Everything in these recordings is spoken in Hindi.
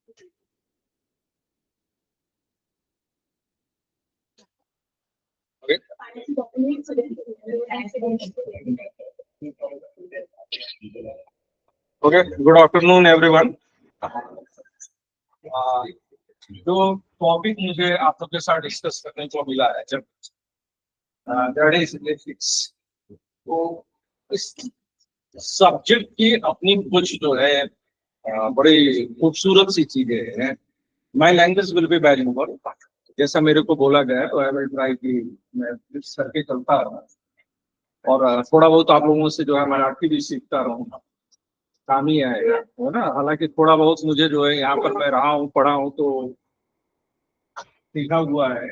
Okay. Okay. Good afternoon, everyone. जो टॉपिक मुझे आप सबके साथ डिस्कस करने को मिला है जब दैट इज एथिक्स, तो इस सब्जेक्ट की अपनी कुछ जो है बड़ी खूबसूरत सी चीजें हैं। My language will be very more, जैसा मेरे को बोला गया है, तो आई विल ट्राई कि मैं इस करके चलता रहूं और थोड़ा बहुत आप लोगों से जो है मराठी भी सीखता रहूंगा, काम ही आएगा, है ना। हालांकि थोड़ा बहुत मुझे जो है यहाँ पर मैं रहा हूँ, पढ़ा हूँ, तो सीखा हुआ है।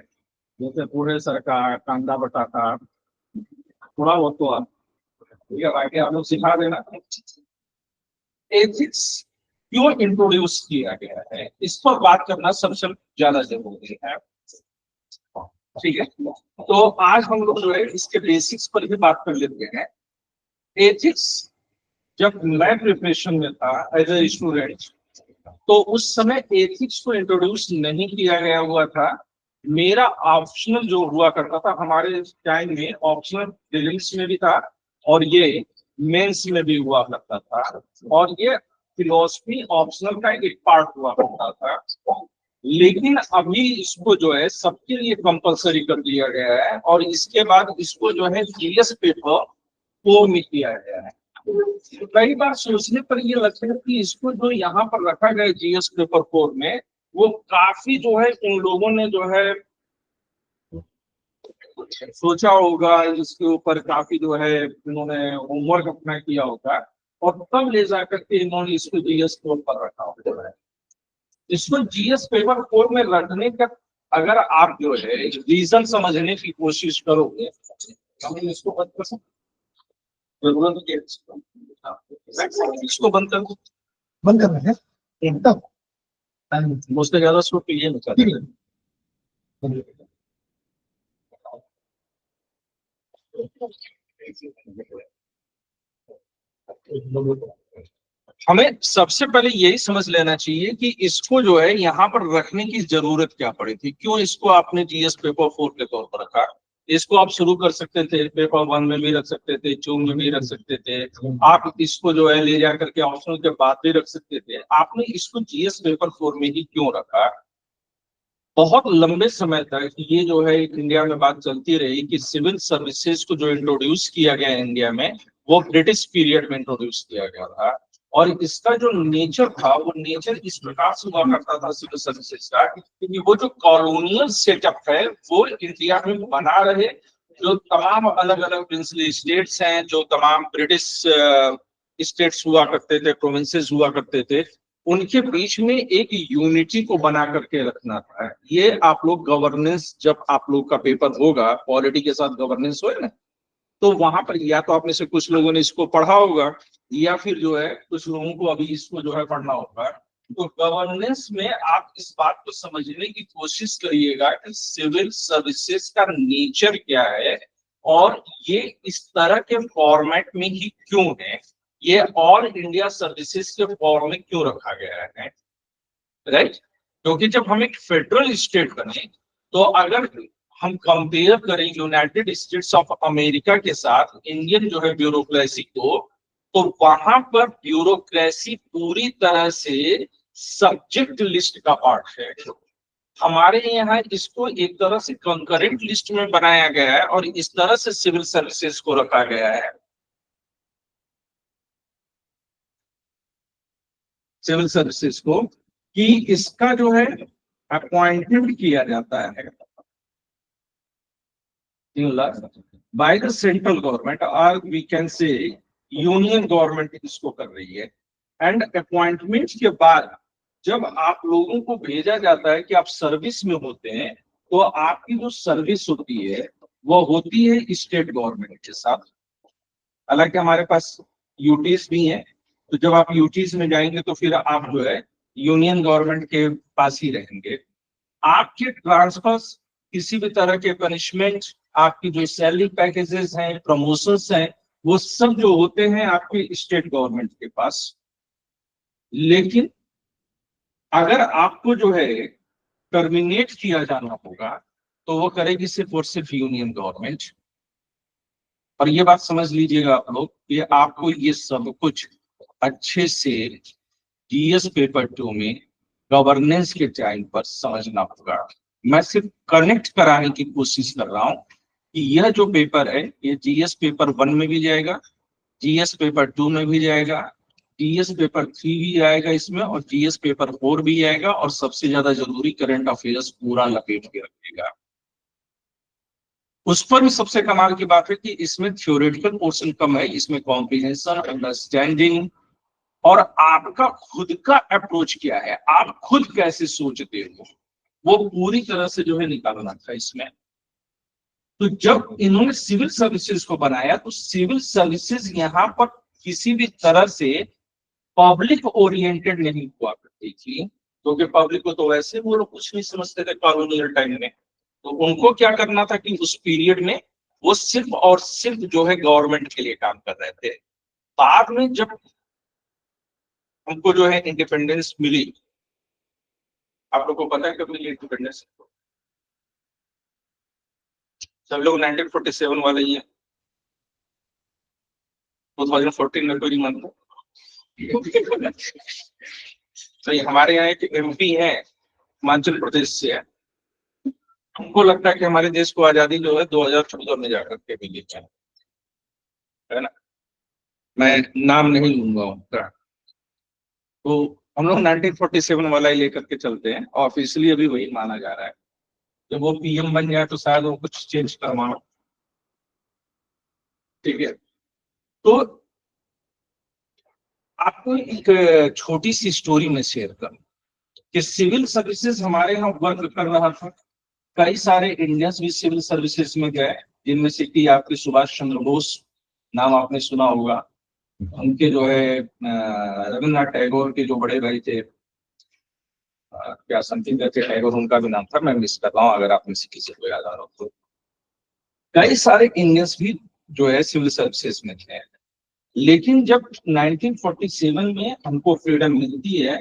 जैसे पूरे सरकार कांदा बटाटा थोड़ा बहुत तो आप ठीक है, बाकी आप लोग सिखा देना। एथिक्स क्यों इंट्रोड्यूस किया गया है, इस पर बात करना सबसे ज्यादा जरूरी है। ठीक है, तो आज हम लोग जो है इसके बेसिक्स पर भी बात कर लेते हैं। एथिक्स जब मैं प्रिपरेशन में था एज ए स्टूडेंट, तो उस समय एथिक्स को इंट्रोड्यूस नहीं किया गया हुआ था। मेरा ऑप्शनल जो हुआ करता था, हमारे टाइम में ऑप्शनल प्रीलिम्स में भी था और ये मेंस में भी हुआ करता था, और ये फिलोसफी ऑप्शनल का एक पार्ट हुआ करता था। लेकिन अभी इसको जो है सबके लिए कंपलसरी कर दिया गया है, और इसके बाद इसको जो है जीएस पेपर को में किया गया है। कई बार सोचने पर ये लगता है कि इसको जो यहाँ पर रखा गया जीएस पेपर 4 में, वो काफी जो है उन लोगों ने जो है सोचा होगा, इसके ऊपर काफी जो है इन्होंने होमवर्क अपना किया होगा, और तब ले जाकर के इन्होंने इसको जीएस पेपर पर रखा होगा। इसको जीएस पेपर 4 में रखने का अगर आप जो है रीजन समझने की कोशिश करोगे, हम इसको बंद कर सकते, इसको बंद कर दो, बंद करना है एकदम मुझसे ज्यादा इसको पीए नहीं करते। हमें सबसे पहले यही समझ लेना चाहिए कि इसको जो है यहाँ पर रखने की जरूरत क्या पड़ी थी, क्यों इसको आपने जीएस पेपर 4 के तौर पर रखा। इसको आप शुरू कर सकते थे, पेपर 1 में भी रख सकते थे, 2 में भी रख सकते थे, आप इसको जो है ले जा करके ऑप्शनल के बाद भी रख सकते थे। आपने इसको जीएस पेपर 4 में ही क्यों रखा। बहुत लंबे समय तक ये जो है इंडिया में बात चलती रही कि सिविल सर्विसेज को जो इंट्रोड्यूस किया गया इंडिया में, वो ब्रिटिश पीरियड में इंट्रोड्यूस किया गया था, और इसका जो नेचर था वो नेचर इस प्रकार से हुआ करता था सिविल सर्विसेज का, क्योंकि वो जो कॉलोनियल सेटअप है वो इंडिया में बना रहे। जो तमाम अलग अलग प्रिंसली स्टेट्स हैं, जो तमाम ब्रिटिश स्टेट्स हुआ करते थे, प्रोविंसेस हुआ करते थे, उनके बीच में एक यूनिटी को बना करके रखना था। ये आप लोग गवर्नेंस, जब आप लोग का पेपर होगा पॉलिटी के साथ गवर्नेंस होए ना, तो वहां पर या तो आप में से कुछ लोगों ने इसको पढ़ा होगा, या फिर जो है कुछ लोगों को अभी इसको जो है पढ़ना होगा। तो गवर्नेंस में आप इस बात को समझने की कोशिश करिएगा कि सिविल सर्विसेज का नेचर क्या है, और ये इस तरह के फॉर्मेट में ही क्यों है, ये ऑल इंडिया सर्विसेज के फॉर्म में क्यों रखा गया है, राइट। क्योंकि जब हम एक फेडरल स्टेट बने, तो अगर हम कंपेयर करें यूनाइटेड स्टेट्स ऑफ अमेरिका के साथ इंडियन जो है ब्यूरोक्रेसी को, तो वहां पर ब्यूरोक्रेसी पूरी तरह से सब्जेक्ट लिस्ट का पार्ट है। हमारे यहाँ इसको एक तरह से कंकरेंट लिस्ट में बनाया गया है, और इस तरह से सिविल सर्विसेज को रखा गया है। सिविल सर्विसेज को कि इसका जो है अपॉइंटमेंट किया जाता है बाय द सेंट्रल गवर्नमेंट, और we can say union government इसको कर रही है। एंड अपॉइंटमेंट के बाद जब आप लोगों को भेजा जाता है कि आप सर्विस में होते हैं, तो आपकी जो सर्विस होती है वो होती है स्टेट गवर्नमेंट के साथ। हालांकि हमारे पास यूटीज भी हैं, तो जब आप यूटीज में जाएंगे तो फिर आप जो है यूनियन गवर्नमेंट के पास ही रहेंगे। आपके ट्रांसफर, किसी भी तरह के पनिशमेंट, आपकी जो सैलरी पैकेजेस हैं, प्रमोशंस हैं, वो सब जो होते हैं आपके स्टेट गवर्नमेंट के पास। लेकिन अगर आपको जो है टर्मिनेट किया जाना होगा तो वो करेगी सिर्फ और सिर्फ यूनियन गवर्नमेंट। और ये बात समझ लीजिएगा आप लोग कि आपको ये सब कुछ अच्छे से जीएस पेपर 2 में गवर्नेंस के टाइम पर समझना होगा। मैं सिर्फ कनेक्ट कराने की कोशिश कर रहा हूं कि यह जो पेपर है ये जीएस पेपर 1 में भी जाएगा, जीएस पेपर 2 में भी जाएगा, जीएस पेपर 3 भी आएगा इसमें, और जीएस पेपर 4 भी आएगा, और सबसे ज्यादा जरूरी करंट अफेयर्स पूरा लपेट के रखेगा। उस पर भी सबसे कमाल की बात है कि इसमें थ्योरेटिकल पोर्शन कम है, इसमें कॉम्प्रिहेंशन, अंडरस्टैंडिंग और आपका खुद का अप्रोच क्या है, आप खुद कैसे सोचते हो, वो पूरी तरह से जो है निकालना था इसमें। तो जब इन्होंने सिविल सर्विसेज को बनाया तो सिविल सर्विसेज यहाँ पर किसी भी तरह से पब्लिक ओरिएंटेड नहीं हुआ करती थी, क्योंकि पब्लिक को तो वैसे वो लोग कुछ नहीं समझते थे कॉलोनियल टाइम में। तो उनको क्या करना था कि उस पीरियड में वो सिर्फ और सिर्फ जो है गवर्नमेंट के लिए काम कर रहे थे। बाद में जब हमको जो है इंडिपेंडेंस मिली, आप लोग को पता है कब मिली इंडिपेंडेंस? सब लोग 1947 वाले ही है, 2014 में कोई मंथ। तो ये हमारे यहाँ एक एमपी है, हिमाचल प्रदेश से है। हमको लगता है कि हमारे देश को आजादी जो है 2014 में जाकर के मिली है ना। मैं नाम नहीं लूंगा उनका। तो हम लोग 1947 वाला ही लेकर के चलते हैं, ऑफिशियली अभी वही माना जा रहा है। जब वो पीएम बन जाए तो शायद वो कुछ चेंज करवाना, ठीक है। तो आपको एक छोटी सी स्टोरी में शेयर करूं कि सिविल सर्विसेज हमारे यहाँ वर्क कर रहा था। कई सारे इंडियंस भी सिविल सर्विसेज में गए, जिनमें से कि आपके सुभाष चंद्र बोस नाम आपने सुना होगा। उनके जो है रविन्द्रनाथ टैगोर के जो बड़े भाई थे, क्या समथिंग करके टैगोर उनका भी नाम था, मैं मिस कर रहा हूँ, अगर आप में से किसी को याद आ रहा हो तो। कई सारे इंडियंस भी जो है सिविल सर्विसेज में थे। लेकिन जब 1947 में हमको फ्रीडम मिलती है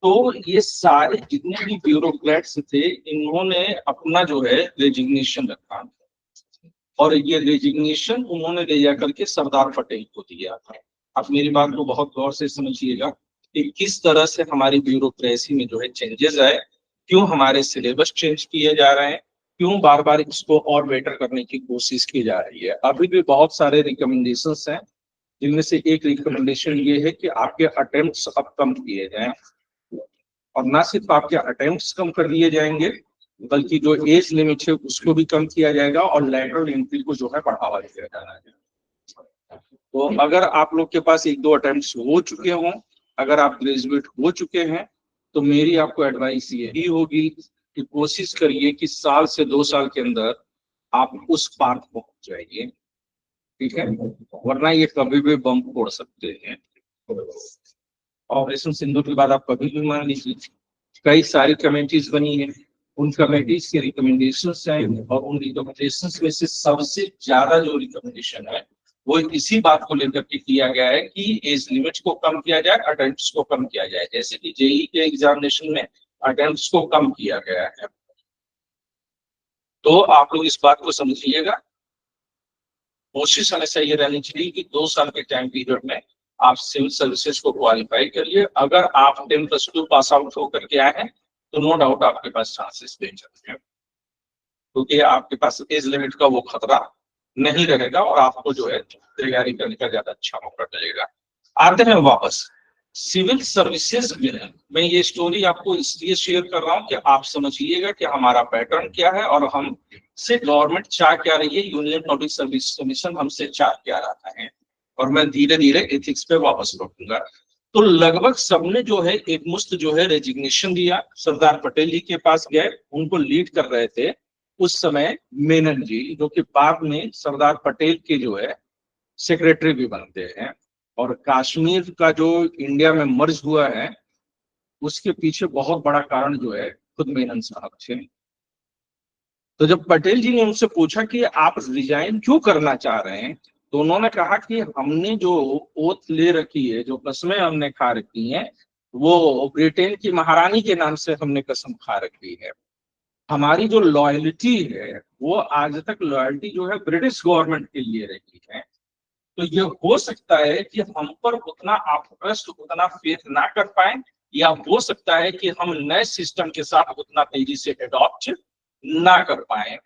तो ये सारे जितने भी ब्यूरोक्रेट्स थे इन्होंने अपना जो है रेजिग्नेशन रखा, और ये रेजिग्नेशन उन्होंने ले जाकर के सरदार पटेल को दिया था। आप मेरी बात को बहुत गौर से समझिएगा कि किस तरह से हमारी ब्यूरोक्रेसी में जो है चेंजेस आए, क्यों हमारे सिलेबस चेंज किए जा रहे हैं, क्यों बार बार इसको और बेटर करने की कोशिश की जा रही है। अभी भी बहुत सारे रिकमेंडेशंस हैं, जिनमें से एक रिकमेंडेशन ये है कि आपके अटेम्प्ट्स अब कम किए जाएं, और ना सिर्फ आपके अटेम्प्ट्स कम कर दिए जाएंगे बल्कि जो एज लिमिट है उसको भी कम किया जाएगा, और लैटरल एंट्री को जो है बढ़ावा दिया जाना है। तो अगर आप लोग के पास 1-2 अटेम्प्ट्स हो चुके हों, अगर आप ग्रेजुएट हो चुके हैं, तो मेरी आपको एडवाइस यही होगी कि कोशिश करिए कि साल से 2 साल के अंदर आप उस पार पहुंच जाइए, ठीक है, वरना ये कभी भी बम फोड़ सकते हैं। ऑपरेशन सिंदूर के बाद आप कभी भी मान लीजिए कई सारी कमेटीज बनी है, उन कमेटीज के रिकमेंडेशंस आए, और उन रिकमेंडेशंस में से सबसे ज्यादा जो रिकमेंडेशन है वो इसी बात को लेकर के किया गया है कि एज लिमिट को कम किया जाए, अटेम्प्ट्स को कम किया जाए। जैसे कि जेईई के एग्जामिनेशन में अटेम्प्ट्स को कम किया गया है। तो आप लोग इस बात को समझिएगा, कोशिश हमेशा ये रहनी चाहिए कि 2 साल के टाइम पीरियड में आप सिविल सर्विसेज को क्वालिफाई करिए। अगर आप 10+2 पास आउट होकर के आए हैं तो नो डाउट आपके पास चांसेस बेहतर हैं, क्योंकि आपके पास एज लिमिट का वो खतरा नहीं रहेगा और आपको जो है तैयारी करने का ज्यादा अच्छा मौका मिलेगा। आते हैं वापस सिविल सर्विसेज में। मैं ये स्टोरी आपको इसलिए शेयर कर रहा हूँ कि आप समझिएगा कि हमारा पैटर्न क्या है और हम से गवर्नमेंट चाह क्या रही है, यूनियन पब्लिक सर्विस कमीशन हमसे चाह क्या रहा है, और मैं धीरे धीरे एथिक्स पे वापस लौटूंगा। तो लगभग सबने जो है एक मुश्त जो है रेजिग्नेशन दिया, सरदार पटेल जी के पास गए, उनको लीड कर रहे थे उस समय मेनन जी, जो कि बाद में सरदार पटेल के जो है सेक्रेटरी भी बनते हैं। और कश्मीर का जो इंडिया में मर्ज हुआ है उसके पीछे बहुत बड़ा कारण जो है खुद मेनन साहब थे। तो जब पटेल जी ने उनसे पूछा कि आप रिजाइन क्यों करना चाह रहे हैं, तो उन्होंने कहा कि हमने जो ओथ ले रखी है, जो कस्में हमने खा रखी हैं, वो ब्रिटेन की महारानी के नाम से हमने कसम खा रखी है। हमारी जो लॉयल्टी है वो आज तक लॉयल्टी जो है ब्रिटिश गवर्नमेंट के लिए रही है। तो ये हो सकता है कि हम पर उतना आप ट्रस्ट, उतना फेथ ना कर पाए, या हो सकता है कि हम नए सिस्टम के साथ उतना तेजी से अडॉप्ट ना कर पाए।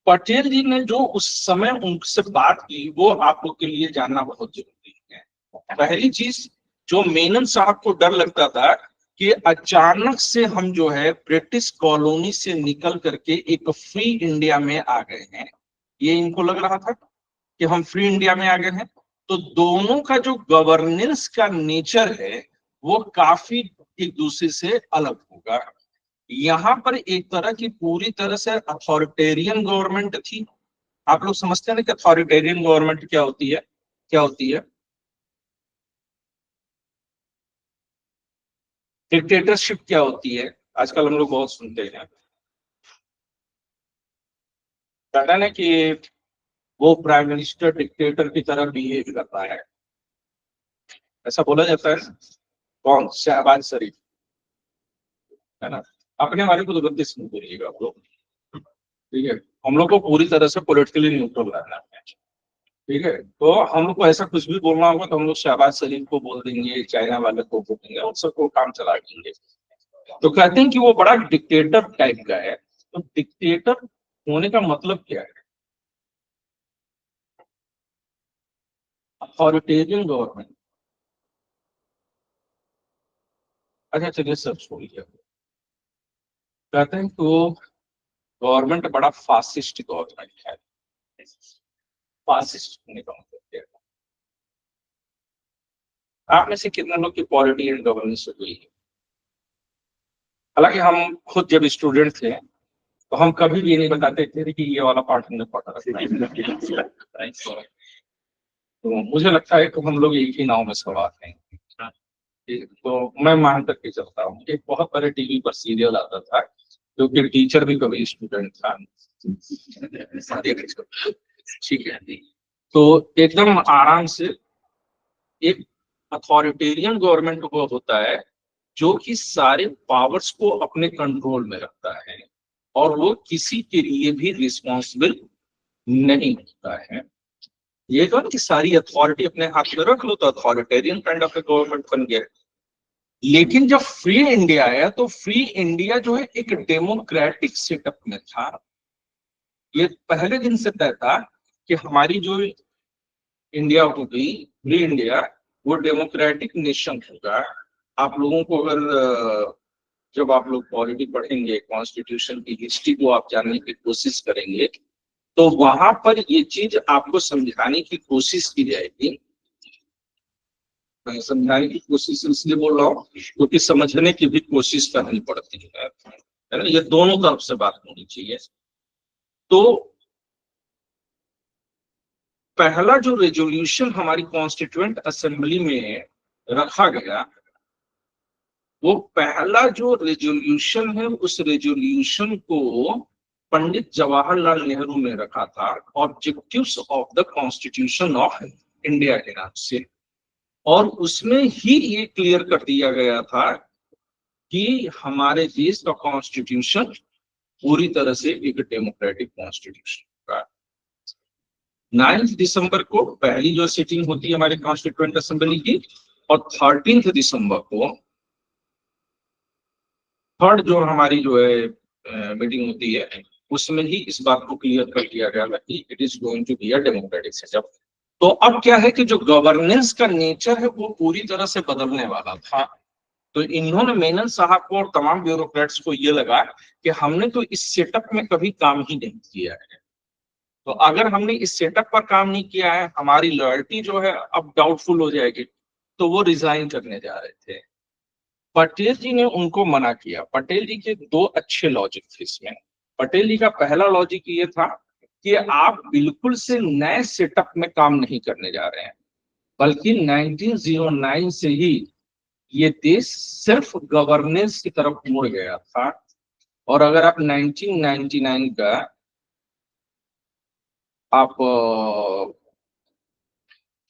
पटेल जी ने जो उस समय उनसे बात की वो आप लोग के लिए जानना बहुत जरूरी है। पहली चीज जो मेनन साहब को डर लगता था कि अचानक से हम जो है ब्रिटिश कॉलोनी से निकल करके एक फ्री इंडिया में आ गए हैं, ये इनको लग रहा था कि हम फ्री इंडिया में आ गए हैं। तो दोनों का जो गवर्नेंस का नेचर है वो काफी एक दूसरे से अलग होगा। यहाँ पर एक तरह की पूरी तरह से अथॉरिटेरियन गवर्नमेंट थी। आप लोग समझते हैं ना कि अथॉरिटेरियन गवर्नमेंट क्या होती है, क्या होती है? डिक्टेटरशिप क्या होती है? आजकल हम लोग बहुत सुनते हैं, कहते हैं ना कि वो प्राइम मिनिस्टर डिक्टेटर की तरह बिहेव करता है, ऐसा बोला जाता है। कौन? शहबाज शरीफ, है ना? अपने बारे को तो गलती से नहीं बोलिएगा आप लोग, ठीक है? हम लोग को पूरी तरह से पॉलिटिकली न्यूट्रल रहना है, ठीक है? तो हम लोग को ऐसा कुछ भी बोलना होगा तो हम लोग शहबाज शरीफ को बोल देंगे, चाइना वाले को बोल देंगे, उन सबको काम चला देंगे। तो कहते हैं कि वो बड़ा डिक्टेटर टाइप का है। तो डिक्टेटर होने का मतलब क्या है? Authoritarian government. अच्छा चलिए सब छोड़िए, कहते हैं कि वो गवर्नमेंट बड़ा फासिस्ट गवर्नमेंट है। फासिस्ट होने का मतलब क्या है? आप में से कितने लोग की पॉलिटी एंड गवर्नेंस हुई है? हालांकि हम खुद जब स्टूडेंट थे तो हम कभी भी नहीं बताते थे कि ये वाला पार्ट हमने पढ़ा है। तो मुझे लगता है कि हम लोग एक ही नाव में सवार हैं। तो मैं मान करके चलता हूँ। एक बहुत बड़े टीवी पर सीरियल आता था क्योंकि टीचर भी कभी स्टूडेंट था, ठीक है? तो एकदम आराम से एक अथॉरिटेरियन गवर्नमेंट वो होता है जो कि सारे पावर्स को अपने कंट्रोल में रखता है और वो किसी के लिए भी रिस्पॉन्सिबल नहीं होता है। ये तो कि सारी अथॉरिटी अपने हाथ में रख लो तो अथॉरिटेरियन काइंड ऑफ गवर्नमेंट बन गया। लेकिन जब फ्री इंडिया आया तो फ्री इंडिया जो है एक डेमोक्रेटिक सेटअप में था। ये पहले दिन से तय था कि हमारी जो इंडिया होगी, फ्री इंडिया, वो डेमोक्रेटिक नेशन होगा। आप लोगों को अगर जब आप लोग पॉलिटी पढ़ेंगे, कॉन्स्टिट्यूशन की हिस्ट्री को आप जानने की कोशिश करेंगे तो वहां पर ये चीज आपको समझाने की कोशिश की जाएगी। मैं समझाने की कोशिश इसलिए बोल रहा हूँ क्योंकि समझने की भी कोशिश करनी पड़ती है ना? ये दोनों तरफ से बात होनी चाहिए। तो पहला जो रेजोल्यूशन हमारी कॉन्स्टिट्यूएंट असेंबली में रखा गया, वो पहला जो रेजोल्यूशन है उस रेजोल्यूशन को पंडित जवाहरलाल नेहरू ने रखा था, objectives of the constitution of India के नाम से। और उसमें ही ये क्लियर कर दिया गया था कि हमारे देश का कॉन्स्टिट्यूशन पूरी तरह से एक डेमोक्रेटिक कॉन्स्टिट्यूशन का। 9 दिसंबर को पहली जो सिटिंग होती है हमारे कॉन्स्टिट्यूएंट असेंबली की, और 13 दिसंबर को थर्ड जो हमारी जो है मीटिंग होती है, उसमें ही इस बात को क्लियर कर दिया गया कि it is going to be a democratic setup. तो अब क्या है कि जो गवर्नेंस का नेचर है वो पूरी तरह से बदलने वाला था। तो इन्होंने मेनन साहब को और तमाम ब्यूरोक्रेट्स को ये लगा कि हमने तो इस सेटअप में कभी काम ही नहीं किया है, तो अगर हमने इस सेटअप पर काम नहीं किया है, हमारी लॉयल्टी जो है अब डाउटफुल हो जाएगी। तो वो रिजाइन करने जा रहे थे। पटेल जी ने उनको मना किया। पटेल जी के दो अच्छे लॉजिक थे इसमें। पटेल जी का पहला लॉजिक ये था कि आप बिल्कुल से नए सेटअप में काम नहीं करने जा रहे हैं, बल्कि 1909 से ही ये देश सिर्फ गवर्नेंस की तरफ मुड़ गया था। और अगर आप 1999 का आप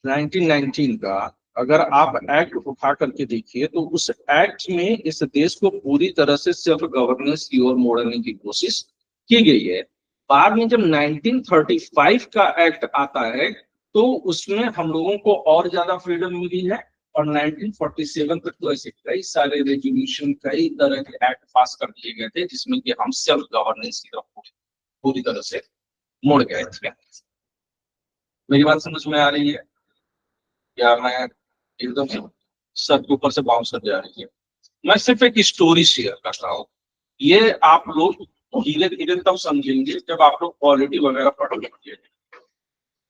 1919 का अगर आप एक्ट उठा करके देखिए तो उस एक्ट में इस देश को पूरी तरह से सेल्फ गवर्नेंस की ओर मोड़ने की कोशिश की गई है। बाद में जब 1935 का एक्ट आता है तो उसमें हम लोगों को और ज्यादा फ्रीडम मिली है, और 1947 तक तो ऐसे कई सारे रेजोल्यूशन, कई तरह के एक्ट पास कर दिए गए थे जिसमें कि हम सेल्फ गवर्नेंस की तरफ पूरी तरह से मुड़ गए थे। मेरी बात समझ में आ रही है या मैं एकदम सर के ऊपर से बाउंस कर जा रही है? मैं सिर्फ एक स्टोरी शेयर कर रहा हूँ। ये आप लोग धीरे धीरे तब समझेंगे जब आप लोग पॉलिटी वगैरह पढ़ लेंगे।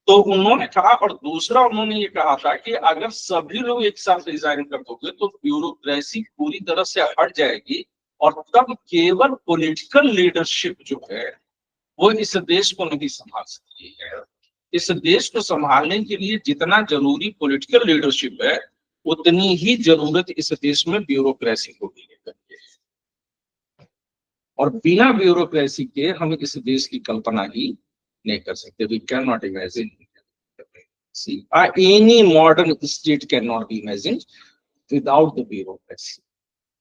तो उन्होंने कहा, और दूसरा उन्होंने ये कहा था कि अगर सभी लोग एक साथ रिजाइन कर दोगे तो ब्यूरोक्रेसी पूरी तरह से हट जाएगी, और तब केवल पॉलिटिकल लीडरशिप जो है वो इस देश को नहीं संभाल सकती है। इस देश को संभालने के लिए जितना जरूरी पॉलिटिकल लीडरशिप है, उतनी ही जरूरत इस देश में ब्यूरोक्रेसी को भी लेकर के है। और बिना ब्यूरोक्रेसी के हम इस देश की कल्पना ही नहीं कर सकते। We can not imagine, any modern state can not be imagine without the bureaucracy.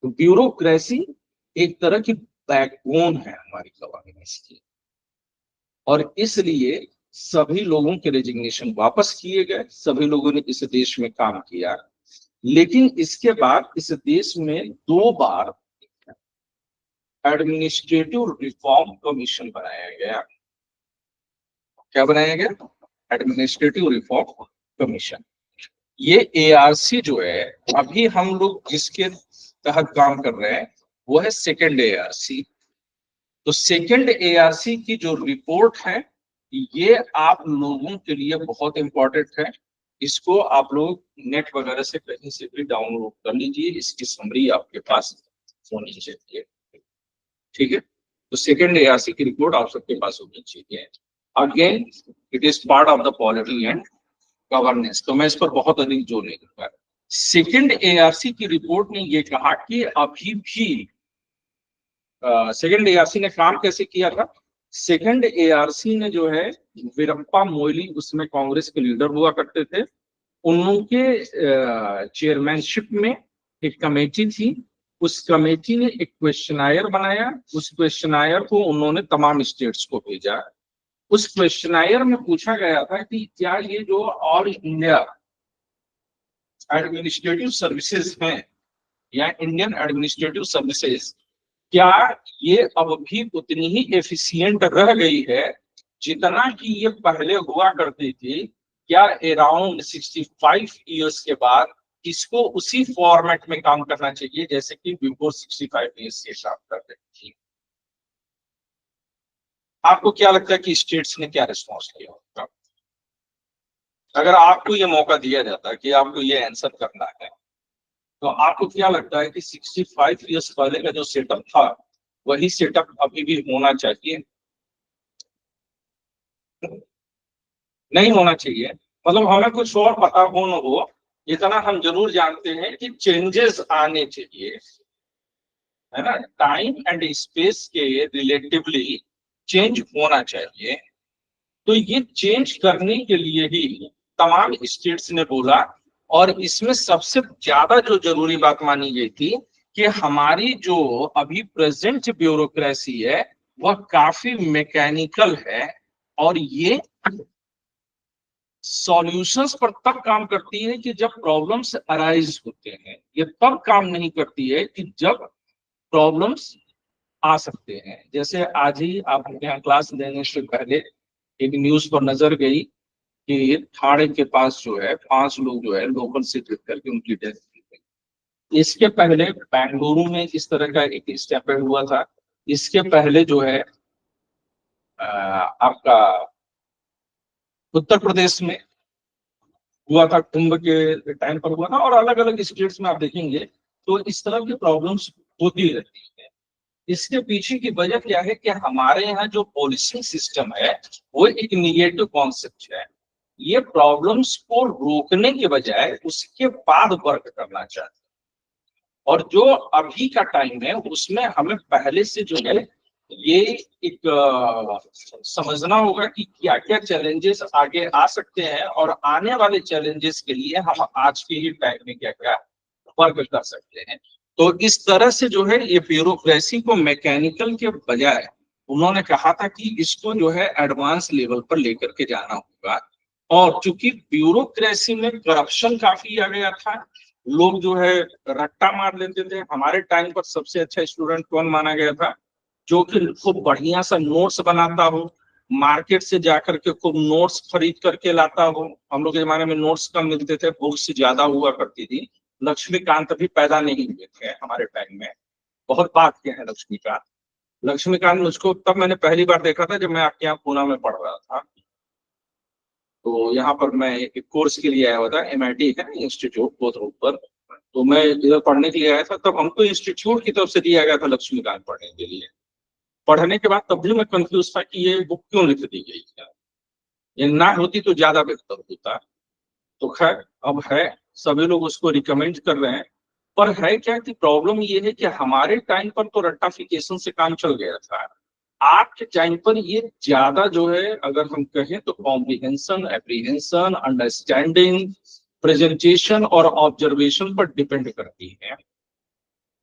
तो ब्यूरोक्रेसी एक तरह की बैकबोन है हमारी गवर्नेंस की, और इसलिए सभी लोगों के रेजिग्नेशन वापस किए गए, सभी लोगों ने इस देश में काम किया। लेकिन इसके बाद इस देश में 2 बार एडमिनिस्ट्रेटिव रिफॉर्म कमीशन बनाया गया। क्या बनाया गया? Administrative reform commission. ये एआरसी जो है, अभी हम लोग जिसके तहत काम कर रहे हैं वो है सेकेंड एआरसी। तो सेकेंड एआरसी की जो रिपोर्ट है ये आप लोगों के लिए बहुत इंपॉर्टेंट है। इसको आप लोग नेट वगैरह से कहीं से भी डाउनलोड कर लीजिए, इसकी समरी आपके पास होनी चाहिए। ठीक है, तो सेकेंड एआरसी की रिपोर्ट आप सबके पास होनी चाहिए। Again it is part of the polity and governance, तो मैं इस पर बहुत अधिक जोर नहीं दूंगा। सेकेंड एआरसी की रिपोर्ट ने ये कहा कि अभी भी सेकेंड एआरसी ने काम कैसे किया था। सेकेंड एआरसी ने जो है, वीरप्पा मोइली उसमें कांग्रेस के लीडर हुआ करते थे, उनके चेयरमैनशिप में एक कमेटी थी। उस कमेटी ने एक क्वेश्चनायर बनाया, उस क्वेश्चनायर को उन्होंने तमाम स्टेट्स को भेजा। उस क्वेश्चनायर में पूछा गया था कि क्या ये जो ऑल इंडिया एडमिनिस्ट्रेटिव सर्विसेज हैं या इंडियन एडमिनिस्ट्रेटिव सर्विसेज, क्या ये अब भी उतनी ही एफिशिएंट रह गई है जितना कि ये पहले हुआ करती थी? क्या अराउंड 65 इयर्स के बाद इसको उसी फॉर्मेट में काम करना चाहिए जैसे कि बिफोर 65 इयर्स से काम कर रही थी? आपको क्या लगता है कि स्टेट्स ने क्या रिस्पॉन्स किया होगा अगर आपको ये मौका दिया जाता कि आपको ये आंसर करना है? तो आपको क्या लगता है कि 65 इयर्स पहले का जो सेटअप था वही सेटअप अभी भी होना चाहिए? नहीं होना चाहिए। मतलब हमें कुछ और पता हो न हो, इतना हम जरूर जानते हैं कि चेंजेस आने चाहिए, है ना। टाइम एंड स्पेस के रिलेटिवली चेंज होना चाहिए। तो ये चेंज करने के लिए ही तमाम स्टेट्स ने बोला, और इसमें सबसे ज्यादा जो जरूरी बात मानी गई थी कि हमारी जो अभी प्रेजेंट ब्यूरोक्रेसी है वह काफी मैकेनिकल है, और ये सॉल्यूशंस पर तब काम करती है कि जब प्रॉब्लम्स अराइज होते हैं। ये तब काम नहीं करती है कि जब प्रॉब्लम्स आ सकते हैं। जैसे आज ही आप यहाँ क्लास देने से पहले एक न्यूज पर नजर गई कि ठाणे के पास जो है 5 लोग जो है लोकल से ट्रिप करके उनकी डेथ की गई। इसके पहले बेंगलुरु में इस तरह का एक स्टैम्पेड हुआ था। इसके पहले जो है आपका उत्तर प्रदेश में हुआ था, कुंभ के टाइम पर हुआ था, और अलग अलग स्टेट्स में आप देखेंगे तो इस तरह की प्रॉब्लम्स होती रहती है। इसके पीछे की वजह क्या है कि हमारे यहाँ जो पॉलिसी सिस्टम है वो एक निगेटिव कॉन्सेप्ट है। ये प्रॉब्लम्स को रोकने के बजाय उसके बाद वर्क करना चाहते हैं, और जो अभी का टाइम है उसमें हमें पहले से जो है ये एक समझना होगा कि क्या क्या चैलेंजेस आगे आ सकते हैं और आने वाले चैलेंजेस के लिए हम आज के ही टाइम में क्या क्या वर्क कर सकते हैं। तो इस तरह से जो है ये ब्यूरोक्रेसी को मैकेनिकल के बजाय उन्होंने कहा था कि इसको जो है एडवांस लेवल पर लेकर के जाना होगा। और चूंकि ब्यूरोक्रेसी में करप्शन काफी आ गया था, लोग जो है रट्टा मार लेते थे। हमारे टाइम पर सबसे अच्छा स्टूडेंट कौन माना गया था? जो कि खूब बढ़िया सा नोट्स बनाता हो, मार्केट से जाकर के खूब नोट्स खरीद करके लाता हो। हम लोग के जमाने में नोट्स कम मिलते थे, बुक्स ज्यादा हुआ करती थी। लक्ष्मीकांत अभी पैदा नहीं हुए थे हमारे टाइम में, बहुत बात के हैं लक्ष्मीकांत। लक्ष्मीकांत मुझको तब मैंने पहली बार देखा था जब मैं आपके यहाँ पूना में पढ़ रहा था। तो यहाँ पर मैं एक कोर्स के लिए आया हुआ था, MIT है इंस्टीट्यूट बोध रोड पर। तो मैं इधर पढ़ने के लिए आया था, तब हमको इंस्टीट्यूट की तरफ से दिया गया था लक्ष्मीकांत पढ़ने के लिए। पढ़ने के बाद तब भी मैं कंफ्यूज था कि ये बुक क्यों लिख दी गई है, ये ना होती तो ज्यादा बेहतर होता। तो खैर अब है, सभी लोग उसको रिकमेंड कर रहे हैं। पर है क्या कि प्रॉब्लम ये है कि हमारे टाइम पर तो रट्टाफिकेशन से काम चल गया था। आपके टाइम पर ये ज्यादा जो है, अगर हम कहें तो कॉम्प्रिहेंशन, एप्रीहेंशन, अंडरस्टैंडिंग, प्रेजेंटेशन और ऑब्जर्वेशन पर डिपेंड करती है।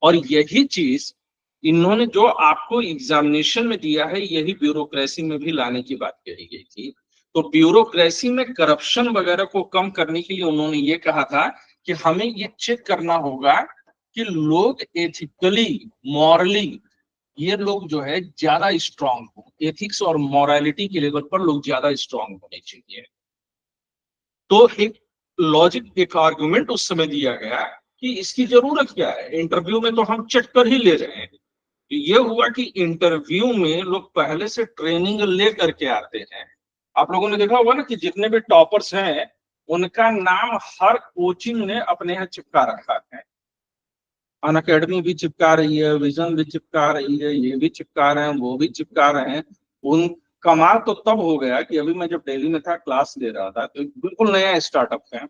और यही चीज इन्होंने जो आपको एग्जामिनेशन में दिया है, यही ब्यूरोक्रेसी में भी लाने की बात कही गई थी। तो ब्यूरोक्रेसी में करप्शन वगैरह को कम करने के लिए उन्होंने ये कहा था कि हमें ये चेक करना होगा कि लोग एथिकली, मॉरली, ये लोग जो है ज्यादा स्ट्रांग हो, एथिक्स और मॉरलिटी के लेवल पर लोग ज्यादा स्ट्रांग होने चाहिए। तो एक लॉजिक, एक आर्गुमेंट उस समय दिया गया कि इसकी जरूरत क्या है, इंटरव्यू में तो हम चेक कर ही ले रहे हैं। ये हुआ कि इंटरव्यू में लोग पहले से ट्रेनिंग ले करके आते हैं। आप लोगों ने देखा होगा ना कि जितने भी टॉपर्स हैं उनका नाम हर कोचिंग ने अपने यहाँ चिपका रखा है। अनअकैडमी भी चिपका रही है, विजन भी चिपका रही है, ये भी चिपका रहे हैं, वो भी चिपका रहे हैं। उन कमाल तो तब हो गया कि अभी मैं जब दिल्ली में था, क्लास ले रहा था, तो बिल्कुल नया स्टार्टअप है,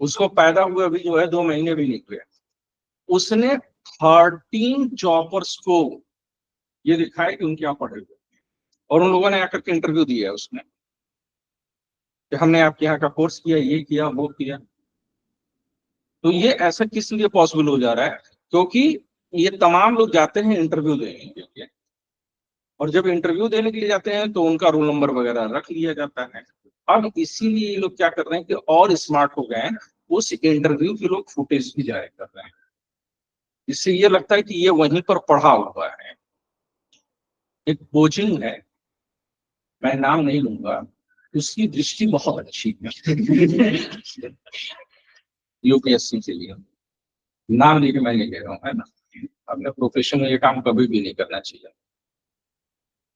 उसको पैदा हुए अभी जो है 2 महीने भी नहीं हुए। उसने 13 जॉबर्स को ये दिखाया कि उनके यहाँ पढ़े हुए, और उन लोगों ने आकर के इंटरव्यू दिया है उसने कि हमने आपके यहाँ का कोर्स किया, ये किया, वो किया। तो ये ऐसा किस लिए पॉसिबल हो जा रहा है? क्योंकि ये तमाम लोग जाते हैं इंटरव्यू देने के लिए, और जब इंटरव्यू देने के लिए जाते हैं तो उनका रोल नंबर वगैरह रख लिया जाता है। अब इसीलिए ये लोग क्या कर रहे हैं कि और स्मार्ट हो गए हैं, उस इंटरव्यू के लोग फुटेज भी जारी कर रहे हैं। इससे ये लगता है कि ये वहीं पर पढ़ा हुआ है। एक कोचिंग है, मैं नाम नहीं लूंगा, उसकी दृष्टि बहुत अच्छी है UPSC के लिए। नाम लेके मैं नहीं ले रहा हूँ, है ना। अपने प्रोफेशन में ये काम कभी भी नहीं करना चाहिए।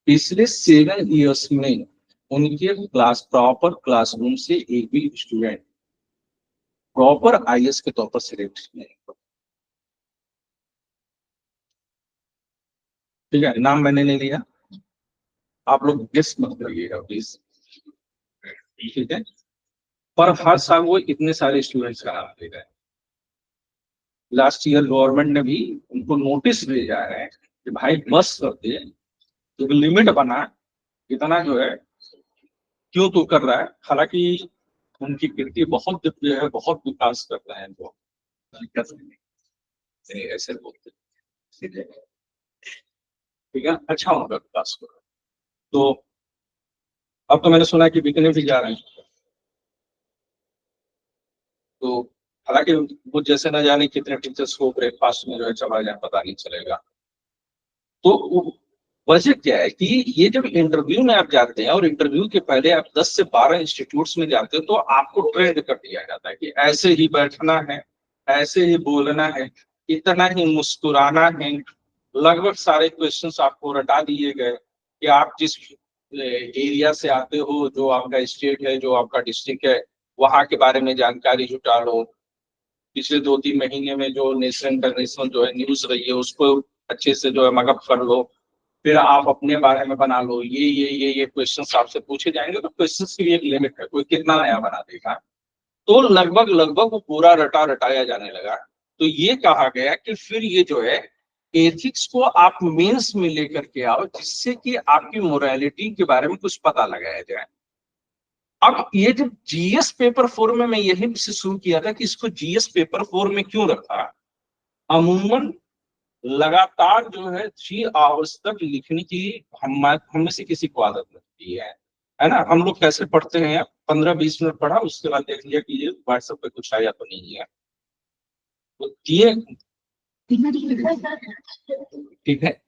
पिछले 7 इयर्स में उनके प्रॉपर क्लासरूम से एक भी स्टूडेंट प्रॉपर IAS के तौर पर सिलेक्ट नहीं हुआ। ठीक है, नाम मैंने नहीं लिया, आप लोग गेस मत करिएगा प्लीज। ठीक है, पर हर साल वो इतने सारे स्टूडेंट्स का नाम ले रहे हैं। लास्ट ईयर गवर्नमेंट ने भी उनको नोटिस भेजा है कि भाई बस कर दे, एक लिमिट बना, इतना जो है क्यों तो कर रहा है। हालांकि उनकी कीर्ति बहुत दिव्य है, बहुत विकास कर रहे हैं वो, ऐसे बोलते, ठीक है, अच्छा उनका विकास कर रहा है। तो अब तो मैंने सुना कि बिकने भी जा रहे हैं। तो हालांकि वो जैसे न जाने कितने टीचर्स को ब्रेकफास्ट में जो है चला जाए, पता नहीं चलेगा। तो वजह क्या है कि ये जब इंटरव्यू में आप जाते हैं और इंटरव्यू के पहले आप 10 से 12 इंस्टीट्यूट्स में जाते हो, तो आपको ट्रेंड कर दिया जाता है कि ऐसे ही बैठना है, ऐसे ही बोलना है, इतना ही मुस्कुराना है। लगभग सारे क्वेश्चंस आपको रटा दिए गए कि आप जिस एरिया से आते हो, जो आपका स्टेट है, जो आपका डिस्ट्रिक्ट है, वहां के बारे में जानकारी जुटा लो। पिछले 2-3 महीने में जो नेशनल इंटरनेशनल जो है न्यूज रही है, उसको अच्छे से जो है मगअप कर लो। फिर आप अपने बारे में बना लो, ये क्वेश्चंस आपसे पूछे जाएंगे। तो क्वेश्चंस की भी एक लिमिट है, कोई कितना नया बना देगा। तो लगभग लगभग वो पूरा रटा रटाया जाने लगा। तो ये कहा गया कि फिर ये जो है एथिक्स को आप मेंस में लेकर के आओ, जिससे कि आपकी मोरालिटी के बारे में कुछ पता लगाया जाए। अब ये जब जीएस पेपर 4 में, मैं यही से शुरू किया था कि इसको जीएस पेपर 4 में क्यों रखा। अमूमन लगातार जो है 3 आवर्स तक लिखने की हम में से किसी को आदत नहीं है ना। हम लोग कैसे पढ़ते हैं, 15-20 मिनट पढ़ा, उसके बाद देख लिया कि ये व्हाट्सएप पे कुछ आया तो नहीं है, तो ये ठीक है,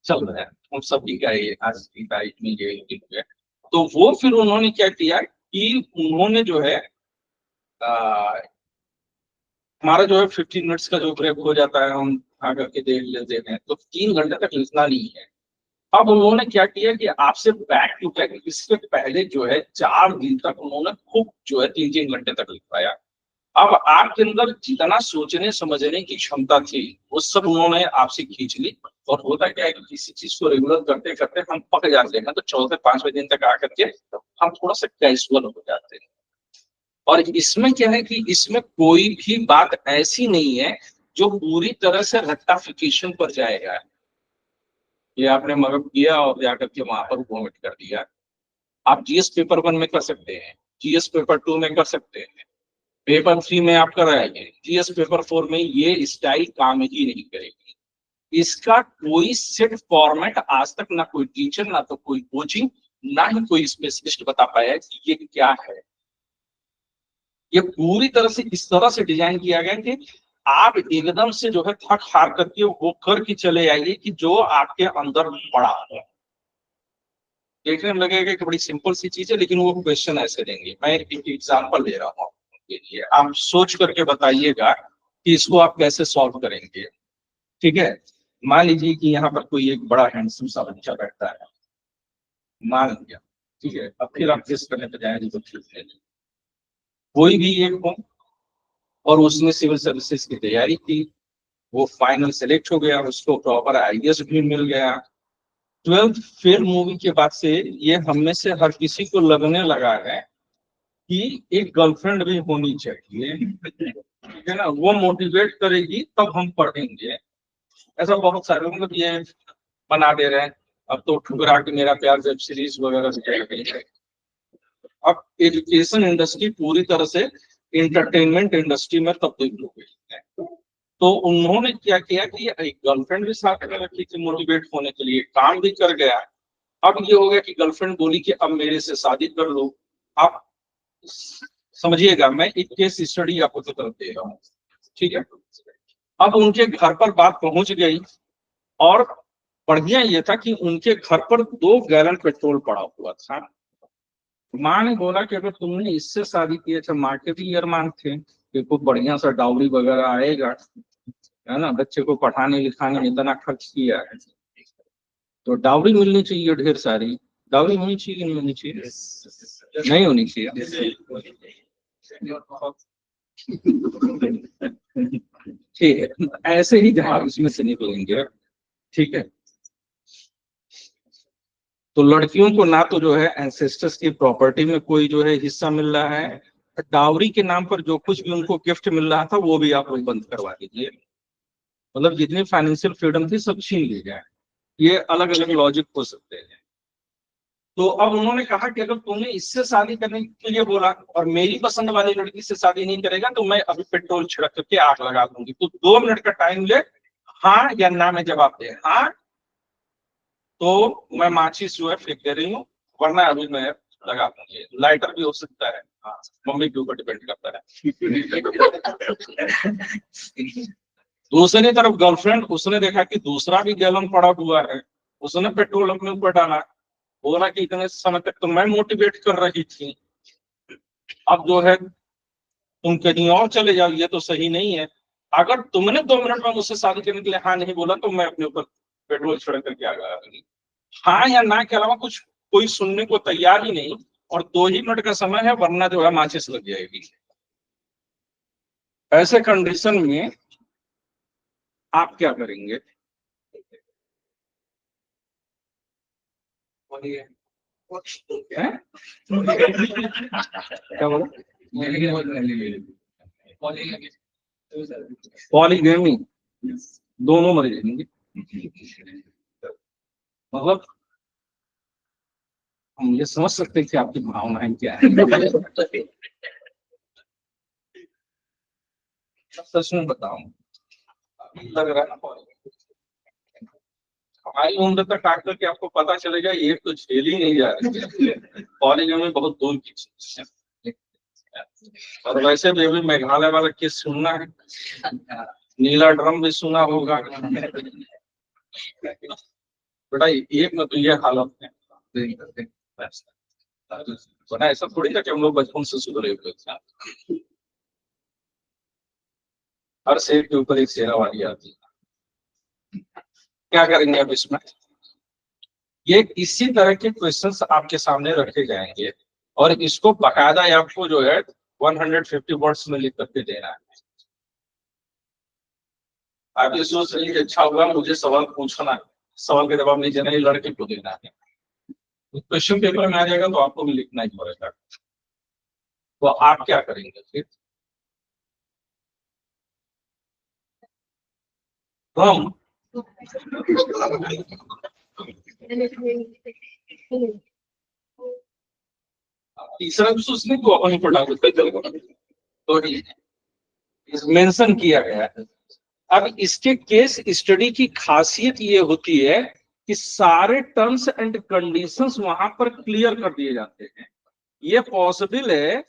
चल रहा है हम सभी का ये आज की तारीख में ये है। तो वो फिर उन्होंने क्या किया कि उन्होंने जो है हमारा जो है 15 मिनट्स का जो ब्रेक हो जाता है, हम आकर के देख लेते हैं, तो 3 घंटे तक लिखना नहीं है। अब उन्होंने क्या किया कि आपसे बैक टू बैक, इससे पहले जो है 4 दिन तक उन्होंने खूब जो है 3-3 घंटे तक लिखवाया। अब आपके अंदर जितना सोचने समझने की क्षमता थी वो सब उन्होंने आपसे खींच ली। और होता क्या है कि किसी चीज को रेगुलर करते करते हम पक जाते हैं, तो 4 से 5वें दिन तक आकर के हम थोड़ा सा कैजुअल हो जाते हैं। और इसमें क्या है कि इसमें कोई भी बात ऐसी नहीं है जो पूरी तरह से रेक्टिफिकेशन पर जाएगा। ये आपने मगर किया और जाकर के वहां पर वोमिट कर दिया। आप जीएस पेपर 1 में कर सकते हैं, जीएस पेपर 2 में कर सकते हैं, पेपर 3 में आप कराएंगे, जीएस पेपर 4 में ये स्टाइल काम ही नहीं करेगी। इसका कोई सेट फॉर्मेट आज तक ना कोई टीचर, ना तो कोई कोचिंग, ना ही कोई स्पेशलिस्ट बता पाया कि ये क्या है। ये पूरी तरह से इस तरह से डिजाइन किया गया कि आप एकदम से जो है थक हार करके वो करके चले आइए कि जो आपके अंदर पड़ा है। देखने में लगेगा कि बड़ी सिंपल सी चीज है, लेकिन वो क्वेश्चन ऐसे देंगे। मैं एक एग्जांपल ले रहा हूँ आपके लिए, आप सोच करके बताइएगा कि इसको आप कैसे सॉल्व करेंगे। ठीक है, मान लीजिए कि यहाँ पर कोई एक बड़ा हैंडसम सा बच्चा बैठता है, मान लिया, ठीक है। अब फिर आप टेस्ट करने पर जाएंगे तो कोई भी एक हो और उसने सिविल सर्विसेज की तैयारी की, वो फाइनल सेलेक्ट हो गया, उसको प्रॉपर आईएएस भी मिल गया। 12th फेल मूवी के बाद से ये हम में से हर किसी को लगने लगा है कि एक गर्लफ्रेंड भी होनी चाहिए, ठीक है ना, वो मोटिवेट करेगी तब हम पढ़ेंगे। ऐसा बहुत सारे मतलब ये बना दे रहे हैं। अब तो ठुकरा के मेरा प्यार वेब सीरीज वगैरह से, अब एजुकेशन इंडस्ट्री पूरी तरह से इंटरटेनमेंट इंडस्ट्री में तब्दील हो गई है। तो उन्होंने क्या किया कि एक गर्लफ्रेंड भी साथ में रखी थी मोटिवेट होने के लिए, काम भी कर गया। अब ये हो गया कि गर्लफ्रेंड बोली कि अब मेरे से शादी कर लो। आप समझिएगा, मैं एक केस स्टडी आपको तो तरफ दे रहा हूँ, ठीक है। अब उनके घर पर बात पहुंच गई और बढ़िया ये था कि उनके घर पर 2 गैलन पेट्रोल पड़ा हुआ था। माँ ने बोला कि अगर तुमने इससे शादी की, अच्छा माँ के भी अरमान थे कि खूब बढ़िया सा डाउरी वगैरह आएगा, है ना, बच्चे को पढ़ाने लिखाने में इतना खर्च किया है तो डाउरी मिलनी चाहिए ढेर सारी। डाउरी होनी चाहिए कि नहीं होनी चाहिए? नहीं होनी चाहिए। ठीक है, ऐसे ही जवाब इसमें से निकलेंगे, ठीक है। तो लड़कियों को ना तो जो है एंसेस्टर्स की प्रॉपर्टी में कोई जो है हिस्सा मिल रहा है, डाउरी के नाम पर जो कुछ भी उनको गिफ्ट मिल रहा था वो भी आप लोग बंद करवा दीजिए। मतलब जितनी फाइनेंशियल फ्रीडम थी सब छीन ली जाए। ये अलग अलग लॉजिक हो सकते हैं। तो अब उन्होंने कहा कि अगर तुमने इससे शादी करने के लिए बोला और मेरी पसंद वाली लड़की से शादी नहीं करेगा तो मैं अभी पेट्रोल छिड़क करके आग लगा दूंगी। तो 2 मिनट का टाइम ले, हाँ या ना में जवाब दे। हाँ तो मैं माचिस जो है फेंक दे रही हूँ, वरना अभी मैं लगा दूंगी। लाइटर भी हो सकता है, हाँ, मम्मी के ऊपर डिपेंड करता है। दूसरी तरफ गर्लफ्रेंड, उसने देखा कि दूसरा भी गैलन पड़ा हुआ है, उसने पेट्रोल अपने ऊपर डाला, बोला कि इतने समय तक तो मैं मोटिवेट कर रही थी, अब जो है तुम कहीं और चले जाओ, ये तो सही नहीं है। अगर तुमने 2 मिनट में मुझसे शादी करने के लिए हाँ नहीं बोला तो मैं अपने ऊपर पेट्रोल छिड़क करके आ गया। हाँ या ना के अलावा कुछ कोई सुनने को तैयार ही नहीं, और 2 ही मिनट का समय है, वरना जो है माचिस लग जाएगी। ऐसे कंडीशन में आप क्या करेंगे? क्या बोला? पॉलीगेमी। दोनों मर जाएंगे। मतलब हम ये समझ सकते हैं कि आपकी भावनाएं क्या है। सच में बताऊं, अभी लग रहा है ना हमारी उम्र तक आकर के आपको पता चलेगा ये तो झेल ही नहीं जा रही है। कॉलेज में बहुत दूर की चीज है। और वैसे भी अभी मेघालय वाला केस सुनना है, नीला ड्रम भी सुना होगा। बेटा एक में तो ये हालत है, बना ऐसा थोड़ी था कि हम लोग बचपन से सुधरे हुए थे। हर शेर के ऊपर एक शेरावाली आती है। क्या करेंगे अब इसमें? ये इसी तरह के क्वेश्चंस आपके सामने रखे जाएंगे और इसको बकायदा आपको जो है 150 वर्ड्स में लिख करके देना है। आप ये सोच रही है अच्छा हुआ मुझे सवाल पूछना है, सवाल का जवाब नहीं देना, ये लड़के को देना है। क्वेश्चन पेपर में आ जाएगा तो आपको भी लिखना ही पड़ेगा। तो आप क्या करेंगे फिर? हम तीसरा भी सोचने को अपन पढ़ा तो मेंशन किया गया है। अब इसके केस स्टडी की खासियत ये होती है कि सारे टर्म्स एंड कंडीशंस वहां पर क्लियर कर दिए जाते हैं। ये पॉसिबल है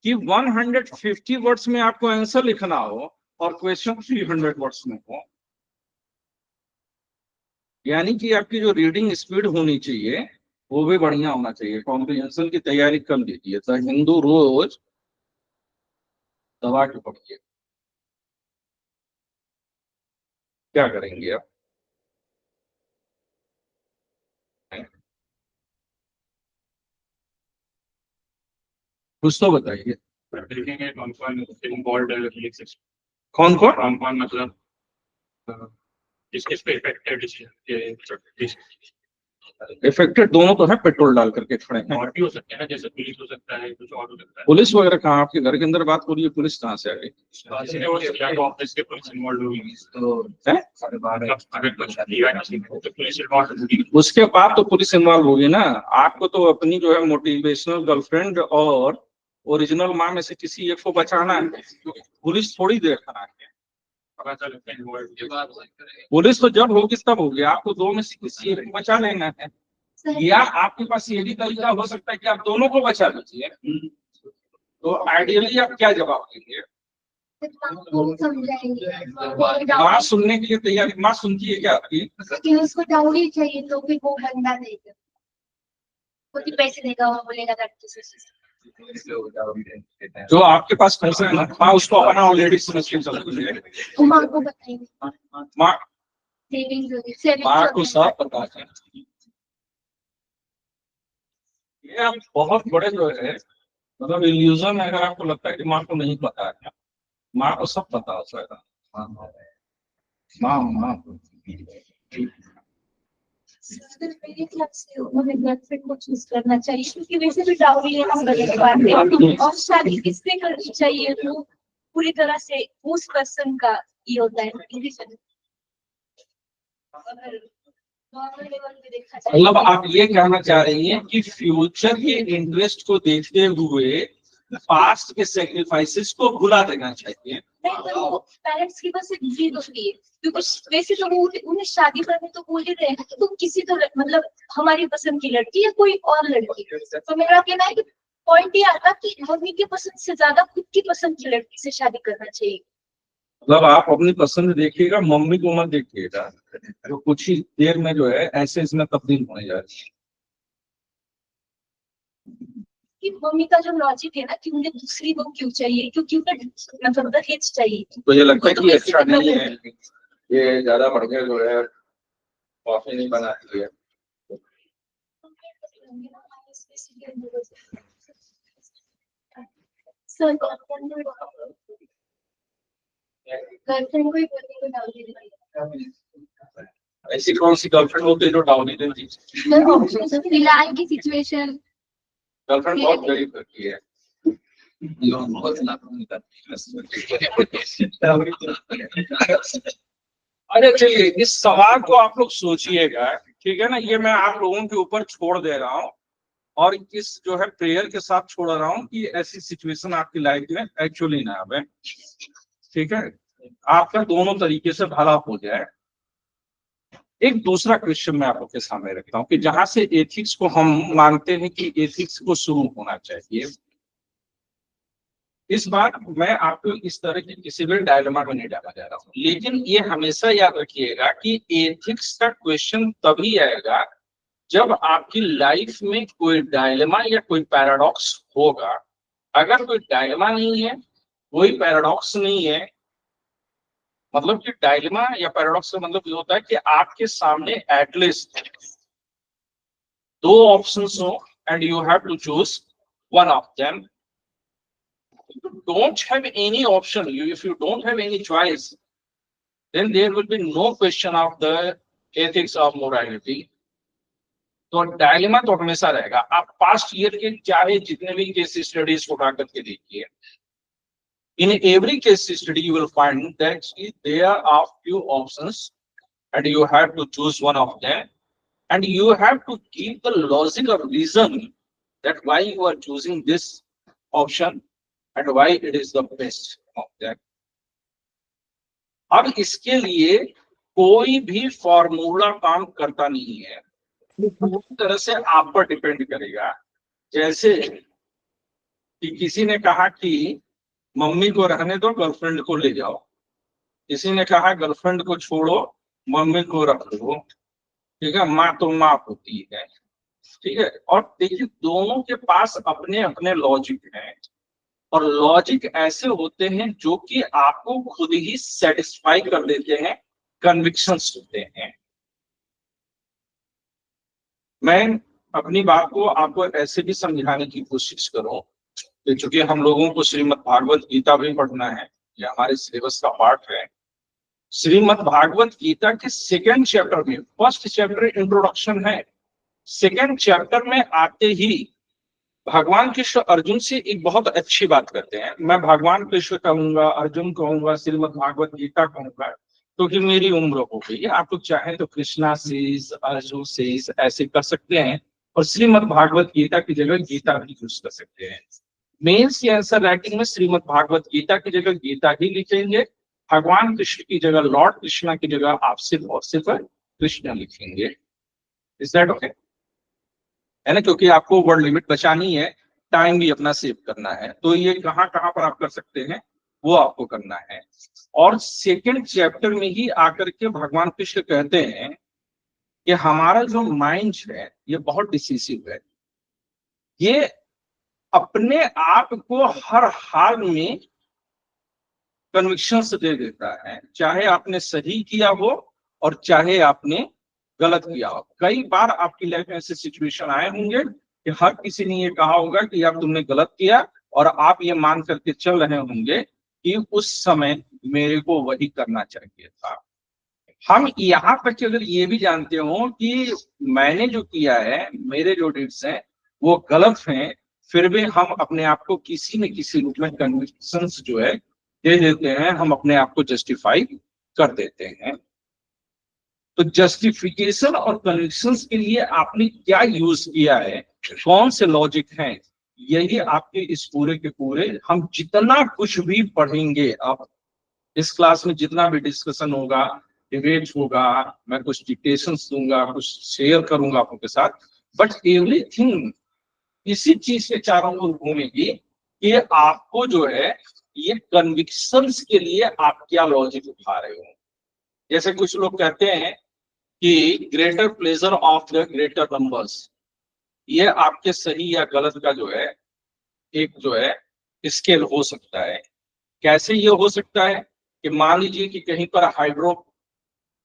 कि 150 वर्ड्स में आपको आंसर लिखना हो और क्वेश्चन 300 वर्ड्स में हो। यानी कि आपकी जो रीडिंग स्पीड होनी चाहिए वो भी बढ़िया होना चाहिए। कॉम्प्रिहेंशन की तैयारी कर लीजिए तो हिंदू रोज दबा के पढ़िए। क्या करेंगे आप? कुछ तो बताइए। देखेंगे कौन कौन इन्वॉल्व है, कौन कौन कौन कौन मतलब किस पे इफेक्टेड इफेक्टेड दोनों तो है, पेट्रोल डाल करके खड़े हैं। और भी हो सकते हैं ना, जैसे पुलिस हो सकता है, कुछ और हो सकता है। पुलिस वगैरह कहाँ? आपके घर के अंदर बात हो रही है, पुलिस कहाँ से आ गई? इसलिए वो या तो ऑफिस के पुलिस इन्वॉल्व होगी तो है? अगर कुछ किया किसी ने तो पुलिस इन्वॉल्व होगी। उसके बाद तो पुलिस इन्वॉल्व होगी ना। आपको तो अपनी जो है मोटिवेशनल गर्लफ्रेंड और ओरिजिनल माँ में से किसी एक को बचाना है, पुलिस थोड़ी देखना है। पता चलता है इन्वॉल्व। पुलिस तो जब होगी तब होगी, आपको दो में से किसी एक को बचा लेना है। या आपके पास ये भी तरीका हो सकता है कि आप दोनों को बचा लीजिए। तो आइडियली आप क्या जवाब देंगे? माँ सुनने के लिए तैयार? माँ सुनती है क्या आपकी? लेकिन उसको डाउरी चाहिए तो फिर वो बंदा देगा, खुद ही पैसे देगा, वो बोलेगा लड़की से। जो आपके पास पैसे है ना, माँ उसको अपना ऑलरेडी समझ के चलती है। तो माँ को बताएंगे, माँ सेविंग्स माँ को सब पता है। ये आप बहुत बड़े जो है मतलब इल्यूजन है। अगर आपको लगता है कि माँ को नहीं पता है, माँ को सब पता होता है। माँ माँ मेरे ख्याल से उन्हें गर्लफ्रेंड को चूज करना चाहिए, क्योंकि वैसे भी डाउरी लेना गलत बात है। और शादी किससे करनी चाहिए वो पूरी तरह से उस पर्सन का ये होता है। नॉर्मल लेवल पे देखा जाए मतलब आप ये कहना चाह रही हैं कि फ्यूचर के इंटरेस्ट को देखते हुए पास्ट के सेक्रीफाइसेस को भुला देना चाहिए। नहीं, पर वो पेरेंट्स की बस एक जिद होती है, क्योंकि वैसे तो वो उन्हें शादी करने तो बोल ही रहे हैं कि तुम किसी तो मतलब हमारी पसंद की लड़की या कोई और लड़की। तो मेरा कहना है कि पॉइंट ये आता कि मम्मी की पसंद से ज्यादा खुद की पसंद की लड़की से शादी करना चाहिए। मतलब आप अपनी पसंद देखिएगा, मम्मी को मत देखिएगा। जो कुछ ही देर में जो है ऐसे इसमें तब्दील होने जा रही है। कि मम्मी का जो लॉजिक है ना कि उन्हें दूसरी वो क्यों चाहिए, क्योंकि उन्हें मतलब दहेज चाहिए। तो ये लगता है कि अच्छा नहीं है, ये ज्यादा बढ़ गया जो है, कॉफी नहीं बनाती है। गर्लफ्रेंड को ही बोलने को डाउरी देती ऐसी कौन सी गर्लफ्रेंड होती है जो डाउनी देती है? है। फिलहाल की सिचुएशन गर्लफ्रेंड बहुत गरीब करती है। अरे चलिए, इस सवाल को आप लोग सोचिएगा, ठीक है ना। ये मैं आप लोगों के ऊपर छोड़ दे रहा हूँ, और इस जो है प्रेयर के साथ छोड़ रहा हूँ कि ऐसी सिचुएशन आपकी लाइफ में एक्चुअली ना आवे, ठीक है। आपका दोनों तरीके से भला हो जाए। एक दूसरा क्वेश्चन मैं आप लोग के सामने रखता हूँ कि जहां से एथिक्स को हम मानते हैं कि एथिक्स को शुरू होना चाहिए, इस बार मैं आपको इस तरह की किसी भी डायलेमा में नहीं डाला जा रहा हूँ, लेकिन ये हमेशा याद रखिएगा कि एथिक्स का क्वेश्चन तभी आएगा जब आपकी लाइफ में कोई डायलेमा या कोई पैराडॉक्स होगा। अगर कोई डायलेमा नहीं है, कोई पैराडॉक्स नहीं है, मतलब कि डायलेमा या पैराडॉक्स का मतलब ये होता है कि आपके सामने एटलीस्ट दो ऑप्शंस हो and you have to choose one of them. Don't have any option, if you don't have any choice, then there will be no question of the ethics of morality. तो डायलेमा तो हमेशा रहेगा। आप पास्ट ईयर के चाहे जितने भी केस स्टडीज उठा करके देखिए, in every case study you will find that there are few options and you have to choose one of them, and you have to give the logical reason that why you are choosing this option and why it is the best of that. अब इसके लिए कोई भी फॉर्मूला काम करता नहीं है, पूरी तरह से आप पर डिपेंड करेगा। जैसे कि किसी ने कहा कि मम्मी को रहने दो, गर्लफ्रेंड को ले जाओ। किसी ने कहा गर्लफ्रेंड को छोड़ो, मम्मी को रख दो। ठीक है, माँ तो माँ होती है, ठीक है। और देखिए, दोनों के पास अपने अपने लॉजिक हैं, और लॉजिक ऐसे होते हैं जो कि आपको खुद ही सेटिस्फाई कर देते हैं, कन्विक्शंस होते हैं। मैं अपनी बात को आपको ऐसे भी समझाने की कोशिश करूं कि चूंकि हम लोगों को श्रीमद् भागवत गीता भी पढ़ना है, ये हमारे सिलेबस का पार्ट है। श्रीमद् भागवत गीता के सेकेंड चैप्टर में, फर्स्ट चैप्टर इंट्रोडक्शन है, सेकेंड चैप्टर में आते ही भगवान कृष्ण अर्जुन से एक बहुत अच्छी बात करते हैं। मैं भगवान कृष्ण कहूंगा, अर्जुन कहूंगा, श्रीमद् भागवत गीता कहूंगा, क्योंकि मेरी उम्र हो गई है। आप लोग चाहें तो कृष्णा सेज, अर्जुन सेज ऐसे कर सकते हैं, और श्रीमद् भागवत गीता की जगह गीता भी यूज कर सकते हैं। मेंस या आंसर राइटिंग में श्रीमद् भागवत गीता की जगह गीता ही लिखेंगे, भगवान कृष्ण की जगह, लॉर्ड कृष्णा की जगह आप सिर्फ और सिर्फ कृष्ण लिखेंगे। Is that okay? है ना, क्योंकि आपको वर्ड लिमिट बचानी है, टाइम भी अपना सेव करना है। तो ये कहाँ कहाँ पर आप कर सकते हैं वो आपको करना है। और सेकंड चैप्टर में ही आकर के भगवान कृष्ण कहते हैं कि हमारा जो माइंड है ये बहुत डिसिसिव है, ये अपने आप को हर हाल में कन्विक्शंस दे देता है, चाहे आपने सही किया हो और चाहे आपने गलत किया हो। कई बार आपकी लाइफ में ऐसे सिचुएशन आए होंगे कि हर किसी ने ये कहा होगा कि यार तुमने गलत किया, और आप ये मान करके चल रहे होंगे कि उस समय मेरे को वही करना चाहिए था। हम यहाँ तक अगर ये भी जानते हो कि मैंने जो किया है, मेरे जो डिड्स हैं वो गलत हैं, फिर भी हम अपने आप को किसी न किसी रूप में कन्विक्शंस जो है दे देते हैं, हम अपने आप को जस्टिफाई कर देते हैं। तो जस्टिफिकेशन और कन्विक्शंस के लिए आपने क्या यूज किया है, कौन से लॉजिक हैं, यही आपके इस पूरे के पूरे, हम जितना कुछ भी पढ़ेंगे, अब इस क्लास में जितना भी डिस्कशन होगा, डिबेट होगा, मैं कुछ डिक्टेशंस दूंगा, कुछ शेयर करूंगा आपके के साथ, बट एवरीथिंग इसी चीज के चारों ओर घूमेगी कि आपको जो है ये कन्विक्शंस के लिए आप क्या लॉजिक उठा रहे हो। जैसे कुछ लोग कहते हैं कि greater pleasure of the greater numbers, ये आपके सही या गलत का जो है एक जो है स्केल हो सकता है। कैसे ये हो सकता है कि मान लीजिए कि कहीं पर हाइड्रो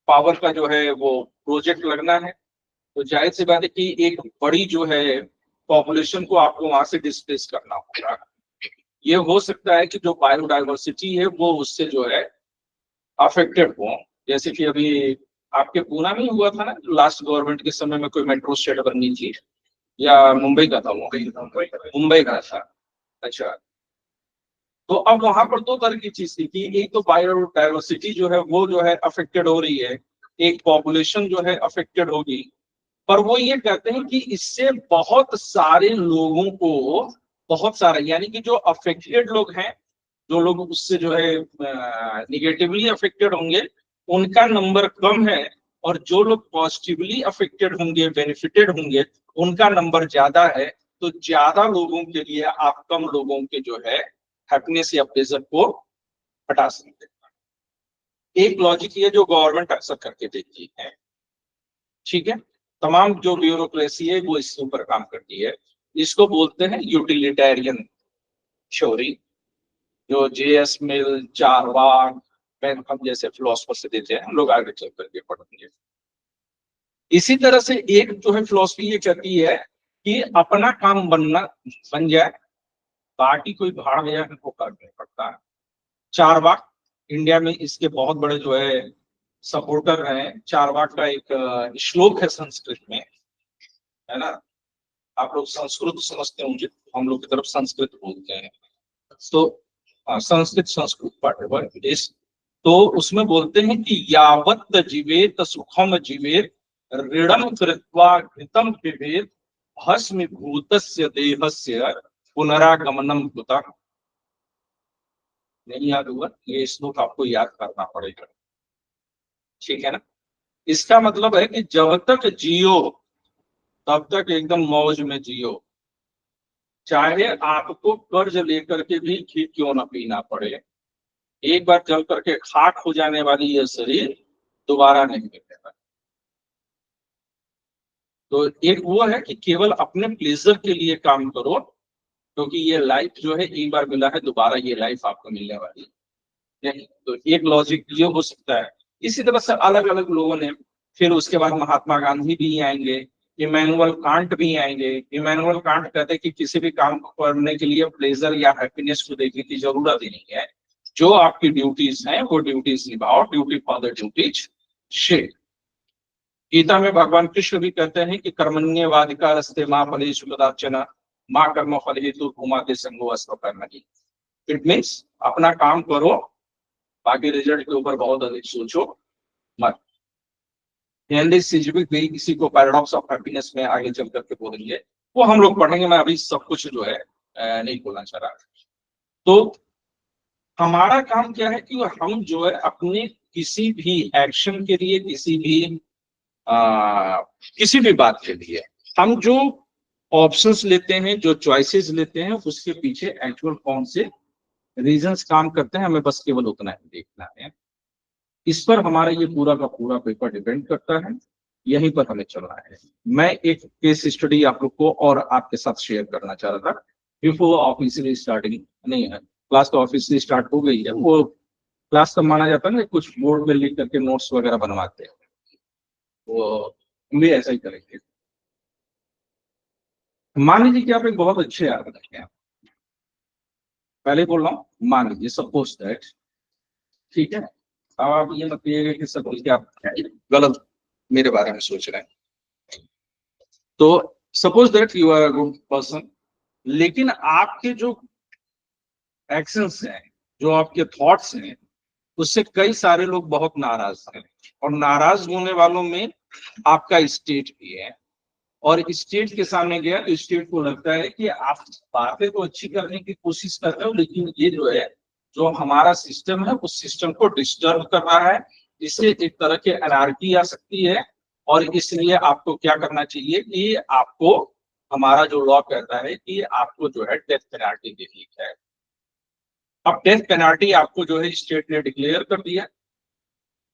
पावर का जो है वो प्रोजेक्ट लगना है, तो जाहिर सी बात है कि एक बड़ी जो है पॉपुलेशन को आपको वहां से डिस्प्लेस करना होगा। ये हो सकता है कि जो बायोडाइवर्सिटी है वो उससे जो है अफेक्टेड हो। जैसे कि अभी आपके पूना में हुआ था ना, लास्ट गवर्नमेंट के समय में कोई मेट्रो स्टेट बननी थी, या मुंबई का था, मुंबई का था। अच्छा, तो अब वहां पर दो तरह की चीज थी कि एक तो बायोडाइवर्सिटी जो है वो जो है अफेक्टेड हो रही है, एक पॉपुलेशन जो है अफेक्टेड होगी, पर वो ये कहते हैं कि इससे बहुत सारे लोगों को, बहुत सारे यानी कि जो अफेक्टेड लोग हैं, जो लोग उससे जो है निगेटिवली अफेक्टेड होंगे उनका नंबर कम है, और जो लोग पॉजिटिवली अफेक्टेड होंगे, बेनिफिटेड होंगे, उनका नंबर ज्यादा है। तो ज्यादा लोगों के लिए आप कम लोगों के जो है हैप्पीनेस या प्लेजर को हटा सकते हैं। एक लॉजिक ये जो गवर्नमेंट अक्सर करके देखती है, ठीक है, तमाम जो ब्यूरोक्रेसी है वो इसके ऊपर काम करती है। इसको बोलते हैं यूटिलिटेरियन थ्योरी, जो जेएस मिल, चारवाक, बेंथम जैसे फिलोसफर से देते हैं, हम लोग आगे चल करके पढ़ेंगे। इसी तरह से एक जो है फिलोसफी ये कहती है कि अपना काम बन जाए, बाकी कोई भाड़ में जाकर वो कर नहीं पड़ता है। चारवाक इंडिया में इसके बहुत बड़े जो है सपोर्टर हैं। चारवाक का एक श्लोक है संस्कृत में, है ना, आप लोग संस्कृत समझते होंगे, हम लोग की तरफ संस्कृत बोलते हैं, तो संस्कृत संस्कृत पाठ इस, तो उसमें बोलते हैं कि यावत् जीवेत सुखम जीवेत ऋणम कृत्वा घृतम पिबेत भस्मीभूतस्य देहस्य पुनरागमनम कुतः। नहीं याद हुआ, ये श्लोक आपको याद करना पड़ेगा, ठीक है ना। इसका मतलब है कि जब तक जियो तब तक एकदम मौज में जियो, चाहे आपको कर्ज लेकर के भी घी क्यों ना पीना पड़े। एक बार जल करके खाक हो जाने वाली यह शरीर दोबारा नहीं मिलेगा। तो एक वो है कि केवल अपने प्लेजर के लिए काम करो, क्योंकि ये लाइफ जो है एक बार मिला है, दोबारा ये लाइफ आपको मिलने वाली नहीं। तो एक लॉजिक ये हो सकता है। इसी तरह से अलग अलग लोगों ने, फिर उसके बाद महात्मा गांधी भी आएंगे, इमैनुअल कांट भी आएंगे। इमैनुअल कांट कहते हैं कि किसी भी काम को करने के लिए प्लेजर या हैप्पीनेस को देखने की जरूरत ही नहीं है, जो आपकी ड्यूटीज हैं वो ड्यूटीज निभाओ, duty for the duties share. Gita में भगवान कृष्ण भी कहते हैं कि कर्मण्येवाधिकार अस्ते मां फलेषु कदाचन मां कर्म फल हेतु घुमाते संगो अस्व कर्मणि। इट मीन्स अपना काम करो, बाकी रिजल्ट के ऊपर बहुत अधिक सोचो मत। हेनरी सिजविक भी किसी को पैराडॉक्स ऑफ हैप्पीनेस में आगे चल करके बोलेंगे, वो हम लोग पढ़ेंगे, मैं अभी सब कुछ जो है नहीं बोलना चाह रहा। तो हमारा काम क्या है कि हम जो है अपने किसी भी एक्शन के लिए, किसी भी बात के लिए हम जो ऑप्शंस लेते हैं, जो चॉइसेस लेते हैं, उसके पीछे एक्चुअल कौन से रीजंस काम करते हैं, हमें बस केवल उतना ही देखना है। इस पर हमारा ये पूरा का पूरा पेपर डिपेंड करता है, यहीं पर हमें चलना है। मैं एक केस स्टडी आप लोग को और आपके साथ शेयर करना चाह रहा था बिफोर ऑफिशियली स्टार्टिंग। नहीं है, क्लास तो ऑफिशियली स्टार्ट हो गई है, वो क्लास का माना जाता है ना, कुछ बोर्ड में लिख करके नोट्स वगैरह बनवाते हैं, वो हम भी ऐसा ही करेंगे। मान लीजिए कि आप एक बहुत अच्छे आदमी हैं, पहले बोल रहा हूँ, मान लीजिए सपोज दैट, ठीक है, अब आप ये मत कहिएगा कि सब बोल के आप गलत मेरे बारे में सोच रहे हैं। तो suppose that you are a good person, लेकिन आपके जो एक्शंस हैं, जो आपके थॉट्स हैं, उससे कई सारे लोग बहुत नाराज हैं, और नाराज होने वालों में आपका स्टेट भी है। और स्टेट के सामने गया तो स्टेट को लगता है कि आप बातें तो अच्छी करने की कोशिश कर रहे हो, लेकिन ये जो है, जो हमारा सिस्टम है, उस सिस्टम को डिस्टर्ब कर रहा है, इससे एक तरह की एनार्की आ सकती है। और इसलिए आपको क्या करना चाहिए कि आपको, हमारा जो लॉ कहता है कि आपको जो है डेथ पेनाल्टी देनी है। अब डेथ पेनाल्टी आपको जो है स्टेट ने डिक्लेयर कर दिया।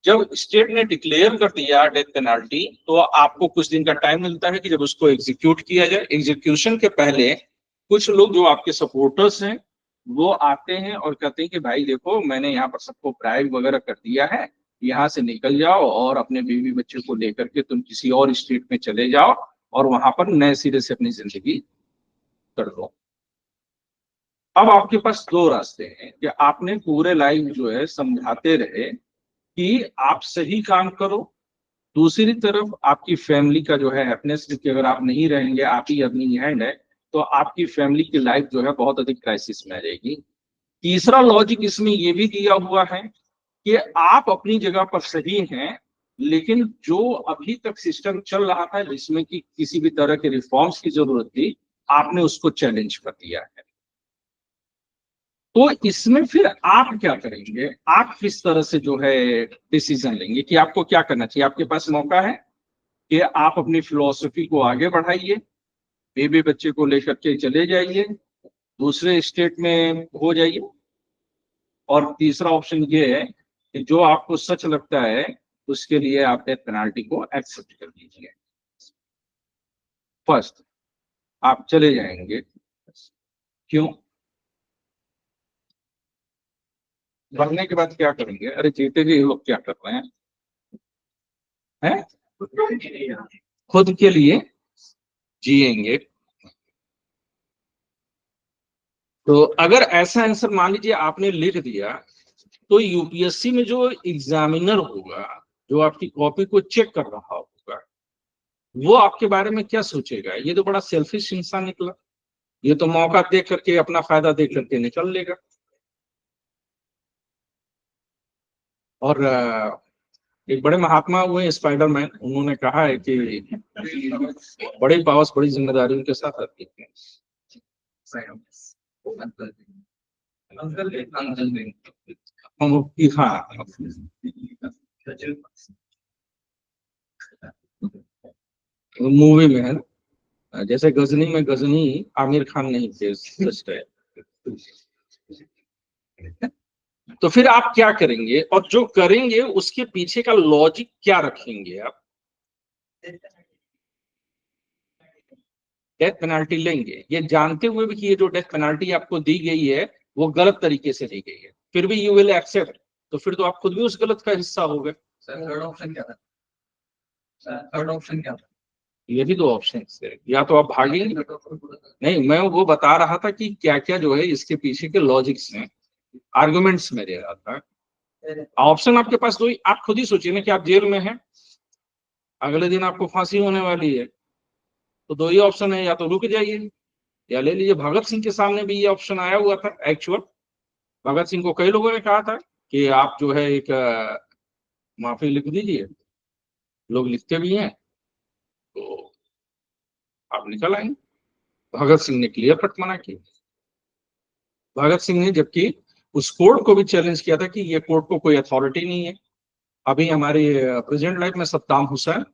जब स्टेट ने डिक्लेयर कर दिया डेथ पेनाल्टी, तो आपको कुछ दिन का टाइम मिलता है कि जब उसको एग्जीक्यूट किया जाए। एग्जीक्यूशन के पहले कुछ लोग जो आपके सपोर्टर्स हैं वो आते हैं और कहते हैं कि भाई देखो, मैंने यहाँ पर सबको ब्राइब वगैरह कर दिया है, यहाँ से निकल जाओ और अपने बीवी बच्चे को लेकर के तुम किसी और स्टेट में चले जाओ और वहां पर नए सिरे से अपनी जिंदगी कर लो। अब आपके पास दो रास्ते हैं कि आपने पूरे लाइफ जो है समझाते रहे कि आप सही काम करो, दूसरी तरफ आपकी फैमिली का जो है हैप्पीनेस, क्योंकि अगर आप नहीं रहेंगे, आप ही अपनी हैंड है, तो आपकी फैमिली की लाइफ जो है बहुत अधिक क्राइसिस में आ जाएगी। तीसरा लॉजिक इसमें ये भी दिया हुआ है कि आप अपनी जगह पर सही हैं, लेकिन जो अभी तक सिस्टम चल रहा था जिसमें कि किसी भी तरह के रिफॉर्म्स की जरूरत थी, आपने उसको चैलेंज कर दिया है। तो इसमें फिर आप क्या करेंगे, आप किस तरह से जो है डिसीजन लेंगे कि आपको क्या करना चाहिए। आपके पास मौका है कि आप अपनी फिलॉसफी को आगे बढ़ाइए, बेबी बच्चे को लेकर के चले जाइए, दूसरे स्टेट में हो जाइए, और तीसरा ऑप्शन ये है कि जो आपको सच लगता है उसके लिए आप डेथ पेनाल्टी को एक्सेप्ट कर लीजिए। फर्स्ट आप चले जाएंगे, क्यों? मरने के बाद क्या करेंगे? अरे जीते जी लोग क्या कर रहे हैं? खुद के लिए जिएंगे। तो अगर ऐसा आंसर मान लीजिए आपने लिख दिया, तो यूपीएससी में जो एग्जामिनर होगा, जो आपकी कॉपी को चेक कर रहा होगा, वो आपके बारे में क्या सोचेगा? ये तो बड़ा सेल्फिश इंसान निकला, ये तो मौका देख करके, अपना फायदा देख करके निकल लेगा। और एक बड़े महात्मा हुए स्पाइडरमैन, उन्होंने कहा है कि बड़ी पावर्स बड़ी जिम्मेदारियों के साथ आती है। हाँ, मूवी में है ना, जैसे गजनी में गजनी आमिर खान नहीं थे, सच है। तो फिर आप क्या करेंगे, और जो करेंगे उसके पीछे का लॉजिक क्या रखेंगे आप? डेथ पेनाल्टी लेंगे ये जानते हुए भी कि ये जो डेथ पेनाल्टी आपको दी गई है वो गलत तरीके से दी गई है, फिर भी यू विल एक्सेप्ट, तो फिर तो आप खुद भी उस गलत का हिस्सा हो गए। थर्ड ऑप्शन क्या था? थर्ड ऑप्शन क्या था? ये भी दो ऑप्शन है, या तो आप भागेंगे, नहीं मैं वो बता रहा था कि क्या क्या जो है इसके पीछे के लॉजिक्स हैं, आर्गुमेंट्स में दे रहा था। ऑप्शन आपके पास दो ही, आप खुद ही सोचिए ना कि आप जेल में हैं, अगले दिन आपको फांसी होने वाली है, तो दो ही ऑप्शन है, या तो रुक जाइए या ले लीजिए। भगत सिंह के सामने भी ये ऑप्शन आया हुआ था एक्चुअल। भगत सिंह को कई लोगों ने कहा था कि आप जो है एक माफी लिख दीजिए, लोग लिखते भी हैं, तो आप निकल आएंगे। भगत सिंह ने क्लियर कट मना किया। भगत सिंह ने जबकि उस कोर्ट को भी चैलेंज किया था कि ये कोर्ट को कोई अथॉरिटी नहीं है। अभी हमारे प्रेजेंट लाइफ में सद्दाम हुसैन,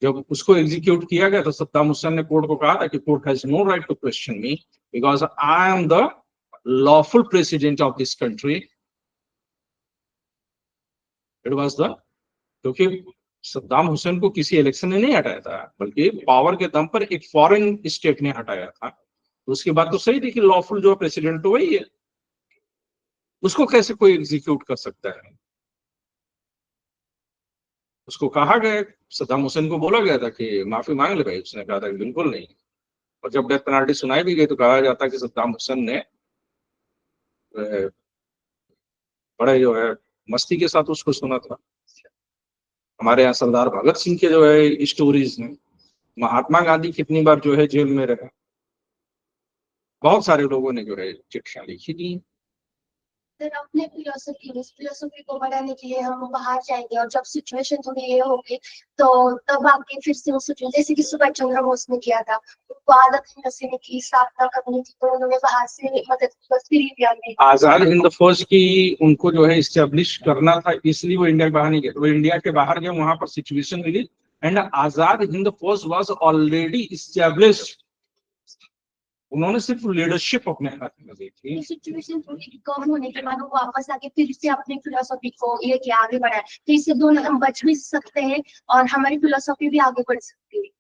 जब उसको एग्जीक्यूट किया गया तो सद्दाम हुसैन ने कोर्ट को कहा था कि court has no right to question me because I am the lawful president of this country. It was the, क्योंकि सद्दाम हुसैन को किसी इलेक्शन ने नहीं हटाया था, बल्कि पावर के दम पर एक फॉरेन स्टेट ने हटाया था। तो उसके बाद तो सही थी कि लॉफुल जो प्रेसिडेंट तो वही है, उसको कैसे कोई एग्जीक्यूट कर सकता है? उसको कहा गया, सद्दाम हुसैन को बोला गया था कि माफी मांग ले भाई, उसने कहा था कि बिल्कुल नहीं। और जब डेथ पेनाल्टी सुनाई भी गई तो कहा जाता कि सद्दाम हुसैन ने बड़े जो है मस्ती के साथ उसको सुना था। हमारे यहाँ सरदार भगत सिंह के जो है स्टोरीज हैं, महात्मा गांधी कितनी बार जो है जेल में रहे, बहुत सारे लोगों ने जो है चिट्ठियां लिखी थी। सर अपने फिलोसफी को बढ़ाने के लिए हम बाहर जाएंगे, और जब सिचुएशन थोड़ी ये होगी तो तब आके फिर से वो सिचुएशन, जैसे कि सुभाष चंद्र बोस ने किया था, उनको आजाद हिंद सेना की स्थापना करनी थी तो उन्होंने बाहर से मदद की। आजाद हिंद फौज की उनको जो है इस्टेब्लिश करना था, इसलिए वो इंडिया के बाहर नहीं गए। वो इंडिया के बाहर गए, वहां पर situation milli, and Azad Hind फौज वाज ऑलरेडी इस्टेब्लिश्ड। उन्होंने सिर्फ लीडरशिप अपने हाथ में ली थी। सिचुएशन थोड़ी कम होने के बाद वो वापस आके फिर से अपनी फिलोसफी को ये क्या आगे बढ़ाए, तो इससे दोनों हम बच भी सकते हैं और हमारी फिलोसफी भी आगे बढ़ सकती है।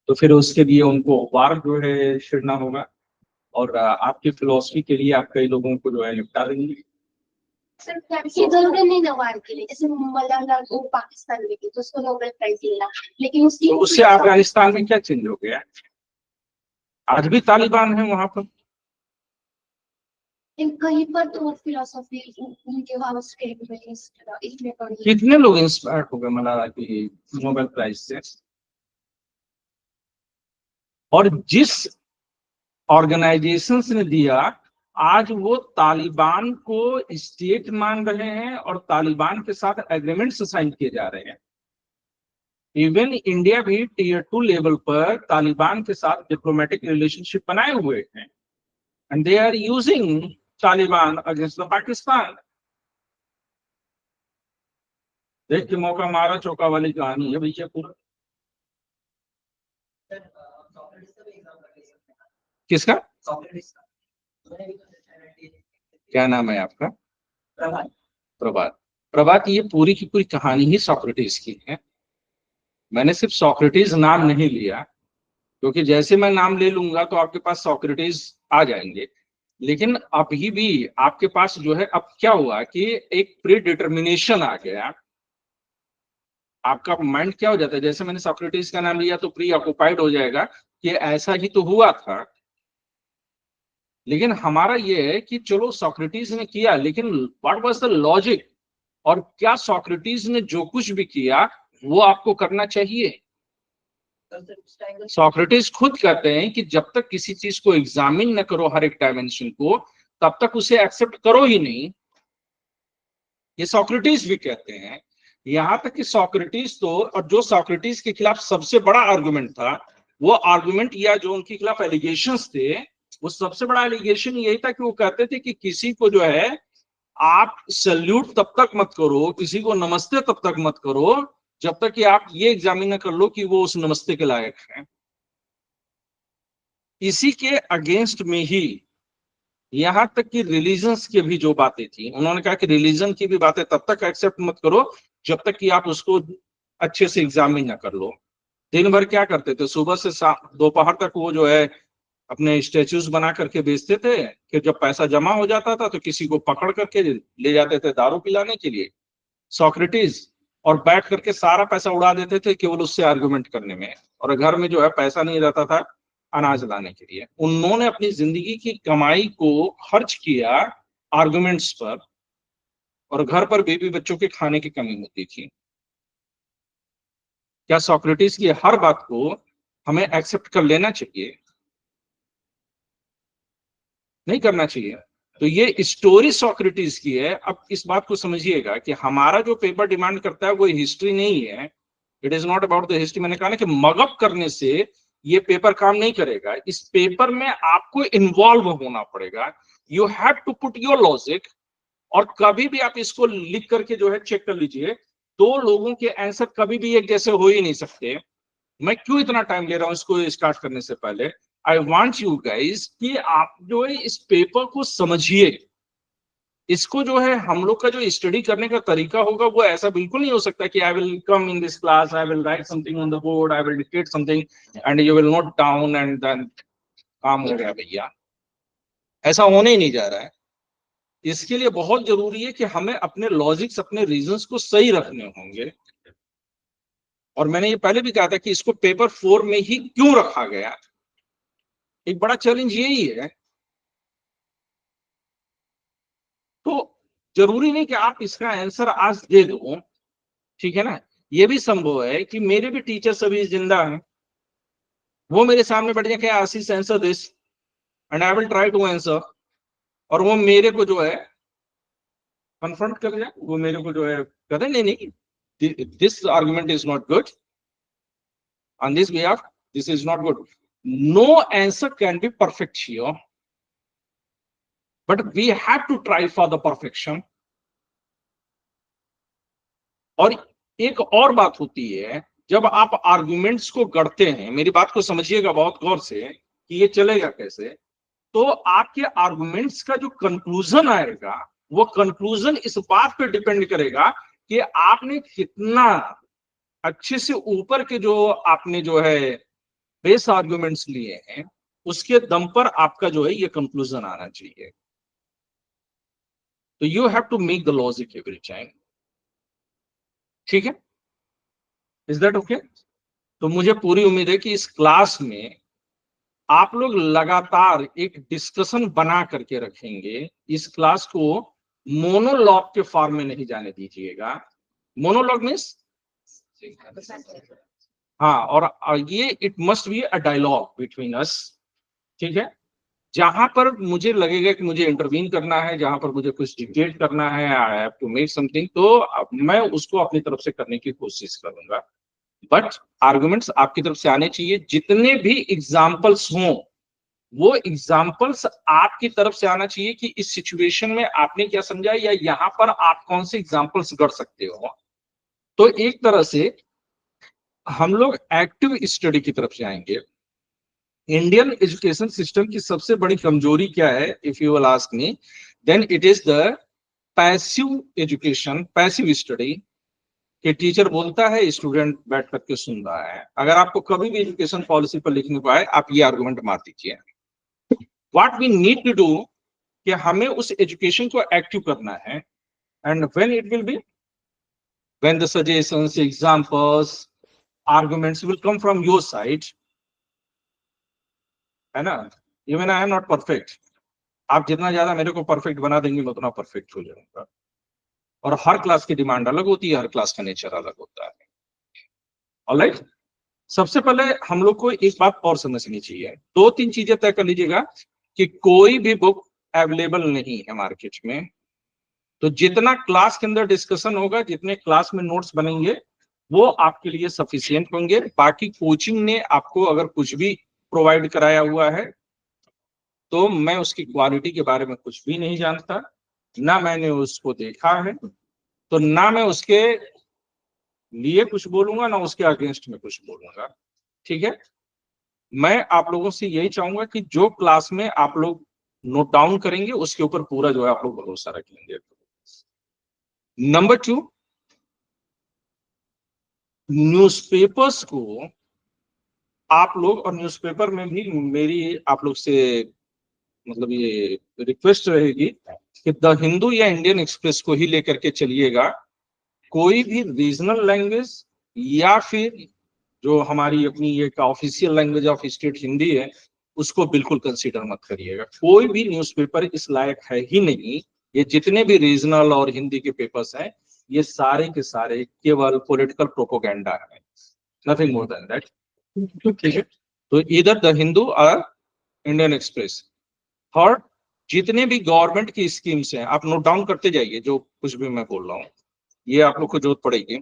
तो फिर उसके लिए उनको वार जो है छिड़ना होगा, और आपकी फिलोसफी के लिए आप कई लोगों को जो है निपटा देंगे। ये जरूरी नहीं ना वार के लिए, जैसे मौलाना वो पाकिस्तान में थी तो उसको नोबेल प्राइज मिला, लेकिन उसकी तो उससे अफगानिस्तान में क्या चेंज हो गया? आज भी तालिबान है वहां पर। कहीं पर तो फिलोसफी उनके वहां स्टेट में इसमें पढ़ी। कितने लोग इंस्पायर हो गए मलाला की नोबेल प्राइज से? और जिस ऑर्गेनाइजेशंस ने दिया, आज वो तालिबान को स्टेट मान रहे हैं और तालिबान के साथ एग्रीमेंट्स साइन किए जा रहे हैं। इवन इंडिया भी टीयर 2 लेवल पर तालिबान के साथ डिप्लोमेटिक रिलेशनशिप बनाए हुए हैं and they are using Taliban against the Pakistan. देख के मौका मारा चौका वाली कहानी है भैया पूरा। किसका? क्या नाम है आपका? प्रभात। प्रभात, ये पूरी की पूरी कहानी ही सोक्रेटिस की है। मैंने सिर्फ सोक्रेटिस नाम नहीं लिया, क्योंकि जैसे मैं नाम ले लूंगा तो आपके पास सोक्रेटिस आ जाएंगे, लेकिन अभी भी आपके पास जो है, अब क्या हुआ कि एक प्री डिटर्मिनेशन आ गया। आपका माइंड क्या हो जाता है, जैसे मैंने सोक्रेटिस का नाम लिया तो प्री ऑक्युपाइड हो जाएगा कि ऐसा ही तो हुआ था। लेकिन हमारा ये है कि चलो सोक्रेटिस ने किया, लेकिन व्हाट वाज द लॉजिक, और क्या सोक्रेटिस ने जो कुछ भी किया वो आपको करना चाहिए? सोक्रेटिस खुद कहते हैं कि जब तक किसी चीज को एग्जामिन न करो, हर एक डायमेंशन को, तब तक उसे एक्सेप्ट करो ही नहीं। ये सोक्रेटिस भी कहते हैं। यहां तक कि सोक्रेटिस तो, और जो सोक्रेटिस के खिलाफ सबसे बड़ा आर्गुमेंट था, वो आर्गुमेंट या जो उनके खिलाफ एलिगेशंस थे, वो सबसे बड़ा एलिगेशन यही था कि वो कहते थे कि किसी को जो है आप सल्यूट तब तक मत करो, किसी को नमस्ते तब तक मत करो, जब तक कि आप ये एग्जामिन कर लो कि वो उस नमस्ते के लायक है। इसी के अगेंस्ट में ही यहां तक कि रिलीजन्स की भी जो बातें थी, उन्होंने कहा कि रिलीजन की भी बातें तब तक एक्सेप्ट मत करो जब तक कि आप उसको अच्छे से एग्जामिन ना कर लो। दिन भर क्या करते थे, सुबह से दोपहर तक वो जो है अपने स्टेच्यूज बना करके बेचते थे, कि जब पैसा जमा हो जाता था तो किसी को पकड़ करके ले जाते थे दारू पिलाने के लिए, सोक्रेटिस, और बैठ करके सारा पैसा उड़ा देते थे केवल उससे आर्गुमेंट करने में, और घर में जो है पैसा नहीं रहता था अनाज लाने के लिए। उन्होंने अपनी जिंदगी की कमाई को खर्च किया आर्गुमेंट्स पर, और घर पर बेबी बच्चों के खाने की कमी होती थी। क्या सोक्रेटिस की हर बात को हमें एक्सेप्ट कर लेना चाहिए? नहीं करना चाहिए। तो ये स्टोरी सोक्रेटिस की है। अब इस बात को समझिएगा कि हमारा जो पेपर डिमांड करता है वो हिस्ट्री नहीं है। It is not about the history. मैंने कहा ना कि मगअप करने से ये पेपर काम नहीं करेगा। इस पेपर में आपको इन्वॉल्व होना पड़ेगा। You have to put your logic. और कभी भी आप इसको लिख करके जो है चेक कर लीजिए, दो लोगों के आंसर कभी भी एक जैसे हो ही नहीं सकते। मैं क्यों इतना टाइम ले रहा हूं इसको स्टार्ट करने से पहले? आई वॉन्ट यू गाइज कि आप जो है इस पेपर को समझिए। इसको जो है हम लोग का जो स्टडी करने का तरीका होगा वो ऐसा बिल्कुल नहीं हो सकता कि I will come in this class, I will write something on the board, I will dictate something and you will note down and then काम हो गया भैया। ऐसा होने ही नहीं जा रहा है। इसके लिए बहुत जरूरी है कि हमें अपने लॉजिक्स, अपने रीजंस को सही रखने होंगे। और मैंने ये पहले भी कहा था कि इसको पेपर 4 में ही क्यों रखा गया। एक बड़ा चैलेंज यही है। तो जरूरी नहीं कि आप इसका आंसर आज दे दो, ठीक है ना। ये भी संभव है कि मेरे भी टीचर सभी जिंदा हैं, वो मेरे सामने बैठ जाए Ashish answer this and I will try to answer, और वो मेरे को जो है कन्फ्रंट कर जाए, वो मेरे को जो है कहते नहीं नहीं, this argument is not good on this behalf, this is not good. No answer can be perfect here, but we have to try for the perfection. और एक और बात होती है, जब आप आर्गुमेंट्स को गढ़ते हैं, मेरी बात को समझिएगा बहुत गौर से कि ये चलेगा कैसे, तो आपके आर्गुमेंट्स का जो कंक्लूजन आएगा, वो कंक्लूजन इस बात पे डिपेंड करेगा कि आपने कितना अच्छे से ऊपर के जो आपने जो है बेस आर्गुमेंट्स लिए हैं, उसके दम पर आपका जो है ये कंक्लूजन आना चाहिए। तो you have to make the logic every time. ठीक है, इज दैट ओके? तो मुझे पूरी उम्मीद है कि इस क्लास में आप लोग लगातार एक डिस्कशन बना करके रखेंगे। इस क्लास को मोनोलॉग के फॉर्म में नहीं जाने दीजिएगा। मोनोलॉग मीन्स, हाँ, और ये it must be a dialogue between us, ठीक है। जहां पर मुझे लगेगा कि मुझे इंटरवीन करना है, जहां पर मुझे कुछ डिक्टेट करना है, I have to make something, तो मैं उसको अपनी तरफ से करने की कोशिश करूंगा। बट आर्गुमेंट्स आपकी तरफ से आने चाहिए। जितने भी एग्जाम्पल्स हों, वो एग्जाम्पल्स आपकी तरफ से आना चाहिए कि इस सिचुएशन में आपने क्या समझा, या यहाँ पर आप कौन से एग्जाम्पल्स कर सकते हो। तो एक तरह से हम लोग एक्टिव स्टडी की तरफ से आएंगे। इंडियन एजुकेशन सिस्टम की सबसे बड़ी कमजोरी क्या है, if you will ask me, then it is the passive education, passive study, कि टीचर बोलता है, स्टूडेंट बैठ करके सुन रहा है। अगर आपको कभी भी एजुकेशन पॉलिसी पर लिखने को आए, आप ये आर्गुमेंट मार दीजिए। What we need to do, कि हमें उस एजुकेशन को एक्टिव करना है। And when it will be, when the suggestions, examples, arguments will come from your side, है ना। Even I am not perfect, आप जितना ज्यादा मेरे को परफेक्ट बना देंगे, मैं उतना परफेक्ट हो जाऊंगा। और हर क्लास की डिमांड अलग होती है, हर क्लास का नेचर अलग होता है। ऑलराइट, सबसे पहले हम लोग को एक बात और समझनी चाहिए। दो तीन चीजें तय कर लीजिएगा कि कोई भी बुक अवेलेबल नहीं है मार्केट में। तो जितना क्लास के अंदर डिस्कशन होगा, जितने क्लास में नोट्स बनेंगे, वो आपके लिए सफिशिएंट होंगे। बाकी कोचिंग ने आपको अगर कुछ भी प्रोवाइड कराया हुआ है, तो मैं उसकी क्वालिटी के बारे में कुछ भी नहीं जानता, ना मैंने उसको देखा है, तो ना मैं उसके लिए कुछ बोलूंगा, ना उसके अगेंस्ट में कुछ बोलूंगा। ठीक है, मैं आप लोगों से यही चाहूंगा कि जो क्लास में आप लोग नोट डाउन करेंगे, उसके ऊपर पूरा जो है आप लोग भरोसा रखेंगे। नंबर 2, न्यूज़पेपर्स को आप लोग, और न्यूज़पेपर में भी मेरी आप लोग से मतलब ये रिक्वेस्ट रहेगी कि द हिंदू या इंडियन एक्सप्रेस को ही लेकर के चलिएगा। कोई भी रीजनल लैंग्वेज या फिर जो हमारी अपनी एक official language of state Hindi है, उसको बिल्कुल कंसीडर मत करिएगा। कोई भी न्यूज़पेपर इस लायक है ही नहीं। ये जितने भी रीजनल और हिंदी के पेपर्स हैं, ये सारे के सारे केवल पॉलिटिकल प्रोपोगेंडा है, नथिंग मोर देन दैट। ठीक है, तो इधर द हिंदू और इंडियन एक्सप्रेस। थर्ड, जितने भी गवर्नमेंट की स्कीम्स हैं, आप नोट डाउन करते जाइए, जो कुछ भी मैं बोल रहा हूँ, ये आप लोग को जरूरत पड़ेगी।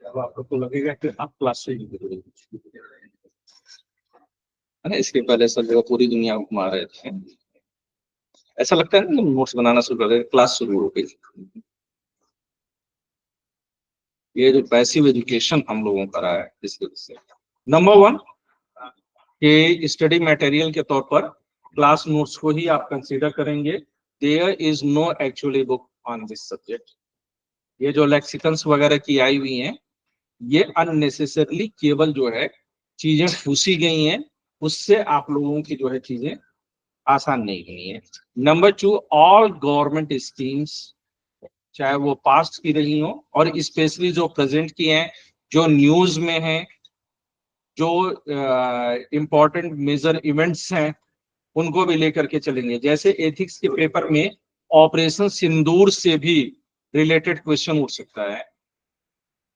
अब आप लोग को लगेगा कि आप क्लास से ही है ना, इसके पहले सब जगह पूरी दुनिया को घुमा रहे थे। ऐसा लगता है ना, नोट्स बनाना शुरू कर रहे, क्लास शुरू हो गई। ये जो पैसिव एजुकेशन हम लोगों का रहा है, इसकी वजह से। नंबर 1, कि स्टडी मटेरियल के तौर पर क्लास नोट्स को ही आप कंसीडर करेंगे। There is no actually book on this subject. ये जो लेक्सिकन्स वगैरह की आई हुई हैं, ये अननेसेसरली केवल जो है चीजें पूछी गई हैं, उससे आप लोगों की जो है चीजें आसान नहीं हुई है। नंबर 2, ऑल गवर्नमेंट स्कीम्स, चाहे वो पास्ट की रही हो और स्पेशली जो प्रेजेंट की हैं, जो न्यूज में है, जो इम्पोर्टेंट मेजर इवेंट्स हैं, उनको भी लेकर के चलेंगे। जैसे एथिक्स के पेपर में ऑपरेशन सिंदूर से भी रिलेटेड क्वेश्चन उठ सकता है।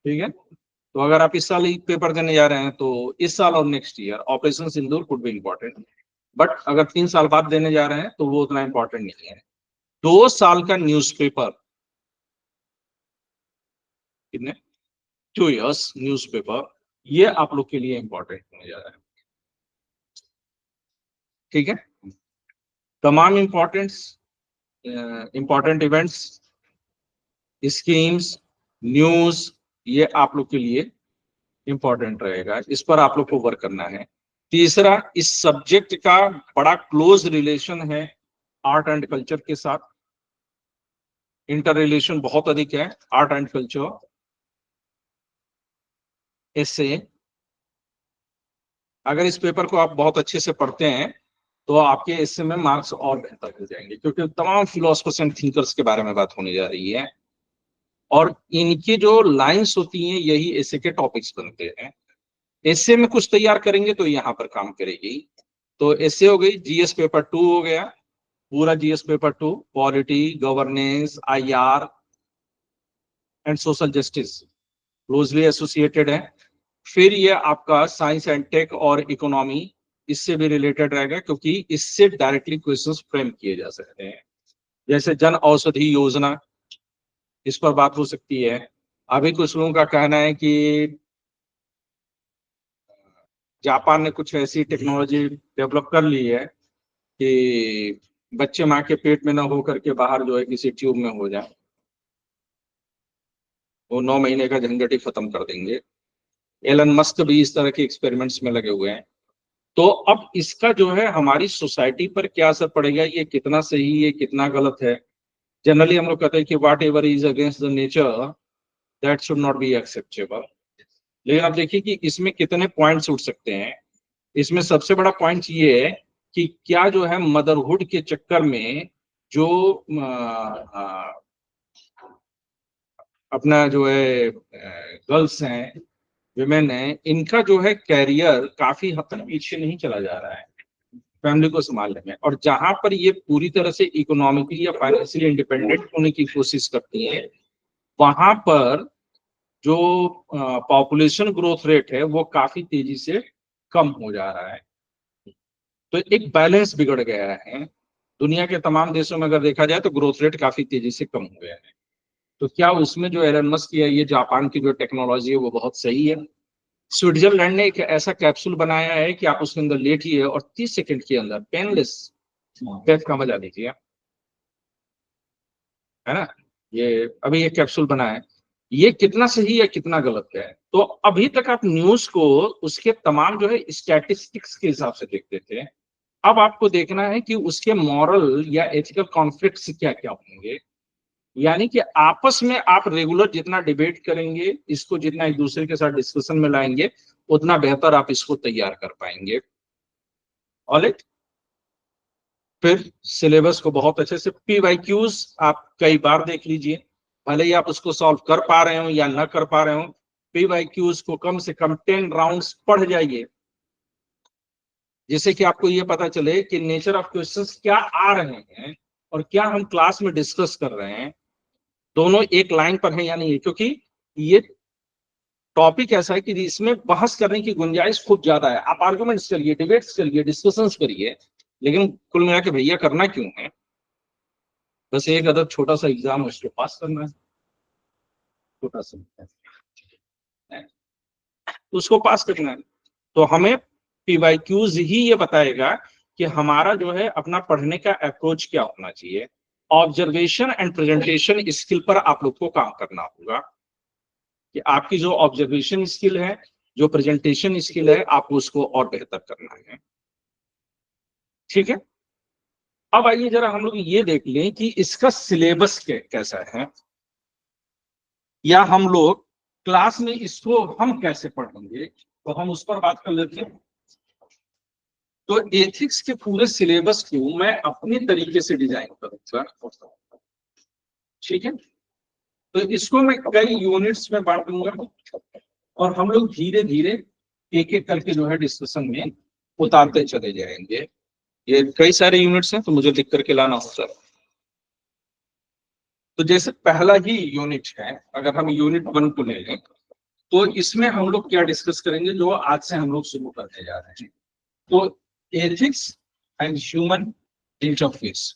ठीक है, तो अगर आप इस साल ही पेपर देने जा रहे हैं, तो इस साल और next year operation Sindoor could be important. But अगर 3 साल बाद देने जा रहे हैं, तो वो उतना इम्पोर्टेंट नहीं है। 2 साल का न्यूज़पेपर, कितने 2 इयर्स न्यूज़पेपर, ये आप लोग के लिए इम्पोर्टेंट होने जा रहा है। ठीक है, तमाम इम्पोर्टेंट इवेंट्स, स्कीम्स, न्यूज, ये आप लोग के लिए इंपॉर्टेंट रहेगा। इस पर आप लोग को वर्क करना है। तीसरा, इस सब्जेक्ट का बड़ा क्लोज रिलेशन है आर्ट एंड कल्चर के साथ। इंटर रिलेशन बहुत अधिक है आर्ट एंड कल्चर। इससे अगर इस पेपर को आप बहुत अच्छे से पढ़ते हैं, तो आपके इससे में मार्क्स और बेहतर हो जाएंगे, क्योंकि तमाम फिलोसफर्स एंड थिंकर्स के बारे में बात होने जा रही है, और इनकी जो लाइंस होती हैं, यही ऐसे के टॉपिक्स बनते हैं। एसए में कुछ तैयार करेंगे तो यहाँ पर काम करेगी। तो एसए हो गई, जीएस पेपर 2 हो गया, पूरा GS paper 2 polity, governance, IR and social justice closely associated है। फिर ये आपका साइंस एंड टेक और इकोनॉमी इससे भी रिलेटेड रहेगा, क्योंकि इससे डायरेक्टली क्वेश्चंस फ्रेम किए जा सकते हैं। जैसे जन औषधि योजना, इस पर बात हो सकती है। अभी कुछ लोगों का कहना है कि जापान ने कुछ ऐसी टेक्नोलॉजी डेवलप कर ली है कि बच्चे माँ के पेट में ना हो करके बाहर जो है किसी ट्यूब में हो जाए, वो 9 महीने का झंझट ही खत्म कर देंगे। एलन मस्क भी इस तरह के एक्सपेरिमेंट्स में लगे हुए हैं। तो अब इसका जो है हमारी सोसाइटी पर क्या असर पड़ेगा, ये कितना सही है कितना गलत है। जनरली हम लोग कहते हैं कि what ever is against the nature that should not be acceptable. लेकिन आप देखिए कि इसमें कितने पॉइंट्स उठ सकते हैं। इसमें सबसे बड़ा पॉइंट ये है कि क्या जो है मदरहुड के चक्कर में जो अपना जो है गर्ल्स हैं, विमेन हैं, इनका जो है कैरियर काफी हद तक पीछे नहीं चला जा रहा है फैमिली को संभालने में। और जहां पर ये पूरी तरह से इकोनॉमिकली या फाइनेंशियली इंडिपेंडेंट होने की कोशिश करती है, वहां पर जो पॉपुलेशन ग्रोथ रेट है वो काफी तेजी से कम हो जा रहा है। तो एक बैलेंस बिगड़ गया है। दुनिया के तमाम देशों में अगर देखा जाए तो ग्रोथ रेट काफी तेजी से कम हो गया है। तो क्या उसमें जो एलन मस्क की है, ये जापान की जो टेक्नोलॉजी है वो बहुत सही है। स्विट्जरलैंड ने एक ऐसा कैप्सूल बनाया है कि आप उसके अंदर लेटिए और 30 सेकंड के अंदर पेनलेस डेथ का मजा लीजिए, है ना। ये अभी एक कैप्सूल बना है, ये कितना सही है कितना गलत है। तो अभी तक आप न्यूज को उसके तमाम जो है स्टैटिस्टिक्स के हिसाब से देखते थे। अब आपको देखना है कि उसके मॉरल या एथिकल कॉन्फ्लिक्ट्स क्या क्या होंगे। यानी कि आपस में आप रेगुलर जितना डिबेट करेंगे, इसको जितना एक दूसरे के साथ डिस्कशन में लाएंगे, उतना बेहतर आप इसको तैयार कर पाएंगे। ऑलराइट। फिर सिलेबस को बहुत अच्छे से पीवाईक्यूज आप कई बार देख लीजिए, भले ही आप उसको सॉल्व कर पा रहे हो या ना कर पा रहे हो, पीवाईक्यूज को कम से कम 10 राउंड्स पढ़ जाइए, जिससे कि आपको ये पता चले कि नेचर ऑफ क्वेश्चंस क्या आ रहे हैं और क्या हम क्लास में डिस्कस कर रहे हैं, दोनों एक लाइन पर है या नहीं है। क्योंकि ये टॉपिक ऐसा है कि इसमें बहस करने की गुंजाइश खूब ज्यादा है। आप आर्गुमेंट्स करिए, डिबेट्स करिए, डिस्कशंस करिए, लेकिन कुल मिला के भैया करना क्यों है, बस एक अदर छोटा सा एग्जाम उसको पास करना है, छोटा सा है, तो उसको पास करना है। तो हमें पीवाईक्यूज ही ये बताएगा कि हमारा जो है अपना पढ़ने का अप्रोच क्या होना चाहिए। ऑब्जर्वेशन एंड प्रेजेंटेशन स्किल पर आप लोग को काम करना होगा कि आपकी जो ऑब्जर्वेशन स्किल है, जो प्रेजेंटेशन स्किल है, आपको उसको और बेहतर करना है। ठीक है। अब आइए जरा हम लोग ये देख लें कि इसका सिलेबस कैसा है, या हम लोग क्लास में इसको हम कैसे पढ़ेंगे, तो हम उस पर बात कर लेते हैं। तो एथिक्स के पूरे सिलेबस को मैं अपने तरीके से डिजाइन करूंगा। ठीक है। तो इसको मैं कई यूनिट्स में बांट दूंगा और हम लोग धीरे धीरे एक एक करके जो है डिस्कशन में उतारते चले जाएंगे। ये कई सारे यूनिट्स हैं तो मुझे लिख करके लाना हो सर। तो जैसे पहला ही यूनिट है, अगर हम यूनिट 1 को ले लें, तो इसमें हम लोग क्या डिस्कस करेंगे जो आज से हम लोग शुरू करने जा रहे हैं। तो ethics and human interface.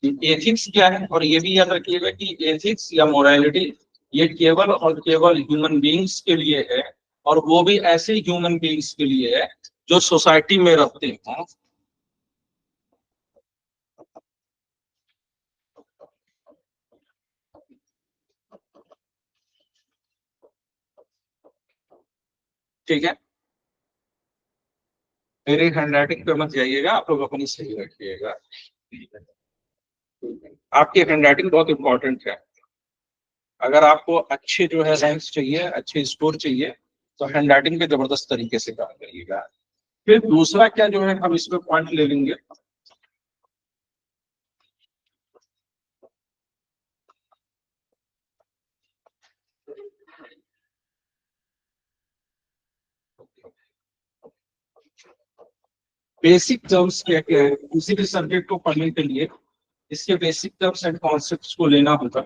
Ethics क्या है, और ये भी याद रखिएगा कि एथिक्स या मोरालिटी ये केवल और केवल ह्यूमन बींग्स के लिए है, और वो भी ऐसे ह्यूमन बींग्स के लिए है जो सोसाइटी में रहते हैं। ठीक है। मेरी हैंडराइटिंग पे मत जाइएगा, आप लोग अपनी सही रखिएगा। आपकी हैंडराइटिंग बहुत इंपॉर्टेंट है। अगर आपको अच्छे जो है रैंक्स चाहिए, अच्छे स्कोर चाहिए, तो हैंडराइटिंग पे जबरदस्त तरीके से काम करिएगा। फिर दूसरा क्या जो है हम इसमें पॉइंट ले लेंगे, बेसिक टर्म्स क्या क्या है, किसी भी सब्जेक्ट को पढ़ने के लिए इसके बेसिक टर्म्स एंड कॉन्सेप्ट्स को लेना होगा।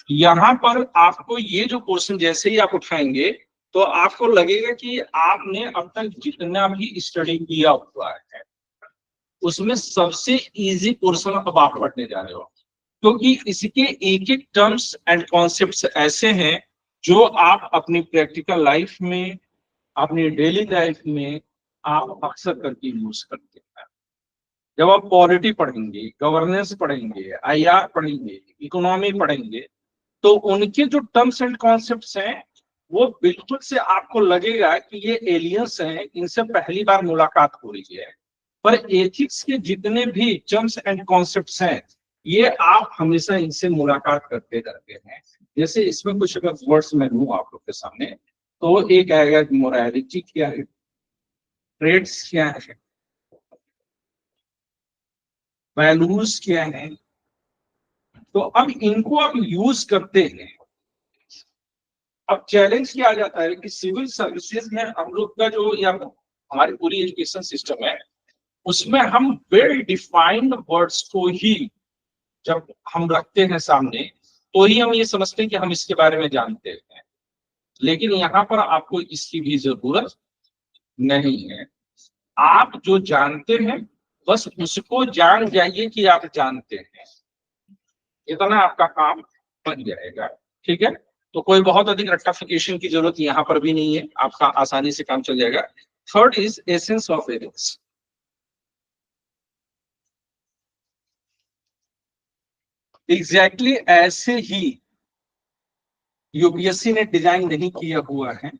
यहाँ पर आपको ये जो क्वेश्चन जैसे ही आप उठाएंगे तो आपको लगेगा कि आपने अब तक जितना भी स्टडी किया हुआ है उसमें सबसे इजी पोर्शन अब आप पढ़ने जा रहे हो, क्योंकि इसके एक एक टर्म्स एंड कॉन्सेप्ट्स ऐसे हैं जो आप अपनी प्रैक्टिकल लाइफ में, अपनी डेली लाइफ में आप अक्सर करके यूज करते हैं। जब आप पॉलिटी पढ़ेंगे, गवर्नेंस पढ़ेंगे, आईआर पढ़ेंगे, इकोनॉमी पढ़ेंगे, तो उनके जो टर्म्स एंड कॉन्सेप्ट्स हैं वो बिल्कुल से आपको लगेगा कि ये एलियंस हैं, इनसे पहली बार मुलाकात हो रही है। पर एथिक्स के जितने भी टर्म्स एंड कॉन्सेप्ट्स हैं ये आप हमेशा इनसे मुलाकात करते रहते हैं। जैसे इसमें कुछ अगर वर्ड्स में लूं आप लोग के सामने, तो एक आएगा मोरालिटी क्या है, ट्रेड्स क्या है, वैल्यूज क्या है। तो अब इनको आप यूज करते हैं। अब चैलेंज क्या आ जाता है कि सिविल सर्विसेज में हम लोग का जो या हमारी पूरी एजुकेशन सिस्टम है उसमें हम वेल डिफाइंड वर्ड्स को ही जब हम रखते हैं सामने तो ही हम ये समझते हैं कि हम इसके बारे में जानते हैं, लेकिन यहाँ पर आपको इसकी भी जरूरत नहीं है। आप जो जानते हैं बस उसको जान जाइए कि आप जानते हैं, इतना आपका काम बन जाएगा। ठीक है, तो कोई बहुत अधिक रट्टाफिकेशन की जरूरत यहाँ पर भी नहीं है, आपका आसानी से काम चल जाएगा। Third is essence of ethics. Exactly ऐसे ही यूपीएससी ने डिजाइन नहीं किया हुआ है,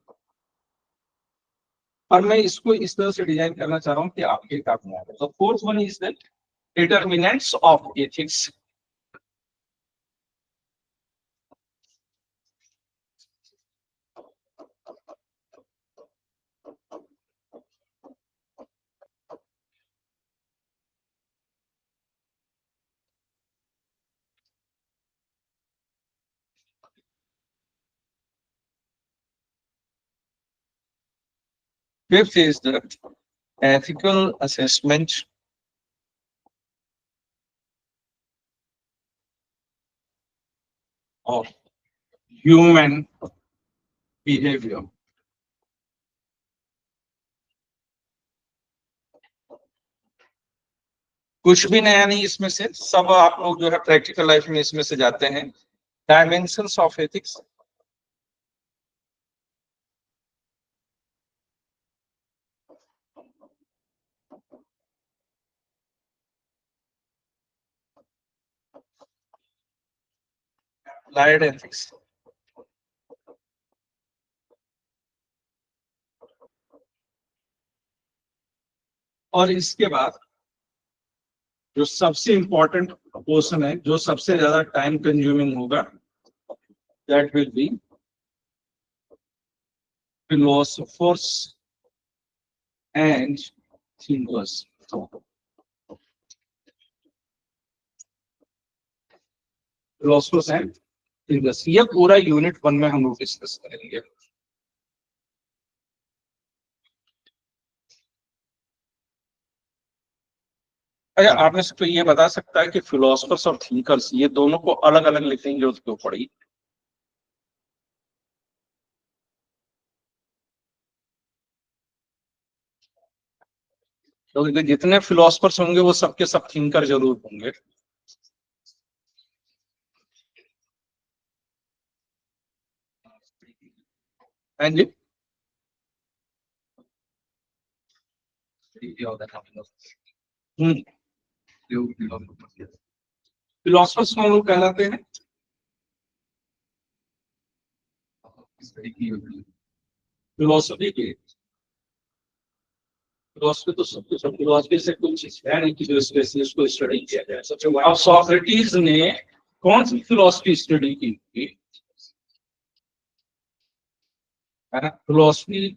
और मैं इसको इस तरह से डिजाइन करना चाह रहा हूं कि आपके काम में आए। तो fourth one is the determinants of ethics. Fifth is the ethical assessment of human behavior. कुछ भी नया नहीं इसमें से, सब आप लोग जो है प्रैक्टिकल लाइफ में इसमें से जाते हैं। Dimensions of ethics, applied ethics, और इसके बाद जो सबसे इंपॉर्टेंट पोर्शन है, जो सबसे ज्यादा टाइम कंज्यूमिंग होगा, that will be philosophers and thinkers. Philosophers and thinkers, ये पूरा यूनिट 1 में हम लोग डिस्कस करेंगे। अच्छा, आप में से तो ये बता सकता है कि फिलोसफर्स और थिंकर्स ये दोनों को अलग अलग लिखने की जरूरत क्यों पड़ी? क्योंकि तो जितने फिलोसफर्स होंगे वो सबके सब थिंकर जरूर होंगे। हाँ जी, फिलोसफर्स को हम लोग कहलाते हैं फिलोसफी के। फिलोसफी तो सबके सब, फिलोसफी से कुछ चीज है नहीं कि जो स्पेशलिस्ट को स्टडी किया जाए। सबसे अब सोक्रेटिस ने कौन सी फिलोसफी स्टडी की थी? है ना, फिलोसफी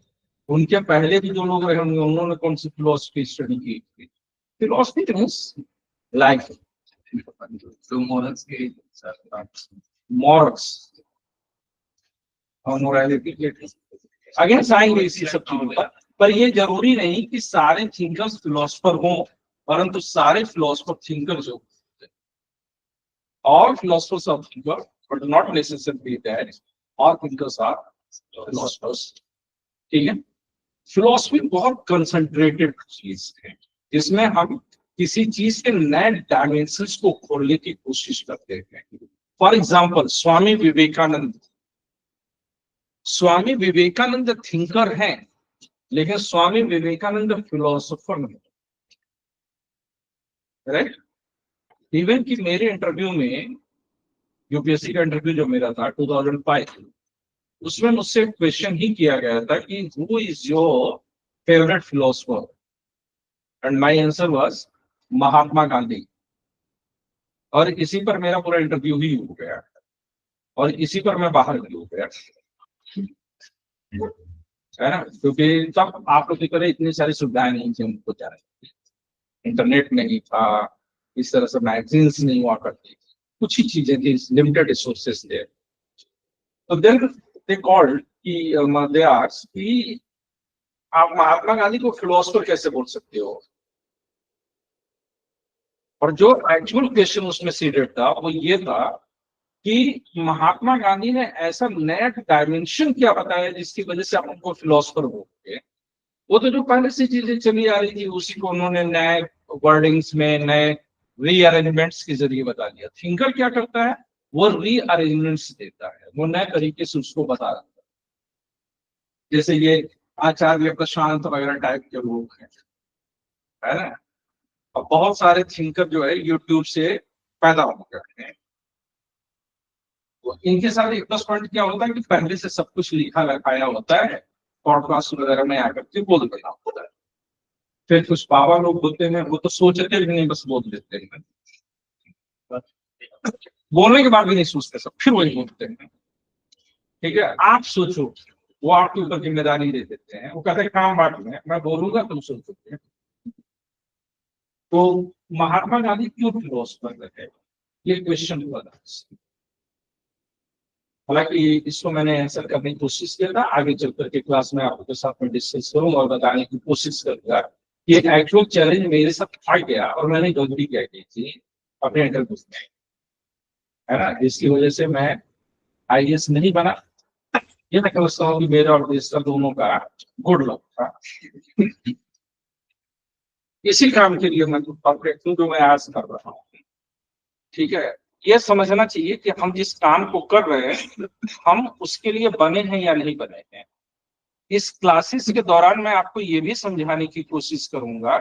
उनके पहले भी जो लोग रहे होंगे उन्होंने कौन सी फिलोसफी स्टडी की थी? फिलोसफी मींस लाइफ, मॉरल्स और मोरालिटी के अगेंस्ट आएंगे इसी सब चीजों पर। पर ये जरूरी नहीं कि सारे थिंकर्स फिलोसफर हों, परंतु सारे फिलोसफर थिंकर जो all philosophers are thinkers, but not necessarily that all thinkers are philosophers. ठीक है? फिलोसफी बहुत कंसंट्रेटेड चीज है जिसमें हम किसी चीज के नए डायमेंशंस को खोलने की कोशिश करते हैं। For example Swami Vivekananda thinker हैं, लेकिन स्वामी विवेकानंद फिलोसोफर नहीं, राइट? इवन कि मेरे इंटरव्यू में, यूपीएससी का इंटरव्यू जो मेरा था 2005, उसमें मुझसे क्वेश्चन ही किया गया था कि who is your favourite philosopher, and my answer was Mahatma Gandhi. और इसी पर मेरा पूरा इंटरव्यू ही हो गया और इसी पर मैं बाहर भी हो गया, है ना? क्योंकि तब आप लोग की तरह इतनी सारी सुविधाएं नहीं थी हमको जा रही, इंटरनेट नहीं था, इस तरह से मैगजीन्स नहीं हुआ करती, कुछ ही चीजें थी, लिमिटेड रिसोर्सेस थे। तो देन दे कॉल्ड कि दे आस्क्ड कि आप महात्मा गांधी को फिलोसफर कैसे बोल सकते हो? और जो एक्चुअल क्वेश्चन उसमें सीडेड था वो ये था कि महात्मा गांधी ने ऐसा नया डायमेंशन क्या बताया जिसकी वजह से आप उनको फिलोसफर बोलते हैं? वो तो जो पहले से चीजें चली आ रही थी उसी को उन्होंने नए वर्डिंग्स में, नए रीअरेंजमेंट्स के जरिए बता दिया। थिंकर क्या करता है? वो रीअरेंजमेंट्स देता है, वो नए तरीके से उसको बता रहा है। जैसे ये आचार्य प्रशांत वगैरह टाइप के लोग हैं, है ना? अब बहुत सारे थिंकर जो है यूट्यूब से पैदा हो गए हैं। तो इनके साथ एक प्लस पॉइंट क्या होता है कि पहले से सब कुछ लिखा रखाया होता है, पॉडकास्ट वगैरह में आकर के बोल देना होता है। फिर कुछ बाबा लोग होते हैं वो तो सोचते भी नहीं, बस बोल देते हैं, बोलने के बाद भी नहीं सोचते, सब फिर वही बोलते हैं। ठीक है, आप सोचो, वो आपके ऊपर जिम्मेदारी दे देते हैं, वो कहते हैं काम बांट में, मैं बोलूंगा तुम सोचोगे। तो महात्मा गांधी क्यों फिलोसफर रहे, ये क्वेश्चन हुआ था। हालांकि इसको मैंने आंसर करने की कोशिश किया था, आगे चलकर के क्लास में आपके साथ में डिस्कस करूंगा और बताने की कोशिश करूंगा। ये एक्चुअल चैलेंज मेरे साथ आ गया और मैंने गलती क्या की थी अपने इंटरव्यू में, है ना, जिसकी वजह से मैं आईएएस नहीं बना। ये मैं समझता हूँ कि मेरा और देश का दोनों का गुड लक था। इसी काम के लिए मैं परफेक्ट हूँ जो मैं आज कर रहा हूँ। ठीक है, ये समझना चाहिए कि हम जिस काम को कर रहे हैं हम उसके लिए बने हैं या नहीं बने हैं। इस क्लासेस के दौरान मैं आपको ये भी समझाने की कोशिश करूंगा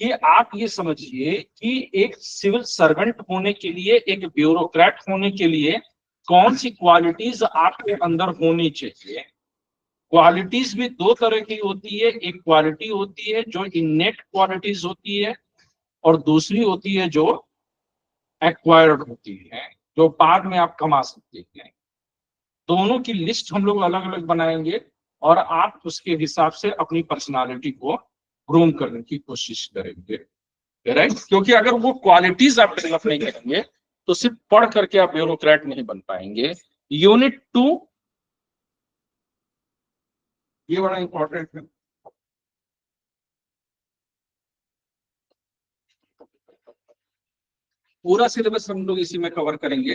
कि आप ये समझिए कि एक सिविल सर्वेंट होने के लिए, एक ब्यूरोक्रेट होने के लिए कौन सी क्वालिटीज आपके अंदर होनी चाहिए। क्वालिटीज भी दो तरह की होती है, एक क्वालिटी होती है जो इनेट क्वालिटीज होती है और दूसरी होती है जो एक्वायर्ड होती है, जो बाद में आप कमा सकते हैं। दोनों की लिस्ट हम लोग अलग अलग बनाएंगे और आप उसके हिसाब से अपनी पर्सनालिटी को ग्रूम करने की कोशिश करेंगे, राइट? क्योंकि अगर वो क्वालिटीज आप डेवलप नहीं करेंगे तो सिर्फ पढ़ करके आप ब्यूरोक्रेट नहीं बन पाएंगे। यूनिट 2 ये बड़ा इंपॉर्टेंट है। पूरा सिलेबस हम लोग इसी में कवर करेंगे।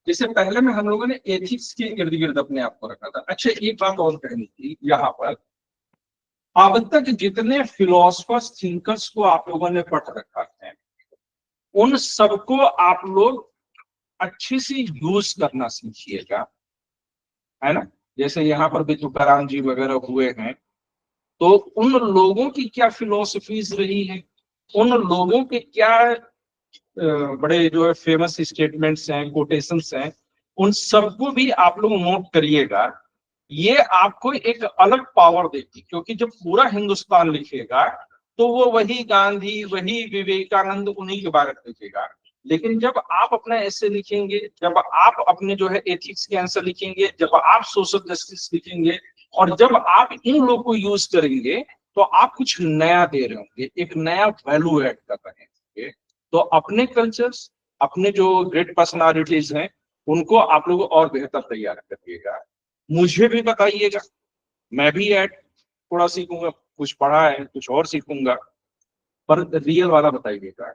जैसे पहले में हम लोगों ने एथिक्स के इर्द गिर्द अपने आप को रखा था। अच्छा, एक बात और कहनी थी यहाँ पर, अब तक जितने फिलोसफर्स थिंकर्स को आप लोगों ने पढ़ रखा है उन सबको आप लोग अच्छे से यूज करना सीखिएगा, है ना? जैसे यहाँ पर भी तुकाराम जी वगैरह हुए हैं, तो उन लोगों की क्या फिलोसफीज रही है, उन लोगों के क्या बड़े जो है फेमस स्टेटमेंट्स हैं, कोटेशंस हैं, उन सबको भी आप लोग नोट करिएगा। ये आपको एक अलग पावर देगी, क्योंकि जब पूरा हिंदुस्तान लिखेगा तो वो वही गांधी, वही विवेकानंद, उन्हीं के बारे में लिखेगा। लेकिन जब आप अपना ऐसे लिखेंगे, जब आप अपने जो है एथिक्स के आंसर लिखेंगे, जब आप सोशल जस्टिस लिखेंगे और जब आप इन लोग को यूज करेंगे तो आप कुछ नया दे रहे होंगे, एक नया वैल्यू ऐड कर रहे होंगे। तो अपने कल्चर्स, अपने जो ग्रेट पर्सनालिटीज हैं उनको आप लोग और बेहतर तैयार करिएगा। मुझे भी बताइएगा, मैं भी ऐड थोड़ा सीखूंगा, कुछ पढ़ा है कुछ और सीखूंगा, पर रियल वाला बताइएगा,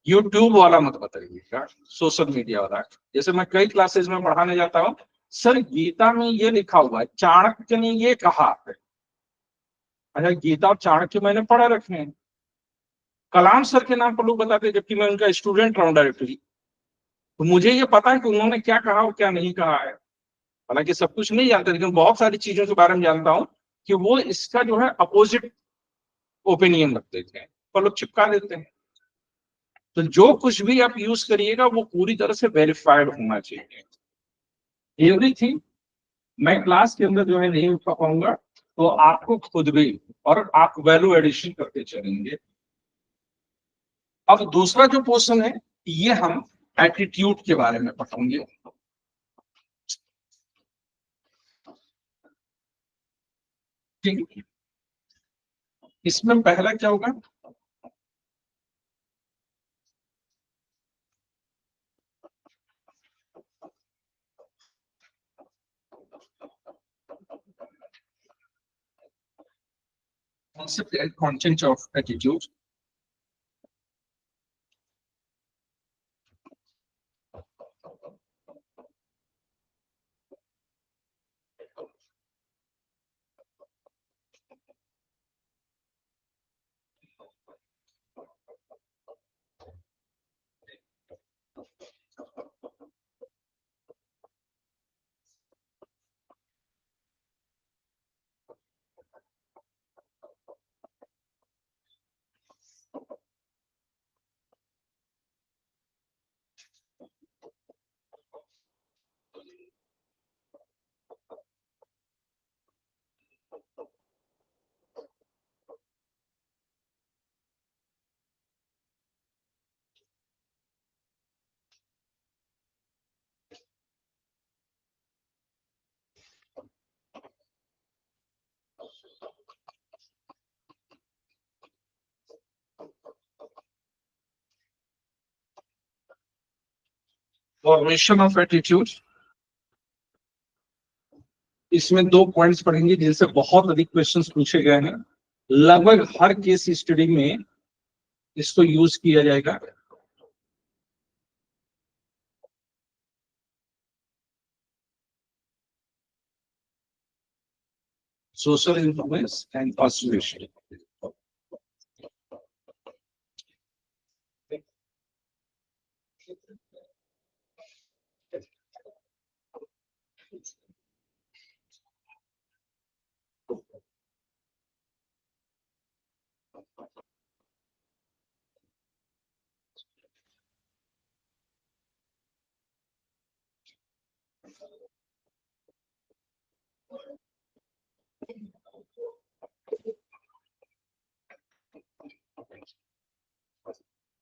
यूट्यूब वाला मत बताइएगा, सोशल मीडिया वाला। जैसे मैं कई क्लासेस में पढ़ाने जाता हूँ, सर गीता में ये लिखा हुआ है, चाणक्य ने ये कहा है। अच्छा, गीता और चाणक्य मैंने पढ़ा रखे हैं, कलाम सर के नाम पर लोग बताते हैं, जबकि मैं उनका स्टूडेंट रहा हूं डायरेक्टली, तो मुझे ये पता है कि उन्होंने क्या कहा और क्या नहीं कहा है। हालांकि सब कुछ नहीं जानता, लेकिन बहुत सारी चीजों के बारे में जानता हूं कि वो इसका जो है अपोजिट ओपिनियन रख देते हैं, पर लोग चिपका देते हैं। तो जो कुछ भी आप यूज करिएगा वो पूरी तरह से वेरीफाइड होना चाहिए, एवरीथिंग। मैं क्लास के अंदर जो है नहीं उठा पाऊंगा, तो आपको खुद भी, और आप वैल्यू एडिशन करते चलेंगे। अब दूसरा जो पोर्शन है, ये हम एटीट्यूड के बारे में पढ़ेंगे। ठीक है, इसमें पहला क्या होगा, concept and content of attitude। Formation of attitude, इसमें दो पॉइंट्स पढ़ेंगे जिनसे बहुत अधिक क्वेश्चंस पूछे गए हैं, लगभग हर केस स्टडी में इसको यूज किया जाएगा। Social influence and persuasion.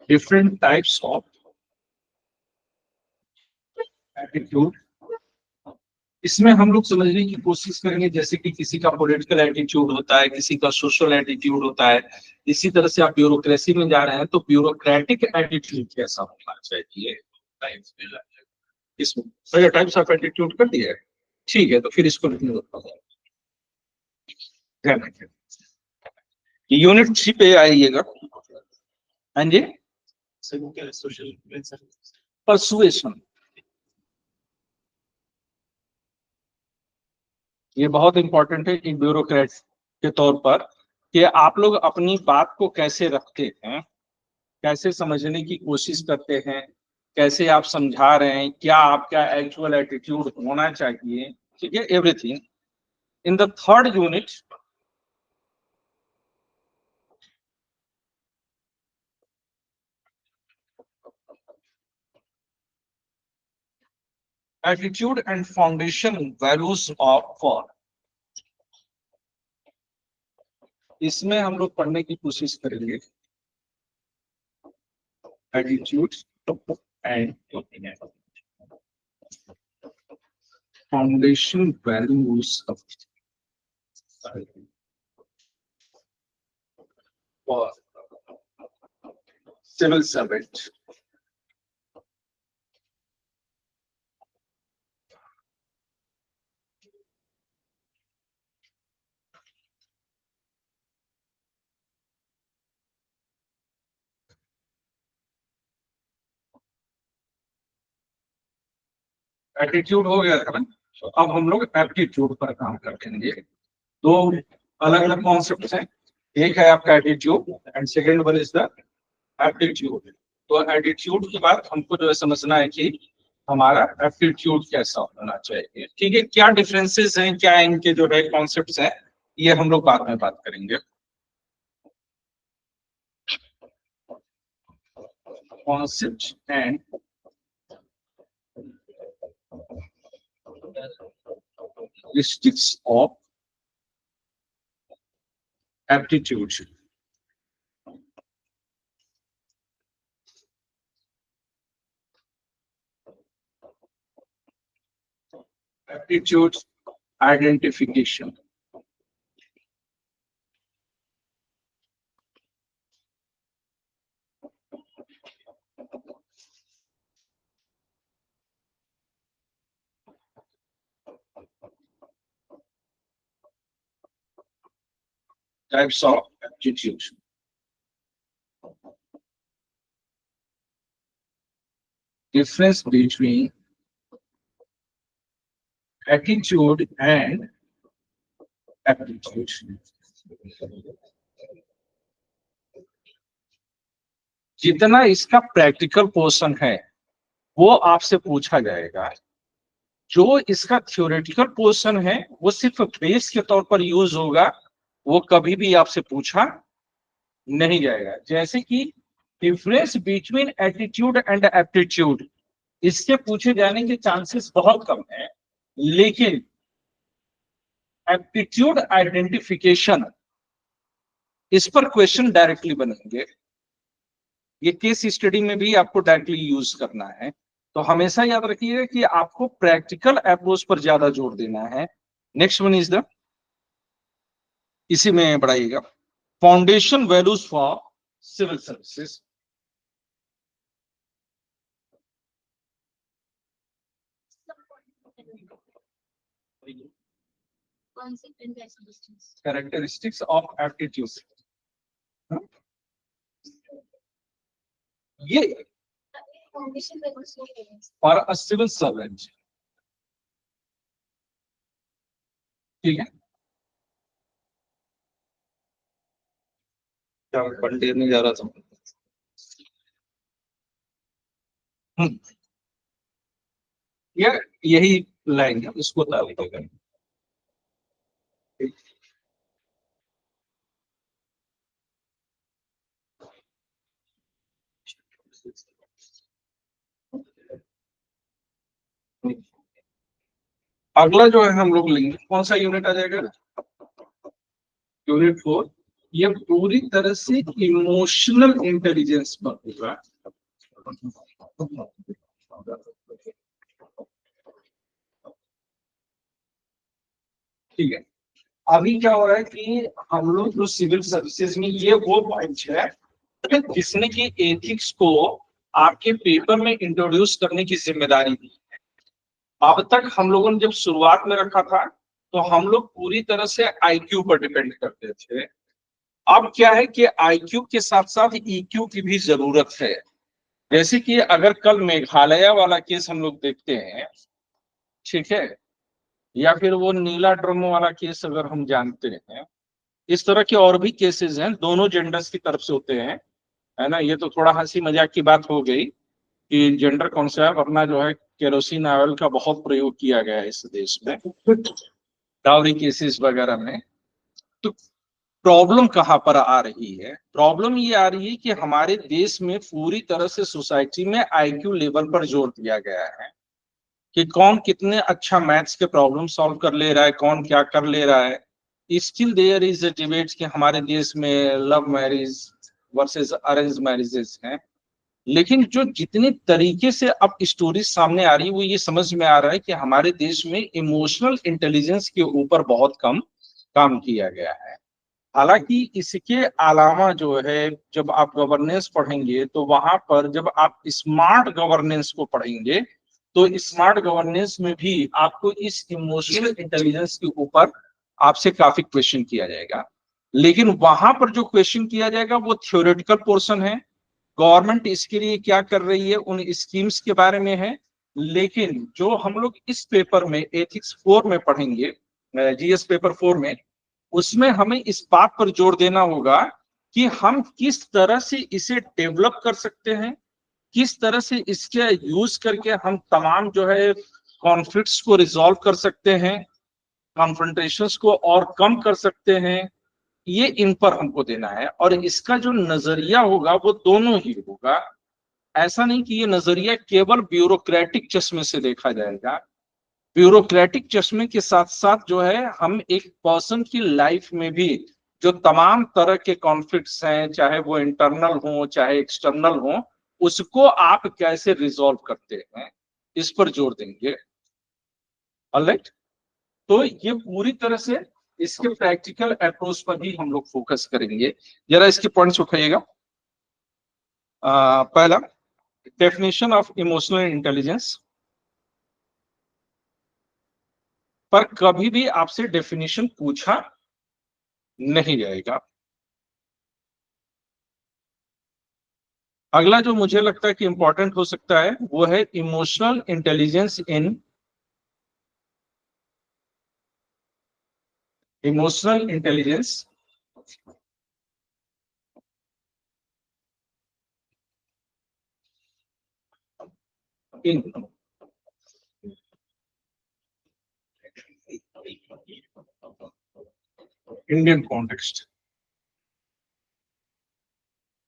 Different types of attitude, इसमें हम लोग समझने की कोशिश करेंगे, जैसे कि किसी का पॉलिटिकल एटीट्यूड होता है, किसी का सोशल एटीट्यूड होता है। इसी तरह से आप ब्यूरोक्रेसी में जा रहे हैं तो ब्यूरोक्रेटिक एटीट्यूड कैसा होना चाहिए। इसमें टाइप्स ऑफ एटीट्यूड कर दिया है, ठीक है, तो फिर इसको लिखने दो। यूनिट 3 पे आइएगा। हाँ जी, परसुएशन, ये बहुत इंपॉर्टेंट है कि ब्यूरोक्रेट के तौर पर, कि आप लोग अपनी बात को कैसे रखते हैं, कैसे समझने की कोशिश करते हैं, कैसे आप समझा रहे हैं, क्या आपका एक्चुअल एटीट्यूड होना चाहिए। ठीक है, everything in the third unit. Attitude and foundation values of for, इसमें हम लोग पढ़ने की कोशिश करेंगे attitude and foundation values of civil servant. Attitude हो गया था ना, तो अब हम लोग एप्टीट्यूड पर काम करेंगे। दो अलग अलग कॉन्सेप्ट हैं, एक है आपका attitude and second one is the aptitude. तो एटीट्यूड के बाद हमको जो है समझना है कि हमारा एप्टीट्यूड कैसा होना चाहिए। ठीक है, क्या डिफरेंसेस हैं, क्या इनके जो है कॉन्सेप्ट्स हैं, ये हम लोग बाद में बात करेंगे। Concept and characteristics of aptitude। Aptitude identification। Types of aptitude। Difference between attitude and aptitude। जितना इसका प्रैक्टिकल पोर्शन है वो आपसे पूछा जाएगा, जो इसका थ्योरेटिकल पोर्शन है वो सिर्फ बेस के तौर पर यूज होगा, वो कभी भी आपसे पूछा नहीं जाएगा। जैसे कि difference between attitude and aptitude, इसके पूछे जाने के चांसेस बहुत कम है, लेकिन एप्टीट्यूड आइडेंटिफिकेशन, इस पर क्वेश्चन डायरेक्टली बनेंगे। ये केस स्टडी में भी आपको डायरेक्टली यूज करना है। तो हमेशा याद रखिएगा कि आपको प्रैक्टिकल अप्रोच पर ज्यादा जोर देना है। नेक्स्ट वन इज द, इसी में बढ़ाइएगा, foundation values for civil services. Characteristics of aptitude, ये फॉर अ सिविल सर्वेंट। ठीक है, क्या पढ़ने नहीं जा रहा था। ये यही लाइन है, इसको तारीफ करें। अगला जो है हम लोग लेंगे, कौन सा यूनिट आ जाएगा, यूनिट 4। ये पूरी तरह से इमोशनल इंटेलिजेंस पर होगा। ठीक है, अभी क्या हो रहा है कि हम लोग जो सिविल सर्विसेज में, ये वो पॉइंट है जिसने की एथिक्स को आपके पेपर में इंट्रोड्यूस करने की जिम्मेदारी दी है। अब तक हम लोगों ने जब शुरुआत में रखा था तो हम लोग पूरी तरह से आईक्यू पर डिपेंड करते थे। अब क्या है कि आईक्यू के साथ साथ ईक्यू की भी जरूरत है। जैसे कि अगर कल मेघालय वाला केस हम लोग देखते हैं, ठीक है, या फिर वो नीला ड्रम वाला केस अगर हम जानते हैं, इस तरह के और भी केसेस हैं, दोनों जेंडर्स की तरफ से होते हैं, है ना। ये तो थोड़ा हंसी मजाक की बात हो गई कि जेंडर कॉन्सेप्ट, अपना जो है केरोसिन ऑयल का बहुत प्रयोग किया गया है इस देश में डाउरी केसेस वगैरह में। तो प्रॉब्लम कहां पर आ रही है, प्रॉब्लम ये आ रही है कि हमारे देश में पूरी तरह से सोसाइटी में आईक्यू लेवल पर जोर दिया गया है कि कौन कितने अच्छा मैथ्स के प्रॉब्लम सॉल्व कर ले रहा है, कौन क्या कर ले रहा है। Still there is a debate कि हमारे देश में love marriage versus arrange marriages हैं, लेकिन जो जितने तरीके से अब स्टोरीज सामने आ रही है वो ये समझ में आ रहा है कि हमारे देश में इमोशनल इंटेलिजेंस के ऊपर बहुत कम काम किया गया है। हालांकि इसके अलावा जो है, जब आप गवर्नेंस पढ़ेंगे तो वहां पर जब आप स्मार्ट गवर्नेंस को पढ़ेंगे तो स्मार्ट गवर्नेंस में भी आपको इस इमोशनल इंटेलिजेंस के ऊपर आपसे काफी क्वेश्चन किया जाएगा। लेकिन वहां पर जो क्वेश्चन किया जाएगा वो थ्योरेटिकल पोर्शन है, गवर्नमेंट इसके लिए क्या कर रही है उन स्कीम्स के बारे में है, लेकिन जो हम लोग इस पेपर में एथिक्स 4 में पढ़ेंगे, जीएस पेपर 4 में, उसमें हमें इस बात पर जोर देना होगा कि हम किस तरह से इसे डेवलप कर सकते हैं, किस तरह से इसके यूज करके हम तमाम जो है कॉन्फ्लिक्ट्स को रिजॉल्व कर सकते हैं, कॉन्फ्रंटेशंस को और कम कर सकते हैं। ये इन पर हमको देना है, और इसका जो नजरिया होगा वो दोनों ही होगा। ऐसा नहीं कि ये नजरिया केवल ब्यूरोक्रेटिक चश्मे से देखा जाएगा। ब्यूरोक्रेटिक चश्मे के साथ साथ जो है हम एक पर्सन की लाइफ में भी जो तमाम तरह के कॉन्फ्लिक्ट्स हैं, चाहे वो इंटरनल हो चाहे एक्सटर्नल हो, उसको आप कैसे रिजॉल्व करते हैं, इस पर जोर देंगे। ऑलराइट, तो ये पूरी तरह से इसके प्रैक्टिकल अप्रोच पर भी हम लोग फोकस करेंगे। जरा इसके पॉइंट्स उठाइएगा। पहला, डेफिनेशन ऑफ इमोशनल इंटेलिजेंस। पर कभी भी आपसे डेफिनेशन पूछा नहीं जाएगा। अगला जो मुझे लगता है कि इंपॉर्टेंट हो सकता है वो है emotional intelligence in emotional intelligence in Indian context.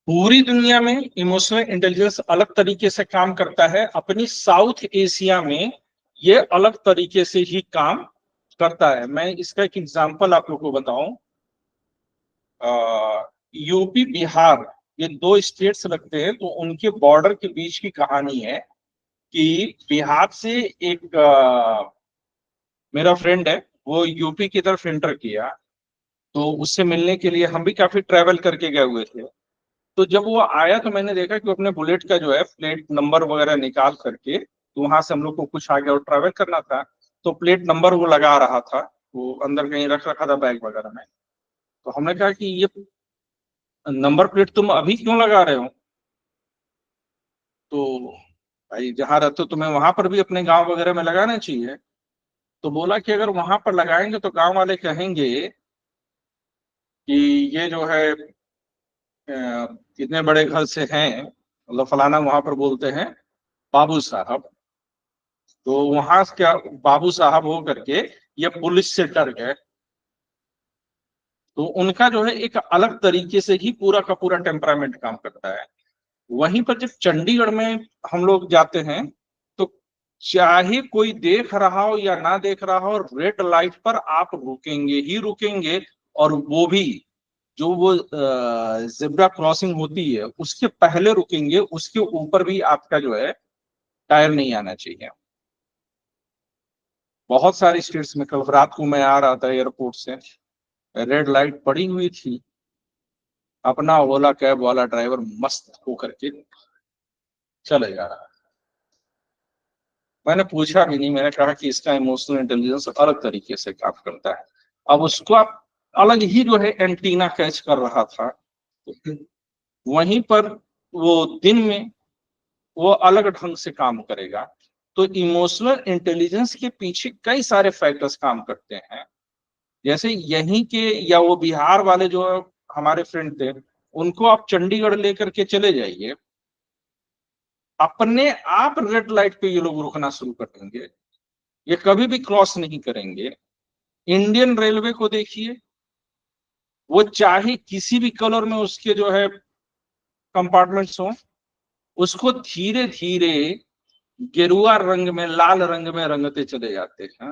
पूरी दुनिया में इमोशनल इंटेलिजेंस अलग तरीके से काम करता है, अपनी साउथ एशिया में ये अलग तरीके से ही काम करता है। मैं इसका एक एग्जांपल आप लोगों को बताऊं। यूपी बिहार ये दो स्टेट्स लगते हैं, तो उनके बॉर्डर के बीच की कहानी है कि बिहार से एक मेरा फ्रेंड है, वो यूपी की तरफ एंटर किया, तो उससे मिलने के लिए हम भी काफी ट्रैवल करके गए हुए थे। तो जब वो आया तो मैंने देखा कि वो अपने बुलेट का जो है प्लेट नंबर वगैरह निकाल करके, तो वहां से हम लोग को कुछ आगे और ट्रैवल करना था, तो प्लेट नंबर वो लगा रहा था, वो अंदर कहीं रख रखा था बैग वगैरह में। तो हमने कहा कि ये नंबर प्लेट तुम अभी क्यों लगा रहे हो? तो भाई जहां रहते हो तुम्हें वहां पर भी अपने गांव वगैरह में लगाना चाहिए। तो बोला कि अगर वहां पर लगाएंगे तो गांव वाले कहेंगे कि ये जो है इतने बड़े घर से हैं, मतलब फलाना वहां पर बोलते हैं बाबू साहब। तो वहां क्या बाबू साहब हो करके ये पुलिस से डर गए। तो उनका जो है एक अलग तरीके से ही पूरा का पूरा टेम्परामेंट काम करता है। वहीं पर जब चंडीगढ़ में हम लोग जाते हैं, तो चाहे कोई देख रहा हो या ना देख रहा हो, रेड लाइट पर आप रुकेंगे ही रुकेंगे। और वो भी जो वो जेब्रा क्रॉसिंग होती है उसके पहले रुकेंगे, उसके ऊपर भी आपका जो है टायर नहीं आना चाहिए। बहुत सारे स्टेट्स में, कल रात को मैं आ रहा था एयरपोर्ट से, रेड लाइट पड़ी हुई थी, अपना ओला कैब वाला ड्राइवर मस्त होकर के चले जा रहा है। मैंने पूछा भी नहीं, मैंने कहा कि इसका इमोशनल इंटेलिजेंस अलग तरीके से काम करता है। अब उसको आप अलग ही जो है एंटीना कैच कर रहा था, तो वहीं पर वो दिन में वो अलग ढंग से काम करेगा। तो इमोशनल इंटेलिजेंस के पीछे कई सारे फैक्टर्स काम करते हैं। जैसे यहीं के या वो बिहार वाले जो हमारे फ्रेंड थे, उनको आप चंडीगढ़ लेकर के चले जाइए, अपने आप रेड लाइट पे ये लोग रुकना शुरू कर देंगे, ये कभी भी क्रॉस नहीं करेंगे। इंडियन रेलवे को देखिए, वो चाहे किसी भी कलर में उसके जो है कंपार्टमेंट्स हो, उसको धीरे धीरे गेरुआ रंग में, लाल रंग में रंगते चले जाते हैं।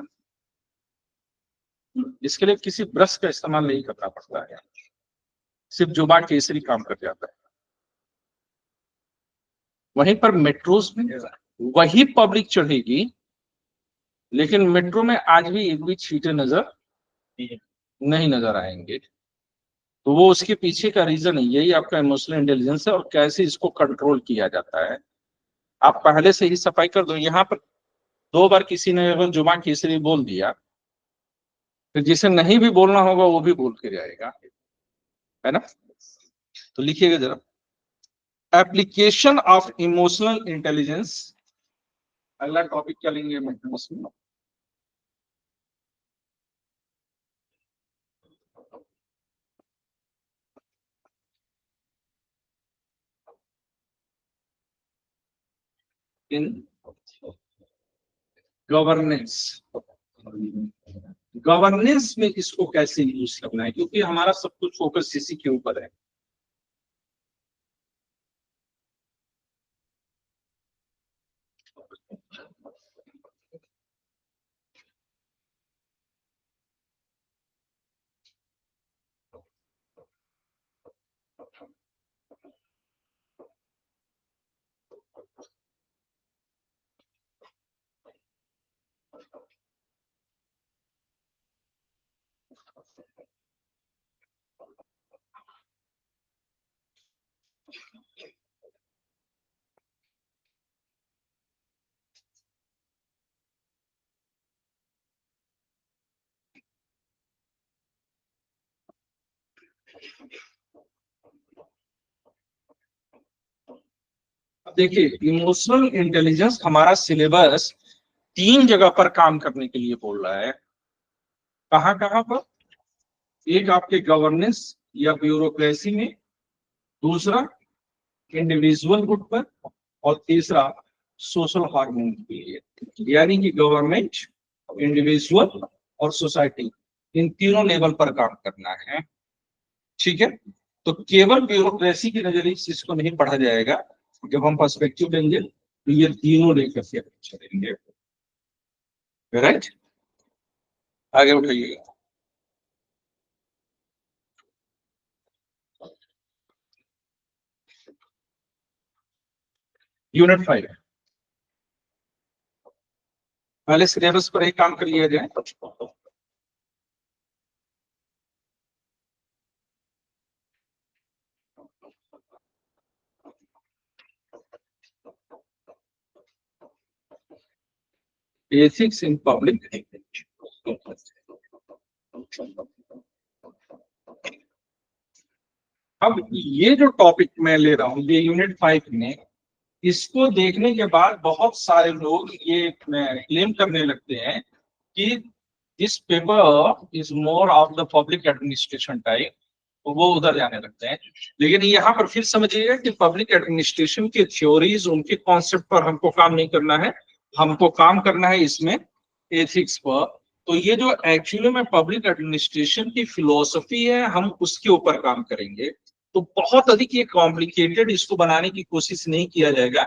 इसके लिए किसी ब्रश का इस्तेमाल नहीं करना पड़ता है, सिर्फ जुबा केसरी काम कर जाता है। वहीं पर मेट्रोस में वही पब्लिक चढ़ेगी, लेकिन मेट्रो में आज भी एक भी सीटें नजर नहीं नजर आएंगे। तो वो उसके पीछे का रीजन है, यही आपका इमोशनल इंटेलिजेंस है और कैसे इसको कंट्रोल किया जाता है। आप पहले से ही सफाई कर दो। यहाँ पर 2 बार किसी ने अगर जुबान केसरी बोल दिया, फिर जिसे नहीं भी बोलना होगा वो भी बोल के जाएगा, है ना? तो लिखिएगा जरा, एप्लीकेशन ऑफ इमोशनल इंटेलिजेंस अगला टॉपिक क्या लेंगे उसमें? इन गवर्नेंस, गवर्नेंस में इसको कैसे यूज करना है, क्योंकि हमारा सब कुछ फोकस इसी के ऊपर है। अब देखिए, इमोशनल इंटेलिजेंस हमारा सिलेबस 3 जगह पर काम करने के लिए बोल रहा है। कहाँ कहाँ पर? एक आपके गवर्नेंस या ब्यूरोक्रेसी में, दूसरा इंडिविजुअल गुड पर, और तीसरा सोशल हार्मोनी के लिए। यानी कि गवर्नमेंट, इंडिविजुअल और सोसाइटी, इन तीनों लेवल पर काम करना है। ठीक है, तो केवल ब्यूरोक्रेसी के नजरिए से इसको नहीं पढ़ा जाएगा। जब हम पर्सपेक्टिव लेंगे तो ये तीनों लेकर के चलेंगे। राइट, आगे उठाइएगा। यूनिट 5, पहले सिलेबस पर एक काम कर लिया जाए। Ethics in public. अब ये जो टॉपिक मैं ले रहा हूं, ये यूनिट 5 में, इसको देखने के बाद बहुत सारे लोग ये क्लेम करने लगते हैं कि this paper is more of the public administration type, तो वो उधर जाने लगते हैं। लेकिन यहाँ पर फिर समझिएगा कि पब्लिक एडमिनिस्ट्रेशन के थ्योरीज, उनके कॉन्सेप्ट पर हमको काम नहीं करना है, हमको काम करना है इसमें एथिक्स पर। तो ये जो एक्चुअली में पब्लिक एडमिनिस्ट्रेशन की फिलोसफी है, हम उसके ऊपर काम करेंगे। तो बहुत अधिक ये कॉम्प्लिकेटेड इसको बनाने की कोशिश नहीं किया जाएगा।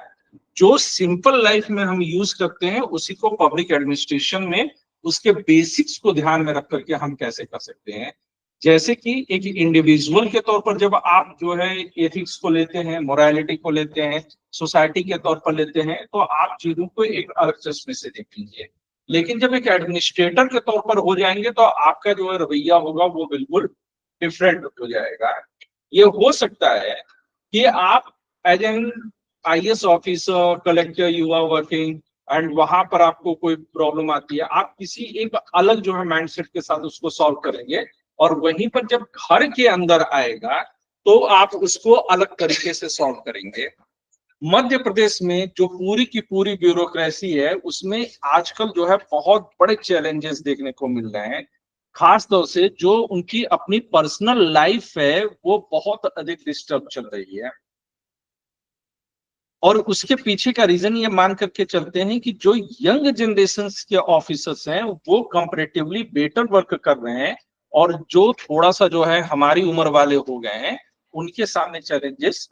जो सिंपल लाइफ में हम यूज करते हैं उसी को पब्लिक एडमिनिस्ट्रेशन में उसके बेसिक्स को ध्यान में रख करके हम कैसे कर सकते हैं। जैसे कि एक इंडिविजुअल के तौर पर जब आप जो है एथिक्स को लेते हैं, मोरालिटी को लेते हैं, सोसाइटी के तौर पर लेते हैं, तो आप चीजों को एक अलग चश्मे से देखेंगे। लेकिन जब एक एडमिनिस्ट्रेटर के तौर पर हो जाएंगे तो आपका जो है रवैया होगा वो बिल्कुल डिफरेंट हो जाएगा। ये हो सकता है कि आप as an IAS officer, collector, you are working and वहां पर आपको कोई प्रॉब्लम आती है, आप किसी एक अलग जो है माइंडसेट के साथ उसको सॉल्व करेंगे, और वहीं पर जब घर के अंदर आएगा तो आप उसको अलग तरीके से सॉल्व करेंगे। मध्य प्रदेश में जो पूरी की पूरी ब्यूरोक्रेसी है उसमें आजकल जो है बहुत बड़े चैलेंजेस देखने को मिल रहे हैं। खास तौर से जो उनकी अपनी पर्सनल लाइफ है वो बहुत अधिक डिस्टर्ब चल रही है, और उसके पीछे का रीजन ये मान करके चलते हैं कि जो यंग जनरेशन के ऑफिसर्स हैं वो कंपैरेटिवली बेटर वर्क कर रहे हैं, और जो थोड़ा सा जो है हमारी उम्र वाले हो गए हैं उनके सामने चैलेंजेस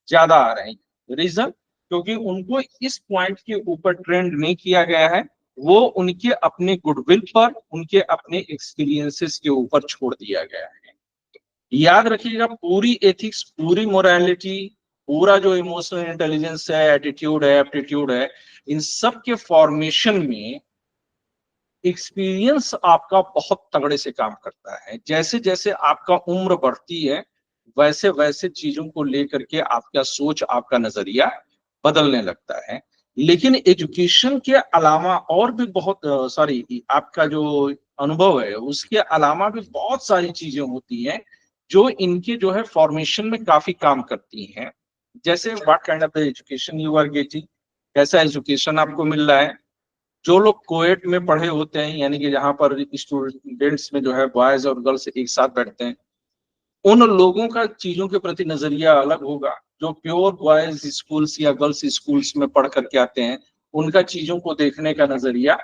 ज्यादा आ रहे हैं। रीजन, क्योंकि उनको इस पॉइंट के ऊपर ट्रेंड नहीं किया गया है, वो उनके अपने गुडविल पर, उनके अपने एक्सपीरियंसेस के ऊपर छोड़ दिया गया है। याद रखिएगा, पूरी एथिक्स, पूरी मोरालिटी, पूरा जो इमोशनल इंटेलिजेंस है, एटीट्यूड है, एप्टीट्यूड है, इन सब के फॉर्मेशन में एक्सपीरियंस आपका बहुत तगड़े से काम करता है। जैसे जैसे आपका उम्र बढ़ती है वैसे वैसे चीजों को लेकर के आपका सोच, आपका नजरिया बदलने लगता है। लेकिन एजुकेशन के अलावा और भी बहुत सारी, आपका जो अनुभव है उसके अलावा भी बहुत सारी चीजें होती हैं जो इनके जो है फॉर्मेशन में काफी काम करती हैं। जैसे what kind of the education you are getting, कैसा एजुकेशन आपको मिल रहा है। जो लोग कोएट में पढ़े होते हैं, यानी कि जहाँ पर स्टूडेंट्स में जो है बॉयज और गर्ल्स एक साथ बैठते हैं, उन लोगों का चीजों के प्रति नजरिया अलग होगा। जो प्योर बॉयज स्कूल्स या गर्ल्स स्कूल्स में पढ़ करके आते हैं, उनका चीजों को देखने का नजरिया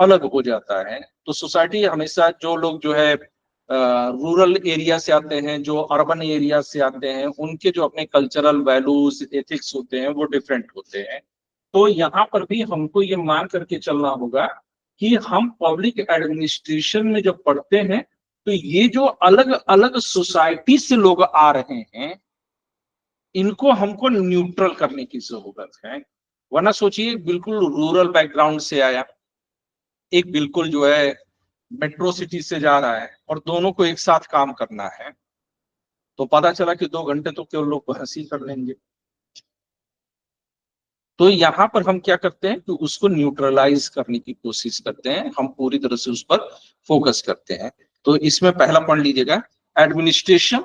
अलग हो जाता है। तो सोसाइटी हमेशा, जो लोग जो है रूरल एरिया से आते हैं, जो अर्बन एरिया से आते हैं, उनके जो अपने कल्चरल वैल्यूज एथिक्स होते हैं वो डिफरेंट होते हैं। तो यहाँ पर भी हमको ये मान करके चलना होगा कि हम पब्लिक एडमिनिस्ट्रेशन में जब पढ़ते हैं तो ये जो अलग अलग सोसाइटी से लोग आ रहे हैं, इनको हमको न्यूट्रल करने की जरूरत है। वरना सोचिए, बिल्कुल रूरल बैकग्राउंड से आया, एक बिल्कुल जो है मेट्रो सिटी से जा रहा है, और दोनों को एक साथ काम करना है, तो पता चला कि 2 घंटे तो केवल लोग बहस ही कर लेंगे। तो यहाँ पर हम क्या करते हैं कि उसको न्यूट्रलाइज करने की कोशिश करते हैं, हम पूरी तरह से उस पर फोकस करते हैं। तो इसमें पहला पढ़ लीजिएगा, administration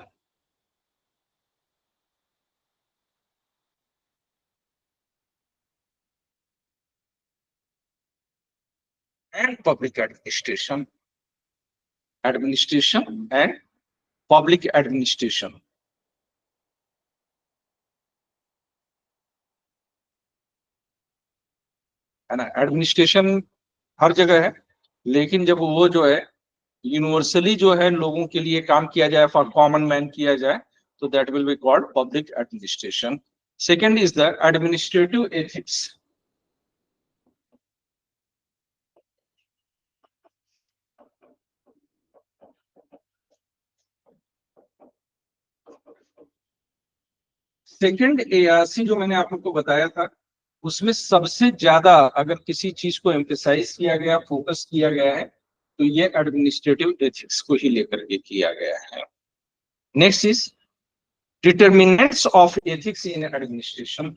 and public administration, administration and public administration. है ना, एडमिनिस्ट्रेशन हर जगह है, लेकिन जब वो जो है यूनिवर्सली जो है लोगों के लिए काम किया जाए, फॉर कॉमन मैन किया जाए, तो that will be called public administration. Second is the administrative ethics. Second ARC जो मैंने आप लोग को बताया था, उसमें सबसे ज्यादा अगर किसी चीज को एम्फेसाइज किया गया, फोकस किया गया है, तो ये एडमिनिस्ट्रेटिव एथिक्स को ही लेकर के किया गया है। Next is determinants of ethics in administration.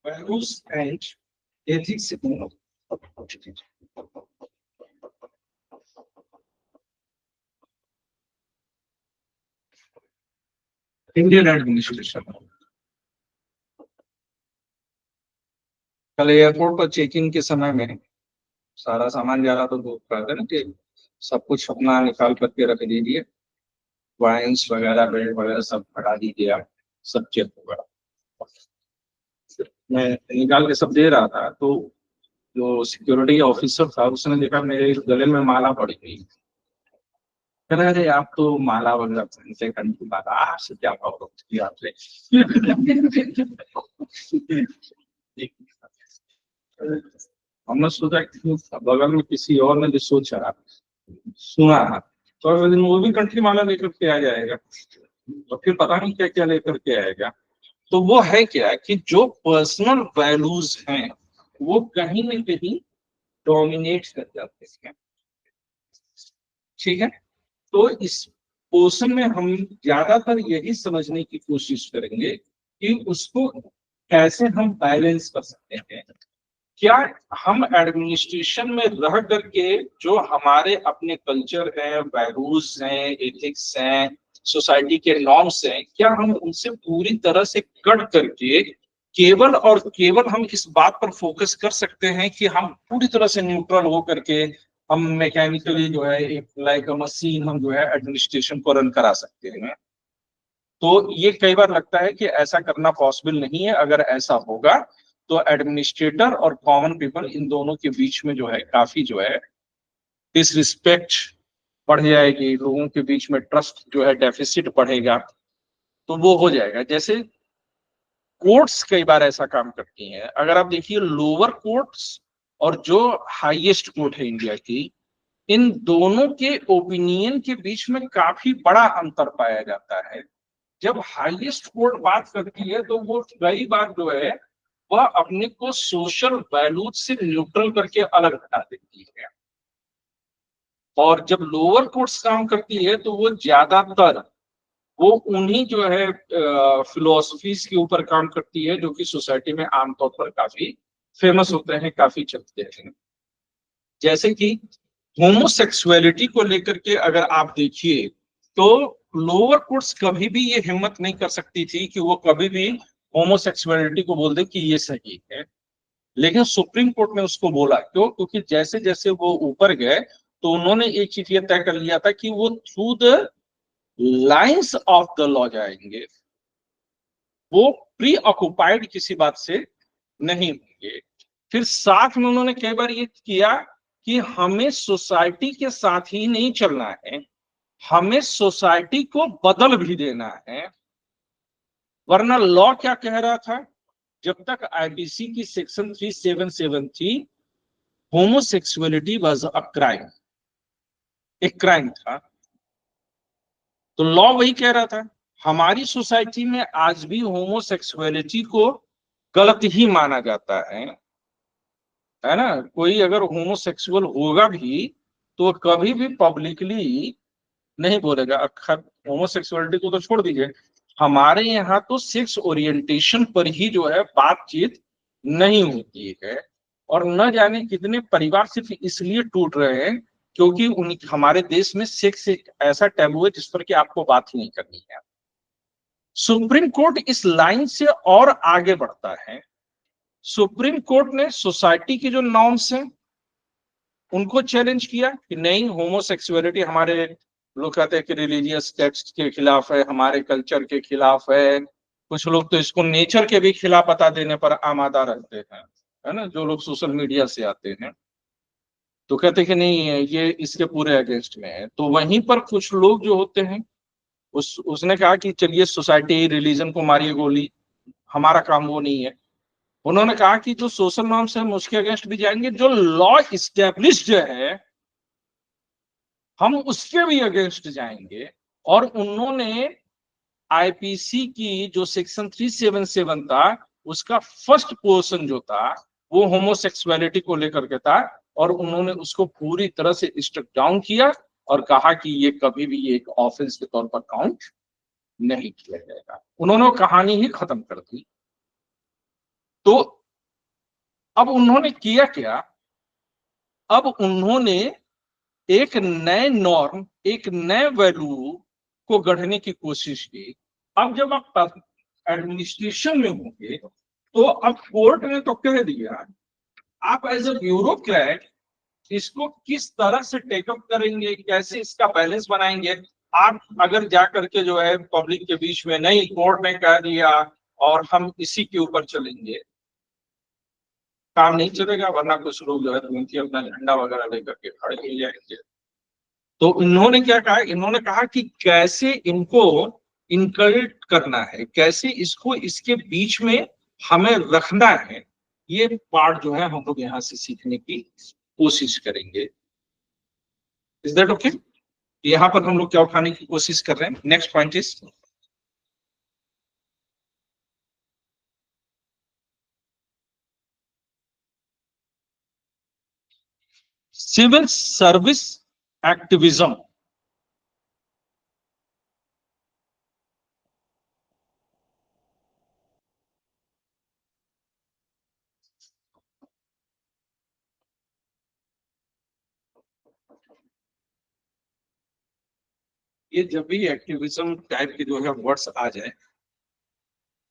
Values and ethics in Indian administration. कल एयरपोर्ट पर चेकिंग के समय में सारा सामान जा रहा, तो वो कहते ना कि सब कुछ अपना निकाल करके रख दीजिए, वाइन्स वगैरह, बेल्ट वगैरह सब हटा दीजिए, आप सब चेक होगा। मैं निकाल के सब दे रहा था, तो जो सिक्योरिटी ऑफिसर था उसने देखा मेरे गले में माला पड़ी गई। कह रहे, अरे आप तो माला वगैरह पहनते, कंठी माला, आपसे क्या प्रॉब्लम आपसे। हमने सोचा कि बगल में किसी और ने जो सोचा सुना, तो अगले दिन वो भी कंठी माला लेकर के आ जाएगा, और फिर पता नहीं क्या क्या लेकर के आएगा। तो वो है क्या कि जो पर्सनल वैल्यूज हैं वो कहीं ना कहीं डोमिनेट कर जाते हैं। ठीक है, तो इस पोर्शन में हम ज्यादातर यही समझने की कोशिश करेंगे कि उसको कैसे हम बैलेंस कर सकते हैं। क्या हम एडमिनिस्ट्रेशन में रह करके जो हमारे अपने कल्चर है, वैल्यूज हैं, एथिक्स हैं, सोसाइटी के नॉर्म्स हैं, क्या हम उनसे पूरी तरह से कट करके केवल और केवल हम इस बात पर फोकस कर सकते हैं कि हम पूरी तरह से न्यूट्रल हो करके हम मैकेनिकली जो है एक लाइक अ मशीन हम जो है एडमिनिस्ट्रेशन को रन करा सकते हैं? तो ये कई बार लगता है कि ऐसा करना पॉसिबल नहीं है। अगर ऐसा होगा तो एडमिनिस्ट्रेटर और कॉमन पीपल, इन दोनों के बीच में जो है काफी जो है डिसरिस्पेक्ट बढ़ जाएगी, लोगों के बीच में ट्रस्ट जो है डेफिसिट बढ़ेगा, तो वो हो जाएगा। जैसे कोर्ट्स कई बार ऐसा काम करती हैं। अगर आप देखिए लोअर कोर्ट्स और जो हाईएस्ट कोर्ट है इंडिया की, इन दोनों के ओपिनियन के बीच में काफी बड़ा अंतर पाया जाता है। जब हाईएस्ट कोर्ट बात करती है तो वो कई बार जो है वह अपने को सोशल वैल्यूज से न्यूट्रल करके अलग हटा देती है। और जब लोअर कोर्ट्स काम करती है तो वो ज्यादातर वो उन्हीं जो है फिलोसफीज के ऊपर काम करती है जो कि सोसाइटी में आमतौर पर काफी फेमस होते हैं, काफी चलते हैं। जैसे कि होमोसेक्सुअलिटी को लेकर के अगर आप देखिए तो लोअर कोर्ट्स कभी भी ये हिम्मत नहीं कर सकती थी कि वो कभी भी होमोसेक्सुअलिटी को बोल दे कि ये सही है, लेकिन सुप्रीम कोर्ट ने उसको बोला। क्यों? क्योंकि जैसे जैसे वो ऊपर गए तो उन्होंने एक चीज ये तय कर लिया था कि वो through the lines of the law जाएंगे, वो प्री ऑक्युपाइड किसी बात से नहीं होंगे। फिर साथ में उन्होंने कई बार ये किया कि हमें सोसाइटी के साथ ही नहीं चलना है, हमें सोसाइटी को बदल भी देना है। वरना लॉ क्या कह रहा था, जब तक आईपीसी की सेक्शन 377 थी, होमोसेक्सुअलिटी वाज अ क्राइम, एक क्राइम था। तो लॉ वही कह रहा था। हमारी सोसाइटी में आज भी होमोसेक्सुअलिटी को गलत ही माना जाता है ना। कोई अगर होमोसेक्सुअल होगा भी तो कभी भी पब्लिकली नहीं बोलेगा। अखर होमोसेक्सुअलिटी को तो छोड़ दीजिए, हमारे यहाँ तो सेक्स ओरिएंटेशन पर ही जो है बातचीत नहीं होती है। और न जाने कितने परिवार सिर्फ इसलिए टूट रहे हैं क्योंकि हमारे देश में सेक्स एक ऐसा टैबू है जिस पर कि आपको बात ही नहीं करनी है। सुप्रीम कोर्ट इस लाइन से और आगे बढ़ता है। सुप्रीम कोर्ट ने सोसाइटी की जो नॉर्म्स हैं उनको चैलेंज किया कि नहीं, होमोसेक्सुअलिटी हमारे लोग कहते हैं कि रिलीजियस टेक्स्ट के खिलाफ है, हमारे कल्चर के खिलाफ है। कुछ लोग तो इसको नेचर के भी खिलाफ बता देने पर आमादा रहते हैं, है ना, जो लोग सोशल मीडिया से आते हैं तो कहते हैं कि नहीं ये इसके पूरे अगेंस्ट में है। तो वहीं पर कुछ लोग जो होते हैं उसने कहा कि चलिए सोसाइटी रिलीजन को मारिए गोली, हमारा काम वो नहीं है। उन्होंने कहा कि जो सोशल नॉर्म्स है हम उसके अगेंस्ट भी जाएंगे, जो लॉ इस्टेब्लिश्ड है हम उसके भी अगेंस्ट जाएंगे। और उन्होंने आईपीसी की जो सेक्शन 377 था उसका फर्स्ट पोर्शन जो था वो होमोसेक्सुअलिटी को लेकर के था, और उन्होंने उसको पूरी तरह से स्ट्रिक डाउन किया और कहा कि ये कभी भी एक ऑफेंस के तौर पर काउंट नहीं किया जाएगा। उन्होंने वो कहानी ही खत्म कर दी। तो अब उन्होंने किया क्या, अब उन्होंने एक नए नॉर्म, एक नए वैल्यू को गढ़ने की कोशिश की। अब जब आप एडमिनिस्ट्रेशन में होंगे तो अब कोर्ट ने तो कह दिया, आप एज ए ब्यूरोक्रेट इसको किस तरह से टेकअप करेंगे, कैसे इसका बैलेंस बनाएंगे। आप अगर जा करके जो है पब्लिक के बीच में नहीं, कोर्ट ने कह दिया और हम इसी के ऊपर चलेंगे, काम नहीं चलेगा। वरना कुछ लोग जो है तुरंत ही अपना झंडा वगैरह लेकर के खड़े हो जाएंगे। तो इन्होंने क्या कहा, इन्होंने कहा कि कैसे इनको इनकल्ट करना है, कैसे इसको इसके बीच में हमें रखना है। ये पार्ट जो है हम लोग यहाँ से सीखने की कोशिश करेंगे। Is that okay? यहाँ पर हम लोग क्या उठाने की कोशिश कर रहे हैं? Next point is civil service activism. ये जब भी एक्टिविज्म टाइप के जो है वर्ड्स आ जाए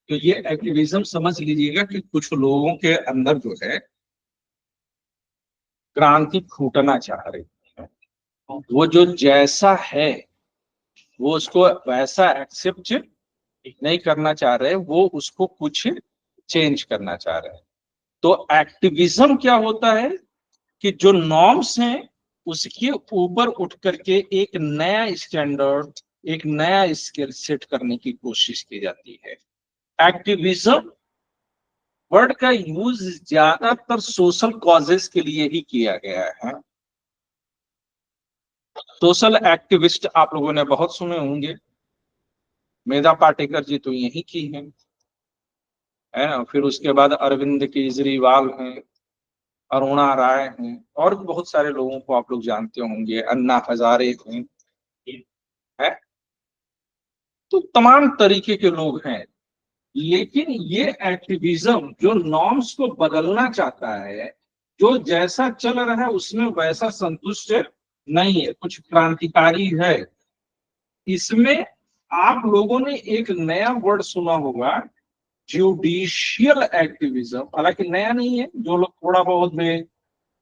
तो ये एक्टिविज्म समझ लीजिएगा कि कुछ लोगों के अंदर जो है क्रांति फूटना चाह रही है। वो जो जैसा है वो उसको वैसा एक्सेप्ट नहीं करना चाह रहे, वो उसको कुछ चेंज करना चाह रहे हैं। तो एक्टिविज्म क्या होता है कि जो नॉर्म्स हैं उसके ऊपर उठ करके एक नया स्टैंडर्ड, एक नया स्किल सेट करने की कोशिश की जाती है। एक्टिविज्म वर्ड का यूज ज्यादातर सोशल कॉजेस के लिए ही किया गया है। सोशल एक्टिविस्ट आप लोगों ने बहुत सुने होंगे, मेधा पाटेकर जी तो यही की हैं। है ना। फिर उसके बाद अरविंद केजरीवाल हैं, अरुणा राय हैं, और भी बहुत सारे लोगों को आप लोग जानते होंगे, अन्ना हजारे हैं, है। तो तमाम तरीके के लोग हैं। लेकिन ये एक्टिविज्म जो नॉर्म्स को बदलना चाहता है, जो जैसा चल रहा है उसमें वैसा संतुष्ट नहीं है, कुछ क्रांतिकारी है इसमें। आप लोगों ने एक नया वर्ड सुना होगा, जुडिशियल एक्टिविज्म। हालांकि नया नहीं है, जो लोग थोड़ा बहुत में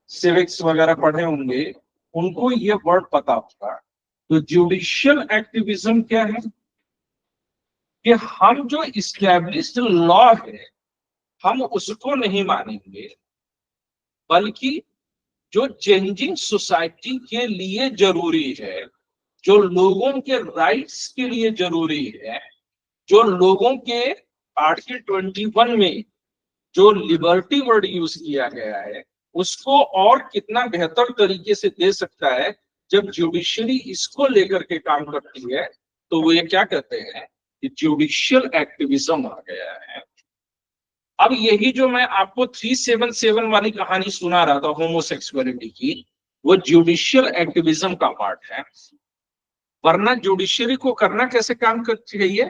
सिविक्स वगैरह पढ़े होंगे उनको ये वर्ड पता होगा। तो जुडिशियल एक्टिविज्म क्या है कि हम जो इस्टेब्लिश्ड लॉ है हम उसको नहीं मानेंगे, बल्कि जो चेंजिंग सोसाइटी के लिए जरूरी है, जो लोगों के राइट्स के लिए जरूरी है, जो लोगों के आर्टिकल 21 में जो लिबर्टी वर्ड यूज किया गया है उसको और कितना बेहतर तरीके से दे सकता है। जब जुडिशरी इसको लेकर के काम करती है तो वो ये क्या कहते हैं कि जुडिशियल एक्टिविज्म आ गया है। अब यही जो मैं आपको 377 वाली कहानी सुना रहा था होमोसेक्सुअलिटी की, वो जुडिशियल एक्टिविज्म का पार्ट है। वरना जुडिशरी को करना कैसे काम कर चाहिए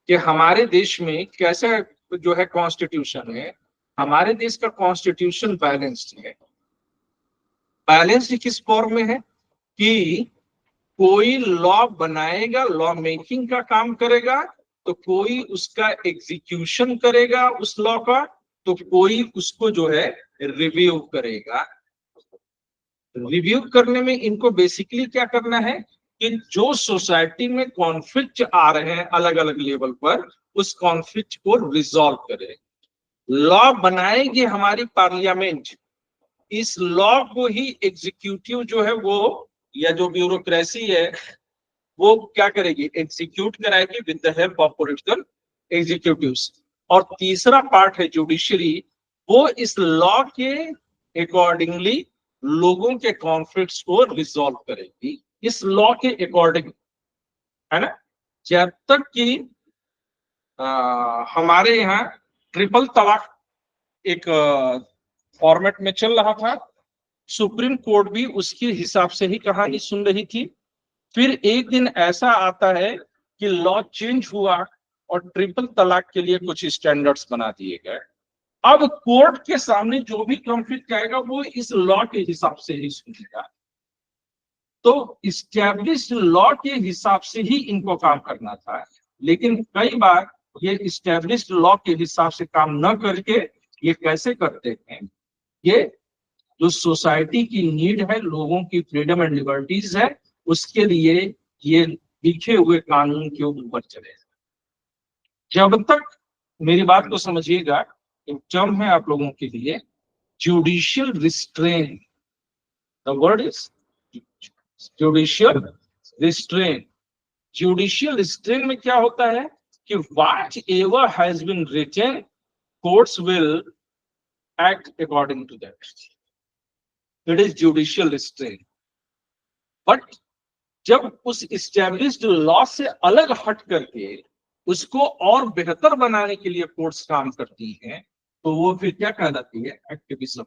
कि हमारे देश में कैसे जो है कॉन्स्टिट्यूशन है, हमारे देश का कॉन्स्टिट्यूशन बैलेंस्ड है। बैलेंस्ड किस फॉर्म में है कि कोई लॉ बनाएगा, लॉ मेकिंग का काम करेगा, तो कोई उसका एग्जीक्यूशन करेगा उस लॉ का, तो कोई उसको जो है रिव्यू करेगा। रिव्यू करने में इनको बेसिकली क्या करना है कि जो सोसाइटी में कॉन्फ्लिक्ट आ रहे हैं अलग अलग लेवल पर, उस कॉन्फ्लिक्ट को रिजॉल्व करें। लॉ बनाएगी हमारी पार्लियामेंट, इस लॉ को ही एग्जीक्यूटिव जो है वो, या जो ब्यूरोक्रेसी है वो क्या करेगी, एग्जीक्यूट कराएगी with the help of political executives. और तीसरा पार्ट है जुडिशरी, वो इस लॉ के अकॉर्डिंगली लोगों के कॉन्फ्लिक्ट्स को रिजॉल्व करेगी इस लॉ के अकॉर्डिंग, है ना। जब तक कि हमारे यहाँ ट्रिपल तलाक एक फॉर्मेट में चल रहा था, सुप्रीम कोर्ट भी उसके हिसाब से ही कहानी सुन रही थी। फिर एक दिन ऐसा आता है कि लॉ चेंज हुआ और ट्रिपल तलाक के लिए कुछ स्टैंडर्ड्स बना दिए गए। अब कोर्ट के सामने जो भी कॉन्फ्लिक्ट आएगा वो इस लॉ के हिसाब से ही सुनेगा। तो इस्टेब्लिश्ड लॉ के हिसाब से ही इनको काम करना था, लेकिन कई बार ये इस्टेब्लिश्ड लॉ के हिसाब से काम न करके ये कैसे करते हैं, ये जो सोसाइटी की नीड है, लोगों की फ्रीडम एंड लिबर्टीज है, उसके लिए ये लिखे हुए कानून के ऊपर चले। जब तक, मेरी बात को समझिएगा, एक टर्म है आप लोगों के लिए, judicial restraint. The word is judicial restraint. Judicial restraint में क्या होता है कि whatever has been written, courts will act according to that. It is judicial restraint. But जब उस इस्टेब्लिश्ड लॉ से अलग हट करके उसको और बेहतर बनाने के लिए कोर्ट्स काम करती हैं, तो वो फिर क्या कहलाती है, activism.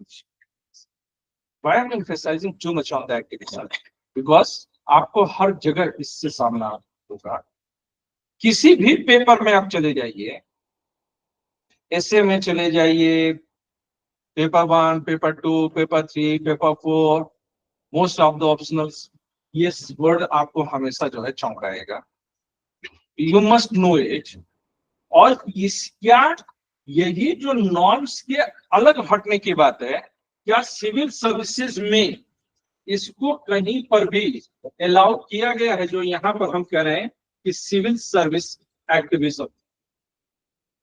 Why I'm emphasizing too much on the activism? Because आपको हर जगह इससे सामना होगा। किसी भी पेपर में आप चले जाइए, एसए में चले जाइए, paper 1, paper 2, paper 3, paper 4, most of the optionals, ये वर्ड आपको हमेशा जो है चौंकाएगा। You must know it. और इस क्या यही जो नॉर्म्स के अलग हटने की बात है, क्या सिविल सर्विसेज में इसको कहीं पर भी अलाउ किया गया है जो यहाँ पर हम कह रहे हैं कि सिविल सर्विस एक्टिविज्म।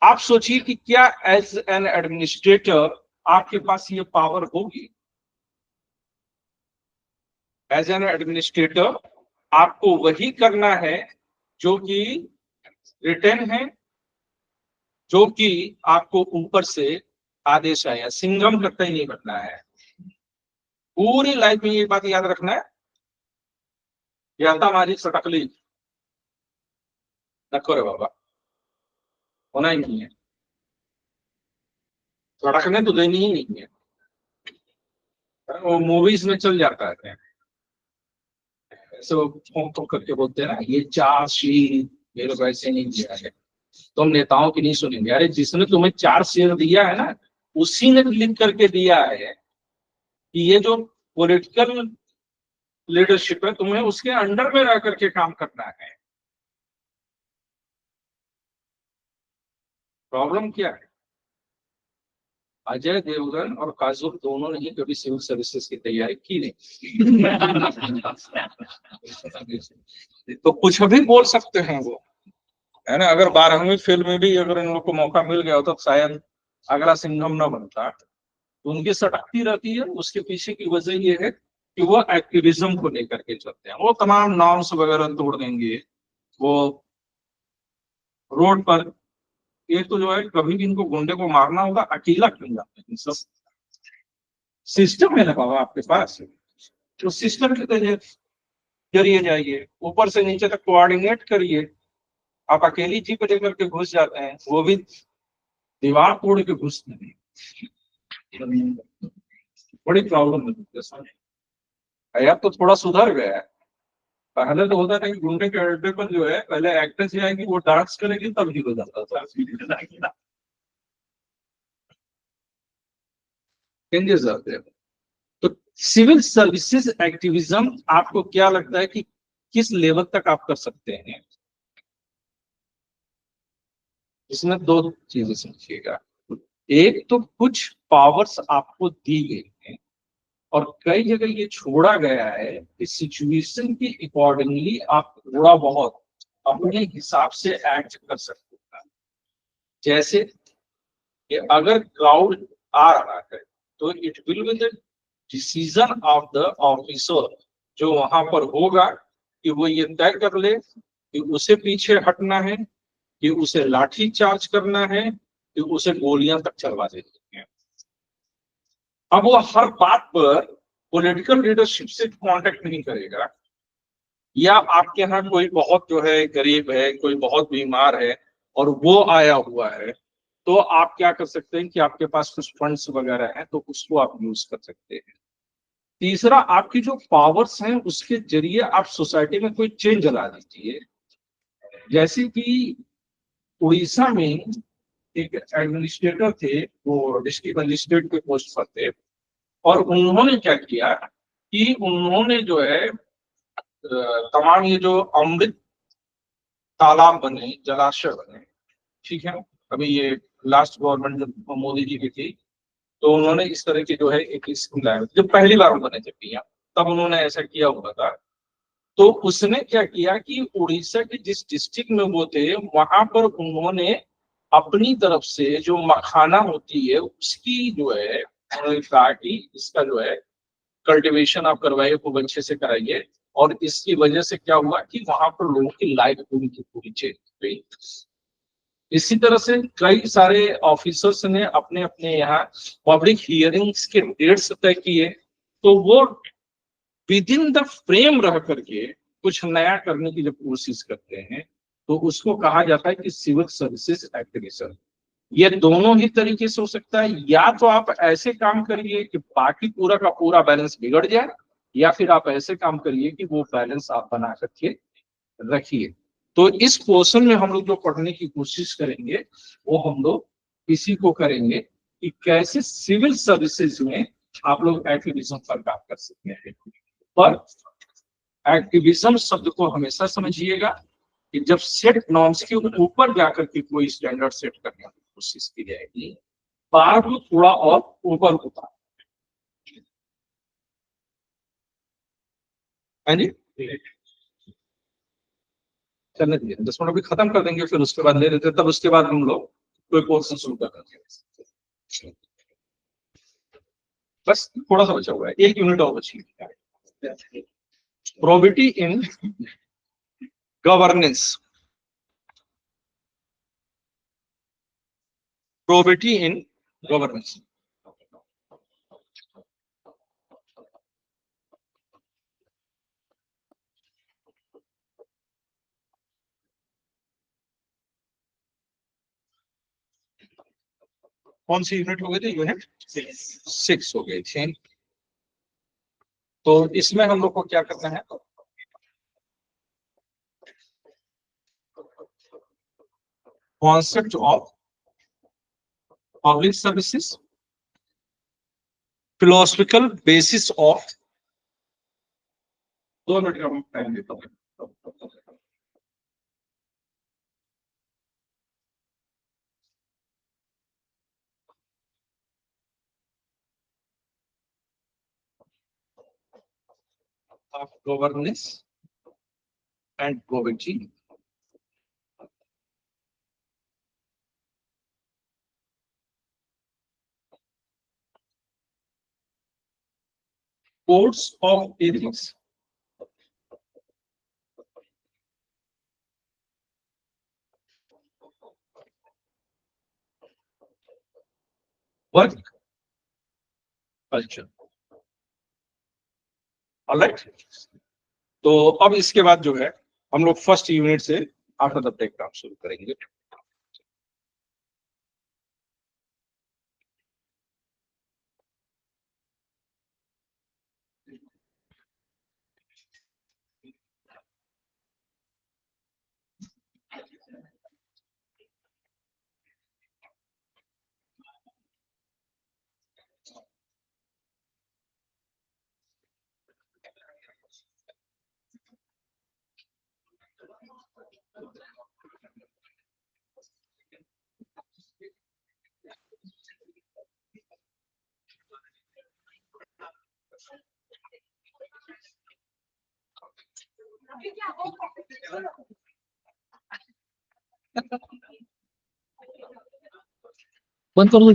आप सोचिए कि क्या एज एन एडमिनिस्ट्रेटर आपके पास ये पावर होगी। एज एन एडमिनिस्ट्रेटर आपको वही करना है जो कि रिटर्न है, जो कि आपको ऊपर से आदेश आया। सिंघम करता ही नहीं बनना है। पूरी लाइफ में ये बात याद रखना है, हमारी सटकली नको रे बाबा, होना ही नहीं है। सड़कने तो देनी ही नहीं है, वो मूवीज में चल जाता है ऐसे, वो फोन तो करके बोलते हैं ना ये चार्जशीट मेरे को ऐसे नहीं दिया है, तो हम नेताओं की नहीं सुनेंगे। अरे जिसने तुम्हें चार्जशीट दिया है ना, उसी ने लिख करके दिया है कि ये जो पॉलिटिकल लीडरशिप है तुम्हें उसके अंडर में रह करके काम करना है। प्रॉब्लम क्या है? अजय देवगन और काजोल दोनों ने ही कभी सिविल सर्विसेज की तैयारी की नहीं। तो कुछ भी बोल सकते हैं वो, है ना। अगर 12वीं फेल में भी अगर इन लोग को मौका मिल गया होता तो शायद अगला सिंघम न बनता। तो उनकी सटकती रहती है, उसके पीछे की वजह ये है कि वो एक्टिविज्म को लेकर के चलते हैं। वो तमाम नॉर्म्स वगैरह तोड़ देंगे, वो रोड पर, एक तो जो है कभी भी इनको गुंडे को मारना होगा अकेला क्यों जाते हैं सब, सिस्टम है ना बाबा आपके पास, तो सिस्टम के जरिए जाइए, ऊपर से नीचे तक कोऑर्डिनेट करिए। आप अकेली जीप लेकर के घुस जाते हैं, वो भी दीवार तोड़ के घुसते हैं, बड़ी प्रॉब्लम है। अब तो थोड़ा सुधर गया है, पहले तो होता था कि गुंडे के अड्डे पर जो है पहले एक्ट्रेस आएगी, वो डांस करेगी तब ही हो जाता था। चेंजेस आते हैं। तो सिविल सर्विसेज एक्टिविज्म आपको क्या लगता है कि किस लेवल तक आप कर सकते हैं? इसमें दो चीजें समझिएगा। एक तो कुछ पावर्स आपको दी गई हैं और कई जगह ये छोड़ा गया है कि सिचुएशन के अकॉर्डिंगली आप थोड़ा बहुत अपने हिसाब से एक्ट कर सकते हैं। जैसे कि अगर क्राउड आ रहा है तो it will be the decision of the officer जो वहां पर होगा कि वो ये तय कर ले कि उसे पीछे हटना है, कि उसे लाठी चार्ज करना है, कि उसे गोलियां तक चलवा देनी है। अब वो हर बात पर पॉलिटिकल लीडरशिप से कांटेक्ट नहीं करेगा, या आपके यहाँ कोई बहुत जो है गरीब है, कोई बहुत बीमार है और वो आया हुआ है, तो आप क्या कर सकते हैं कि आपके पास कुछ फंड्स वगैरह हैं तो उसको आप यूज कर सकते हैं। तीसरा, आपकी जो पावर्स हैं उसके जरिए आप सोसाइटी में कोई चेंज ला दीजिए। जैसे कि उड़ीसा में एक एडमिनिस्ट्रेटर थे, वो डिस्ट्रिक्ट मजिस्ट्रेट के पोस्ट पर थे, और उन्होंने क्या किया कि उन्होंने जो है तमाम ये जो अमृत तालाब बने, जलाशय बने, ठीक है। अभी ये लास्ट गवर्नमेंट जब मोदी जी की थी तो उन्होंने इस तरह की जो है एक स्कीम लाया, जब पहली बार बने थे पीएम तब उन्होंने ऐसा किया हुआ था। तो उसने क्या किया कि उड़ीसा के जिस डिस्ट्रिक्ट में वो थे वहां पर उन्होंने अपनी तरफ से जो मखाना होती है उसकी जो है, उन्होंने कहा कि इसका जो है कल्टीवेशन आप करवाइए, खूब अच्छे से कराइए, और इसकी वजह से क्या हुआ कि वहां पर लोगों की लाइफ पूरी की पूरी चेंज हो गई। इसी तरह से कई सारे ऑफिसर्स ने अपने अपने यहाँ पब्लिक हियरिंग्स के डेट्स तय किए, तो वो विद इन द फ्रेम रह करके कुछ नया करने की जब कोशिश करते हैं तो उसको कहा जाता है कि सिविल सर्विसेज एक्टिविज्म। ये दोनों ही तरीके से हो सकता है, या तो आप ऐसे काम करिए कि बाकी पूरा का पूरा बैलेंस बिगड़ जाए, या फिर आप ऐसे काम करिए कि वो बैलेंस आप बना करके रखिए। तो इस पोर्शन में हम लोग जो पढ़ने की कोशिश करेंगे वो हम लोग इसी को करेंगे कि कैसे सिविल सर्विसेज में आप लोग एक्टिविज्म पर काम कर सकते हैं। पर एक्टिविज्म शब्द को हमेशा समझिएगा कि जब सेट नॉर्म्स के ऊपर जाकर के कोई स्टैंडर्ड सेट करने की कोशिश की जाएगी, बार को थोड़ा और ऊपर होता है जी। चलने दीजिए 10 मिनट अभी खत्म कर देंगे, फिर उसके बाद ले लेते, तब उसके बाद हम लोग कोई पोर्शन शुरू कर देंगे। बस थोड़ा सा बचा हुआ है, 1 यूनिट और बची है। Probity in governance, probity in governance. कौन सी यूनिट हो गई थी? यूनिट 6 हो गई थी। तो इसमें हम लोग को क्या करना है? Concept of public services, philosophical basis of, 2 minute का टाइम देता हूं। Of governance and probity, codes of ethics, work culture. Alright, तो अब इसके बाद जो है हम लोग फर्स्ट यूनिट से आफ्टर द ब्रेक काम शुरू करेंगे। बंद करो,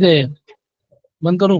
बंद करो।